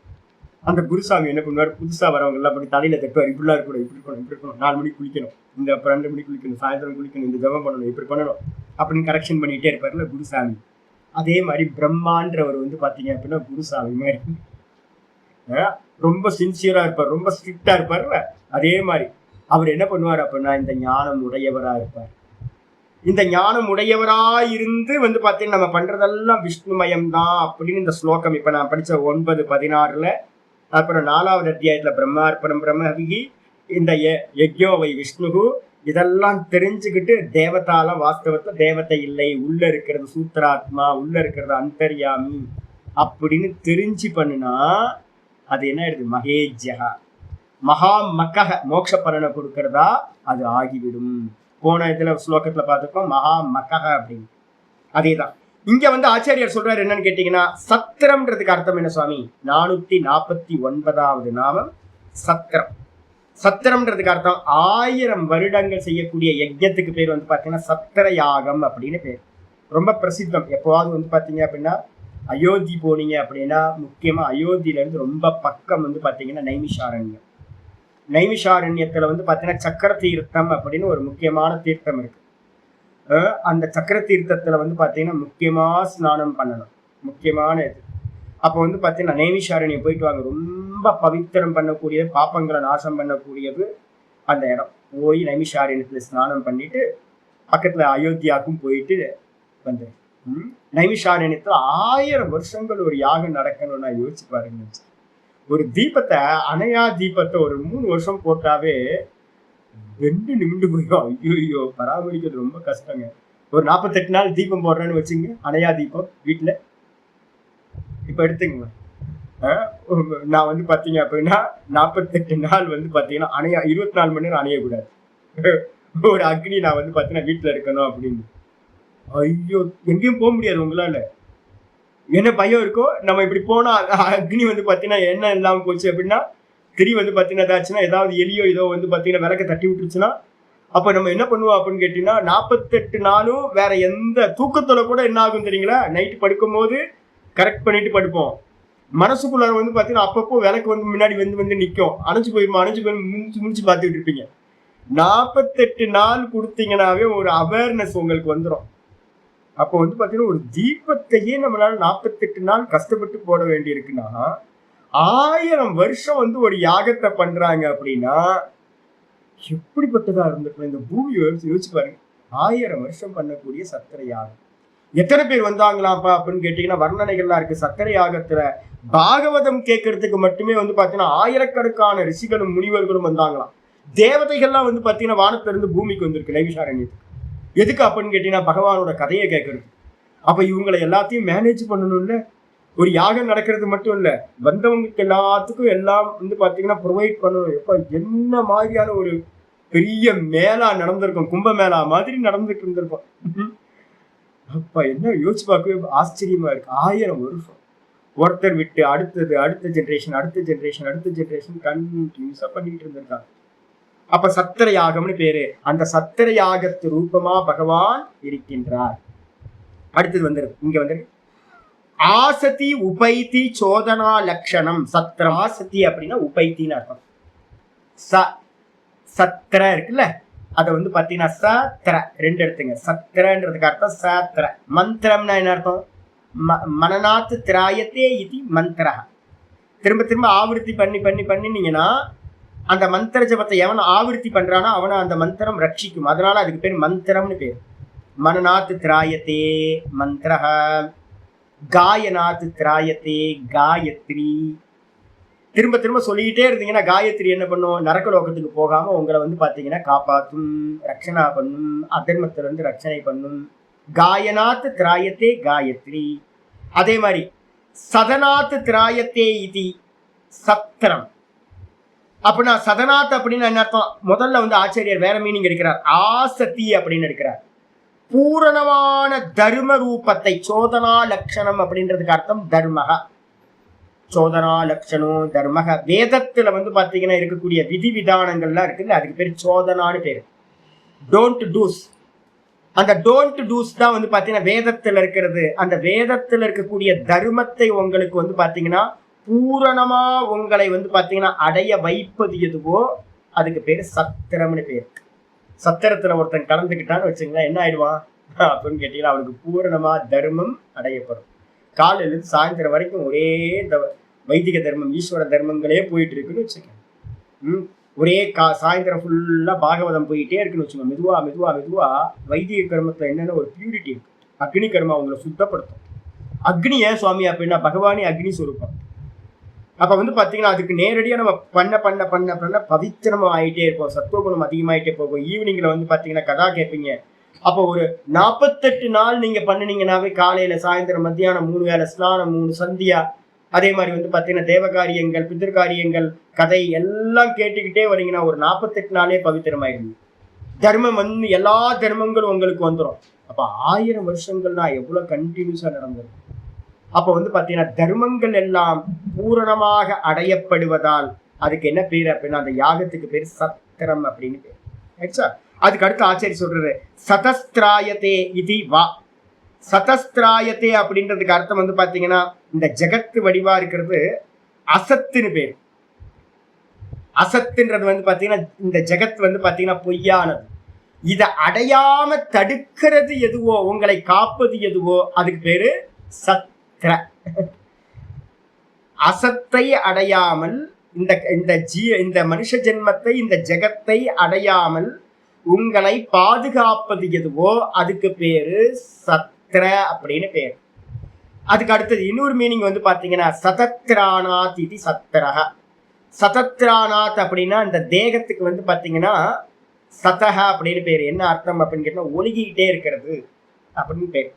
அந்த குருசாமி என்ன பண்ணுவார்? புதுசா வரவங்க எல்லாம் பண்ணி தலையில தட்டுவார். இப்படிலாம் இருக்கணும், இப்படி இருக்கணும், 4 மணிக்கு குளிக்கணும், இந்த 12 மணிக்கு குளிக்கணும், சாயந்தரம் குளிக்கணும், இந்த ஜபம் பண்ணணும், இப்படி பண்ணணும் அப்படின்னு கரெக்ஷன் பண்ணிட்டே இருப்பார்ல குருசாமி. அதே மாதிரி பிரம்மான்றவர் வந்து பாத்தீங்க அப்படின்னா குருசாமி மாதிரி ரொம்ப சின்சியரா இருப்பார், ரொம்ப ஸ்ட்ரிக்டா இருப்பார்ல. அதே மாதிரி அவர் என்ன பண்ணுவார் அப்படின்னா இந்த ஞானம் உடையவரா இருப்பார். இந்த ஞானம் உடையவரா இருந்து வந்து பாத்தீங்கன்னா நம்ம பண்றதெல்லாம் விஷ்ணுமயம் தான் அப்படின்னு இந்த ஸ்லோகம் இப்ப நான் படிச்ச 9:16 அப்புறம் 4வது அத்தியாயத்துல பிரம்மார்ப்பணம் பிரம்மஹவிகி இந்த யஜ்யோவை விஷ்ணுகு இதெல்லாம் தெரிஞ்சுக்கிட்டு தேவதாலாம் வாஸ்தவத்துல தேவதை இல்லை, உள்ள இருக்கிறது சூத்திராத்மா, உள்ள இருக்கிறது அந்தர்யாமி அப்படின்னு தெரிஞ்சு பண்ணுனா அது என்ன ஆயிடுது? மகேஜ்யா மகா மக்கக மோட்ச பலனை கொடுக்கறதா அது ஆகிவிடும். போன இதுல ஸ்லோகத்துல பார்த்துருக்கோம் மகா மக்கக அப்படின்னு. அதேதான் இங்க வந்து ஆச்சாரியார் சொல்றாரு. என்னன்னு கேட்டீங்கன்னா சத்திரம்ன்றதுக்கு அர்த்தம் என்ன சுவாமி? 449வது நாமம் சத்திரம். சத்திரம்ன்றதுக்கு அர்த்தம் 1000 வருடங்கள் செய்யக்கூடிய யஜ்ஞத்துக்கு பேர் வந்து பாத்தீங்கன்னா சத்திர யாகம் அப்படின்னு பேர். ரொம்ப பிரசித்தம். எப்போவாவது வந்து பாத்தீங்க அப்படின்னா அயோத்தி போனீங்க அப்படின்னா முக்கியமா அயோத்தியில இருந்து ரொம்ப பக்கம் வந்து பாத்தீங்கன்னா நைமிஷாரண்யம். நைமிஷாரண்யத்துல வந்து பாத்தீங்கன்னா சக்கர தீர்த்தம் அப்படின்னு ஒரு முக்கியமான தீர்த்தம் இருக்கு. அந்த சக்கர தீர்த்தத்துல வந்து பாத்தீங்கன்னா முக்கியமா ஸ்நானம் பண்ணணும், முக்கியமான இது. அப்போ வந்து பாத்தீங்கன்னா நைமிஷாரண்யம் போயிட்டு வாங்க. ரொம்ப பவித்திரம் பண்ணக்கூடியது, பாப்பங்களை நாசம் பண்ணக்கூடியது அந்த இடம். போய் நைமிஷாரண்யத்துல ஸ்நானம் பண்ணிட்டு பக்கத்துல அயோத்தியாவுக்கும் போயிட்டு வந்து நைமிஷாரண்யத்துல 1000 வருஷங்கள் ஒரு யாகம் நடக்கணும்னா யோசிச்சு பாருங்க. ஒரு தீபத்தை அணையா தீபத்தை ஒரு 3 வருஷம் போட்டாவே 2 நிமிடம் போயிடும். ஐயோ பராமரிக்கிறது ரொம்ப கஷ்டங்க. ஒரு 48 நாள் தீபம் போடுறேன்னு வச்சுங்க, அணையா தீபம் வீட்டுல. இப்ப எடுத்துங்க நான் வந்து பாத்தீங்க அப்படின்னா 48 நாள் வந்து பாத்தீங்கன்னா அணையா 24 மணி நேரம் அணையக்கூடாது. ஒரு அக்னி நான் வந்து பாத்தீங்கன்னா வீட்டுல இருக்கணும் அப்படின்னு. ஐயோ எங்கேயும் போக முடியாது உங்களால. என்ன பயம் இருக்கோ நம்ம இப்படி போனா அக்னி வந்து பாத்தீங்கன்னா என்ன இல்லாம போச்சு அப்படின்னா திரி வந்து பாத்தீங்கன்னா ஏதாச்சுன்னா ஏதாவது எலியோ இதோ வந்து பாத்தீங்கன்னா விளக்க தட்டி விட்டுருச்சுன்னா அப்ப நம்ம என்ன பண்ணுவோம் அப்படின்னு கேட்டீங்கன்னா 48 நாளும் வேற எந்த தூக்கத்துல கூட என்ன ஆகும் தெரியுங்களா? நைட்டு படுக்கும் போது கரெக்ட் பண்ணிட்டு படுப்போம். மனசுக்குள்ள வந்து பாத்தீங்கன்னா அப்பப்போ விளக்கு வந்து முன்னாடி வந்து நிற்கும். அணைஞ்சு போய் முடிச்சு பார்த்துட்டு இருப்பீங்க. 48 நாள் கொடுத்தீங்கன்னாவே ஒரு அவேர்னஸ் உங்களுக்கு வந்துடும். அப்போ வந்து பாத்தீங்கன்னா ஒரு தீபத்தையே நம்மளால 48 நாள் கஷ்டப்பட்டு போட வேண்டி இருக்குன்னா 1000 வருஷம் வந்து ஒரு யாகத்தை பண்றாங்க அப்படின்னா எப்படிப்பட்டதா இருந்திருக்கும் இந்த பூமி. யோசிச்சு பாருங்க. 1000 வருஷம் பண்ணக்கூடிய சத்திர யாகம். எத்தனை பேர் வந்தாங்களாப்பா அப்படின்னு கேட்டீங்கன்னா வர்ணனைகள்லாம் இருக்கு. சத்திர யாகத்துல பாகவதம் கேட்கறதுக்கு மட்டுமே வந்து பாத்தீங்கன்னா 1000கணக்கான ரிஷிகளும் முனிவர்களும் வந்தாங்களாம். தேவதைகள்லாம் வந்து பாத்தீங்கன்னா வானத்துல இருந்து பூமிக்கு வந்திருக்கு நைமிஷாரண்யத்துக்கு. எதுக்கு அப்படின்னு கேட்டீங்கன்னா பகவானோட கதையை கேட்கறது. அப்ப இவங்களை எல்லாத்தையும் மேனேஜ் பண்ணணும்ல. ஒரு யாகம் நடக்கிறது மட்டும் இல்ல, வந்தவங்களுக்கு எல்லாத்துக்கும் எல்லாம் வந்து பாத்தீங்கன்னா ப்ரொவைட் பண்ணணும். எப்ப என்ன மாதிரியான ஒரு பெரிய மேலா நடந்திருக்கும், கும்ப மேலா மாதிரி நடந்துட்டு இருந்திருக்கும். அப்ப என்ன யோசிச்சு பார்க்கவே ஆச்சரியமா இருக்கு. 1000 வருஷம் ஒருத்தர் விட்டு அடுத்த ஜென்ரேஷன் கண்டினியூஸா பண்ணிட்டு இருந்திருக்காங்க. அப்ப சத்திர யாகம்னு பேரு. அந்த சத்திர யாகத்து ரூபமா பகவான் இருக்கின்றார். அடுத்தது வந்துருக்கு, இங்க வந்துருக்கு ஆசதி உபைதி சோதனா லட்சணம். சத்திர ஆசதி அப்படின்னா உபைத்தின்னு அர்த்தம். சத்திர இருக்குல்ல, அதை வந்து பாத்தீங்கன்னா சத்திர ரெண்டு எடுத்துங்க. சத்திரன்றதுக்கு அர்த்தம் சத்திர. மந்திரம்னா என்ன அர்த்தம்? மனநாத்து திராயத்தே இது மந்திர. திரும்ப திரும்ப ஆவர்த்தி பண்ணி பண்ணி பண்ணினீங்கன்னா அந்த மந்திர ஜபத்தை எவன் ஆவர்த்தி பண்றானோ அவனை அந்த மந்திரம் ரட்சிக்கும். அதனால அதுக்கு பேர் மந்திரம்னு பேர். மனநாத்து திராயத்தே மந்திர, காயநாத்து திராயத்தே காயத்ரி. திரும்ப திரும்ப சொல்லிக்கிட்டே இருந்தீங்கன்னா காயத்ரி என்ன பண்ணும்? நரகலோகத்துக்கு போகாம உங்களை வந்து பாத்தீங்கன்னா காப்பாற்றும், ரட்சணா பண்ணும், அதர்மத்துல இருந்து ரட்சணை பண்ணும். காயநாத்து திராயத்தே காயத்ரி. அதே மாதிரி சதநாத்து திராயத்தே இது சத்திரம். அப்படின்னா சதநாத் அப்படின்னு என்ன அர்த்தம்? முதல்ல வந்து ஆச்சாரியர் வேற மீனிங் எடுக்கிறார். ஆசதி அப்படின்னு எடுக்கிறார். பூரணமான தர்ம ரூபத்தை, சோதனா லட்சணம் அப்படின்றதுக்கு அர்த்தம் தர்மக. சோதனா லட்சணம் தர்மக. வேதத்துல வந்து பாத்தீங்கன்னா இருக்கக்கூடிய விதி விதானங்கள்லாம் இருக்குல்ல, அதுக்கு பேர் சோதனான்னு பேரு. Don't dos. அந்த டோன்ட் டூஸ் தான் வந்து பாத்தீங்கன்னா வேதத்துல இருக்கிறது. அந்த வேதத்துல இருக்கக்கூடிய தர்மத்தை உங்களுக்கு வந்து பாத்தீங்கன்னா பூரணமா உங்களை வந்து பாத்தீங்கன்னா அடைய வைப்பது எதுவோ அதுக்கு பேரு சத்திரம்னு பேரு. சத்திரத்துல ஒருத்தன் கலந்துக்கிட்டான்னு வச்சுங்களேன், என்ன ஆயிடுவான் அப்படின்னு கேட்டீங்கன்னா அவனுக்கு பூரணமா தர்மம் அடையப்படும். காலையிலிருந்து சாயந்தரம் வரைக்கும் ஒரே வைதிக தர்மம், ஈஸ்வர தர்மங்களே போயிட்டு இருக்குன்னு வச்சுக்கோங்க. ஒரே சாயந்தரம் ஃபுல்லா பாகவதம் போயிட்டே இருக்குன்னு வச்சுக்கோங்க. மெதுவா மெதுவா மெதுவா வைதிக கர்மத்துல என்னென்ன ஒரு பியூரிட்டி இருக்கு. அக்னி கர்மா உங்களை சுத்தப்படுத்தும். அக்னி ஏன் சுவாமி அப்படின்னா பகவானே அக்னி சொரூபம். அப்ப வந்து பாத்தீங்கன்னா அதுக்கு நேரடியா நம்ம பண்ண பண்ண பண்ண பண்ண பவித்திரமா ஆயிட்டே இருப்போம். சத்துவகுணம் அதிகமாயிட்டே போகும். ஈவினிங்ல வந்து பாத்தீங்கன்னா கதா கேட்பீங்க. அப்போ ஒரு 48 நாள் நீங்க பண்ணினீங்கன்னாவே காலையில சாயந்தரம் மத்தியானம் 3 வேளை ஸ்நானம், 3 சந்தியா, அதே மாதிரி வந்து பாத்தீங்கன்னா தேவகாரியங்கள், பித்திருக்காரியங்கள், கதை எல்லாம் கேட்டுக்கிட்டே வரீங்கன்னா ஒரு 48 நாளே பவித்திரமாயிடுது. தர்மம் வந்து எல்லா தர்மங்களும் உங்களுக்கு வந்துடும். அப்ப 1000 வருஷங்கள்னா எவ்வளவு கண்டினியூஸா நடந்தது. அப்ப வந்து பாத்தீங்கன்னா தர்மங்கள் எல்லாம் பூரணமாக அடையப்படுவதால் அதுக்கு என்ன பேர் அப்படின்னா அந்த யாகத்துக்கு பேர் சத்திரம் அப்படின்னு பேர். ஆயிடுச்சா? அதுக்கு அடுத்து ஆச்சாரி சொல்றது சதஸ்திராயத்தே இது வா. சதஸ்திராயத்தே அப்படின்றதுக்கு அர்த்தம் வந்து பாத்தீங்கன்னா இந்த ஜெகத்து வடிவா இருக்கிறது அசத்துன்னு பேர். அசத்துன்றது வந்து பாத்தீங்கன்னா இந்த ஜெகத் வந்து பாத்தீங்கன்னா பொய்யானது. இதை அடையாம தடுக்கிறது எதுவோ, உங்களை காப்பது எதுவோ அதுக்கு பேரு சத்திர. அசத்தை அடையாமல் இந்த மனுஷ ஜென்மத்தை, இந்த ஜெகத்தை அடையாமல் உங்களை பாதுகாப்பது எதுவோ அதுக்கு பேரு சத்திர அப்படின்னு பேரு. அதுக்கு அடுத்தது இன்னொரு மீனிங் வந்து பாத்தீங்கன்னா சதத்ரானாத் இது சத்திரக. சதத்ரானாத் அப்படின்னா இந்த தேகத்துக்கு வந்து பாத்தீங்கன்னா சதக அப்படின்னு பேரு. என்ன அர்த்தம் அப்படின்னு கேட்டா ஒழுகிக்கிட்டே இருக்கிறது அப்படின்னு பேரு.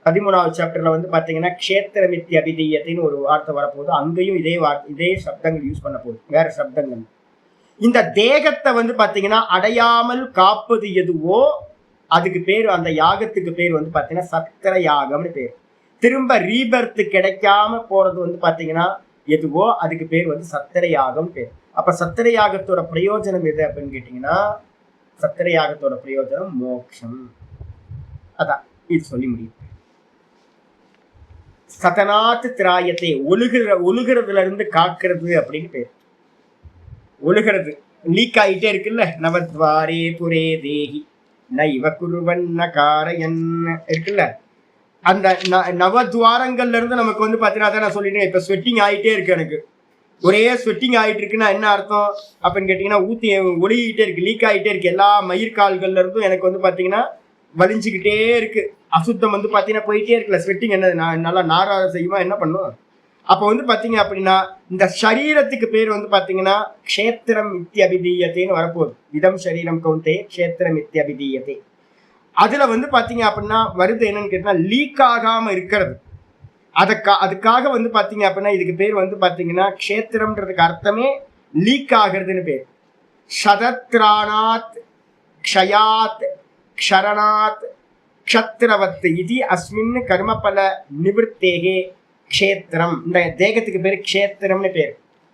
13வது சாப்டர்ல வந்து பாத்தீங்கன்னா க்ஷேத்திரமித்தி அபிதீயத்தின்னு ஒரு வார்த்தை வரப்போகுது. அங்கேயும் இதே சப்தங்கள் யூஸ் பண்ண போகுது, வேற சப்தங்கள். இந்த தேகத்தை வந்து பாத்தீங்கன்னா அடையாமல் காப்பது எதுவோ அதுக்கு பேரு, அந்த யாகத்துக்கு பேர் வந்து பாத்தீங்கன்னா சத்திர யாகம்னு பேர். திரும்ப ரீபர்த் கிடைக்காம போறது வந்து பாத்தீங்கன்னா எதுவோ அதுக்கு பேர் வந்து சத்திர யாகம் பேர். அப்ப சத்திர யாகத்தோட பிரயோஜனம் எது அப்படின்னு கேட்டீங்கன்னா சத்திர யாகத்தோட பிரயோஜனம் மோட்சம். அதான் இது சொல்லி முடியும். சதநாத் திராயத்தை ஒழுகிறதுல இருந்து காக்கிறது அப்படின்னு பேர். ஒழுகிறது லீக் ஆகிட்டே இருக்குல்ல. நவத்வாரே புரே தேகி நைவ குருவன்ன காரையன் இருக்குல்ல. அந்த நவத்வாரங்கள்ல இருந்து நமக்கு வந்து பாத்தீங்கன்னா அதான் நான் சொல்லிட்டேன். இப்ப ஸ்வெட்டிங் ஆகிட்டே இருக்கு, எனக்கு ஒரே ஸ்வெட்டிங் ஆகிட்டு இருக்குன்னா என்ன அர்த்தம் அப்படின்னு கேட்டீங்கன்னா ஊத்தி ஒழுகிட்டே இருக்கு, லீக் ஆகிட்டே இருக்கு. எல்லா மயிர்கால்கள்ல இருந்தும் எனக்கு வந்து பாத்தீங்கன்னா வலிஞ்சுக்கிட்டே இருக்கு. அசுத்தம் வந்து பாத்தீங்கன்னா போயிட்டே இருக்குல்ல. ஸ்வெட்டிங் என்ன நல்லா நாரா செய்யுமா என்ன பண்ணும்? அப்போ வந்து பாத்தீங்க அப்படின்னா இந்த சரீரத்துக்கு பேர் வந்து பாத்தீங்கன்னா க்ஷேத்திரம் இத்தியபிதீயத்தைன்னு வரப்போகுது. இதம் சரீரம் கௌந்தே க்ஷேத்திரம் இத்தியபிதீயத்தை. அதுல வந்து பாத்தீங்க அப்படின்னா வருது என்னன்னு கேட்டீங்கன்னா லீக் ஆகாம இருக்கிறது. அதுக்காக வந்து பாத்தீங்க அப்படின்னா இதுக்கு பேர் வந்து பாத்தீங்கன்னா க்ஷேத்திரம்ன்றதுக்கு அர்த்தமே லீக் ஆகிறதுன்னு பேர். சதத்ரானாத் க்ஷயாத் க்ஷரணாத் க்ஷத்ரவத் இது அஸ்மின் கர்மபல நிவர்த்தேகே க்ஷேத்திரம். இந்த தேகத்துக்கு பேரு க்ஷேத்திரம்னு பேர்.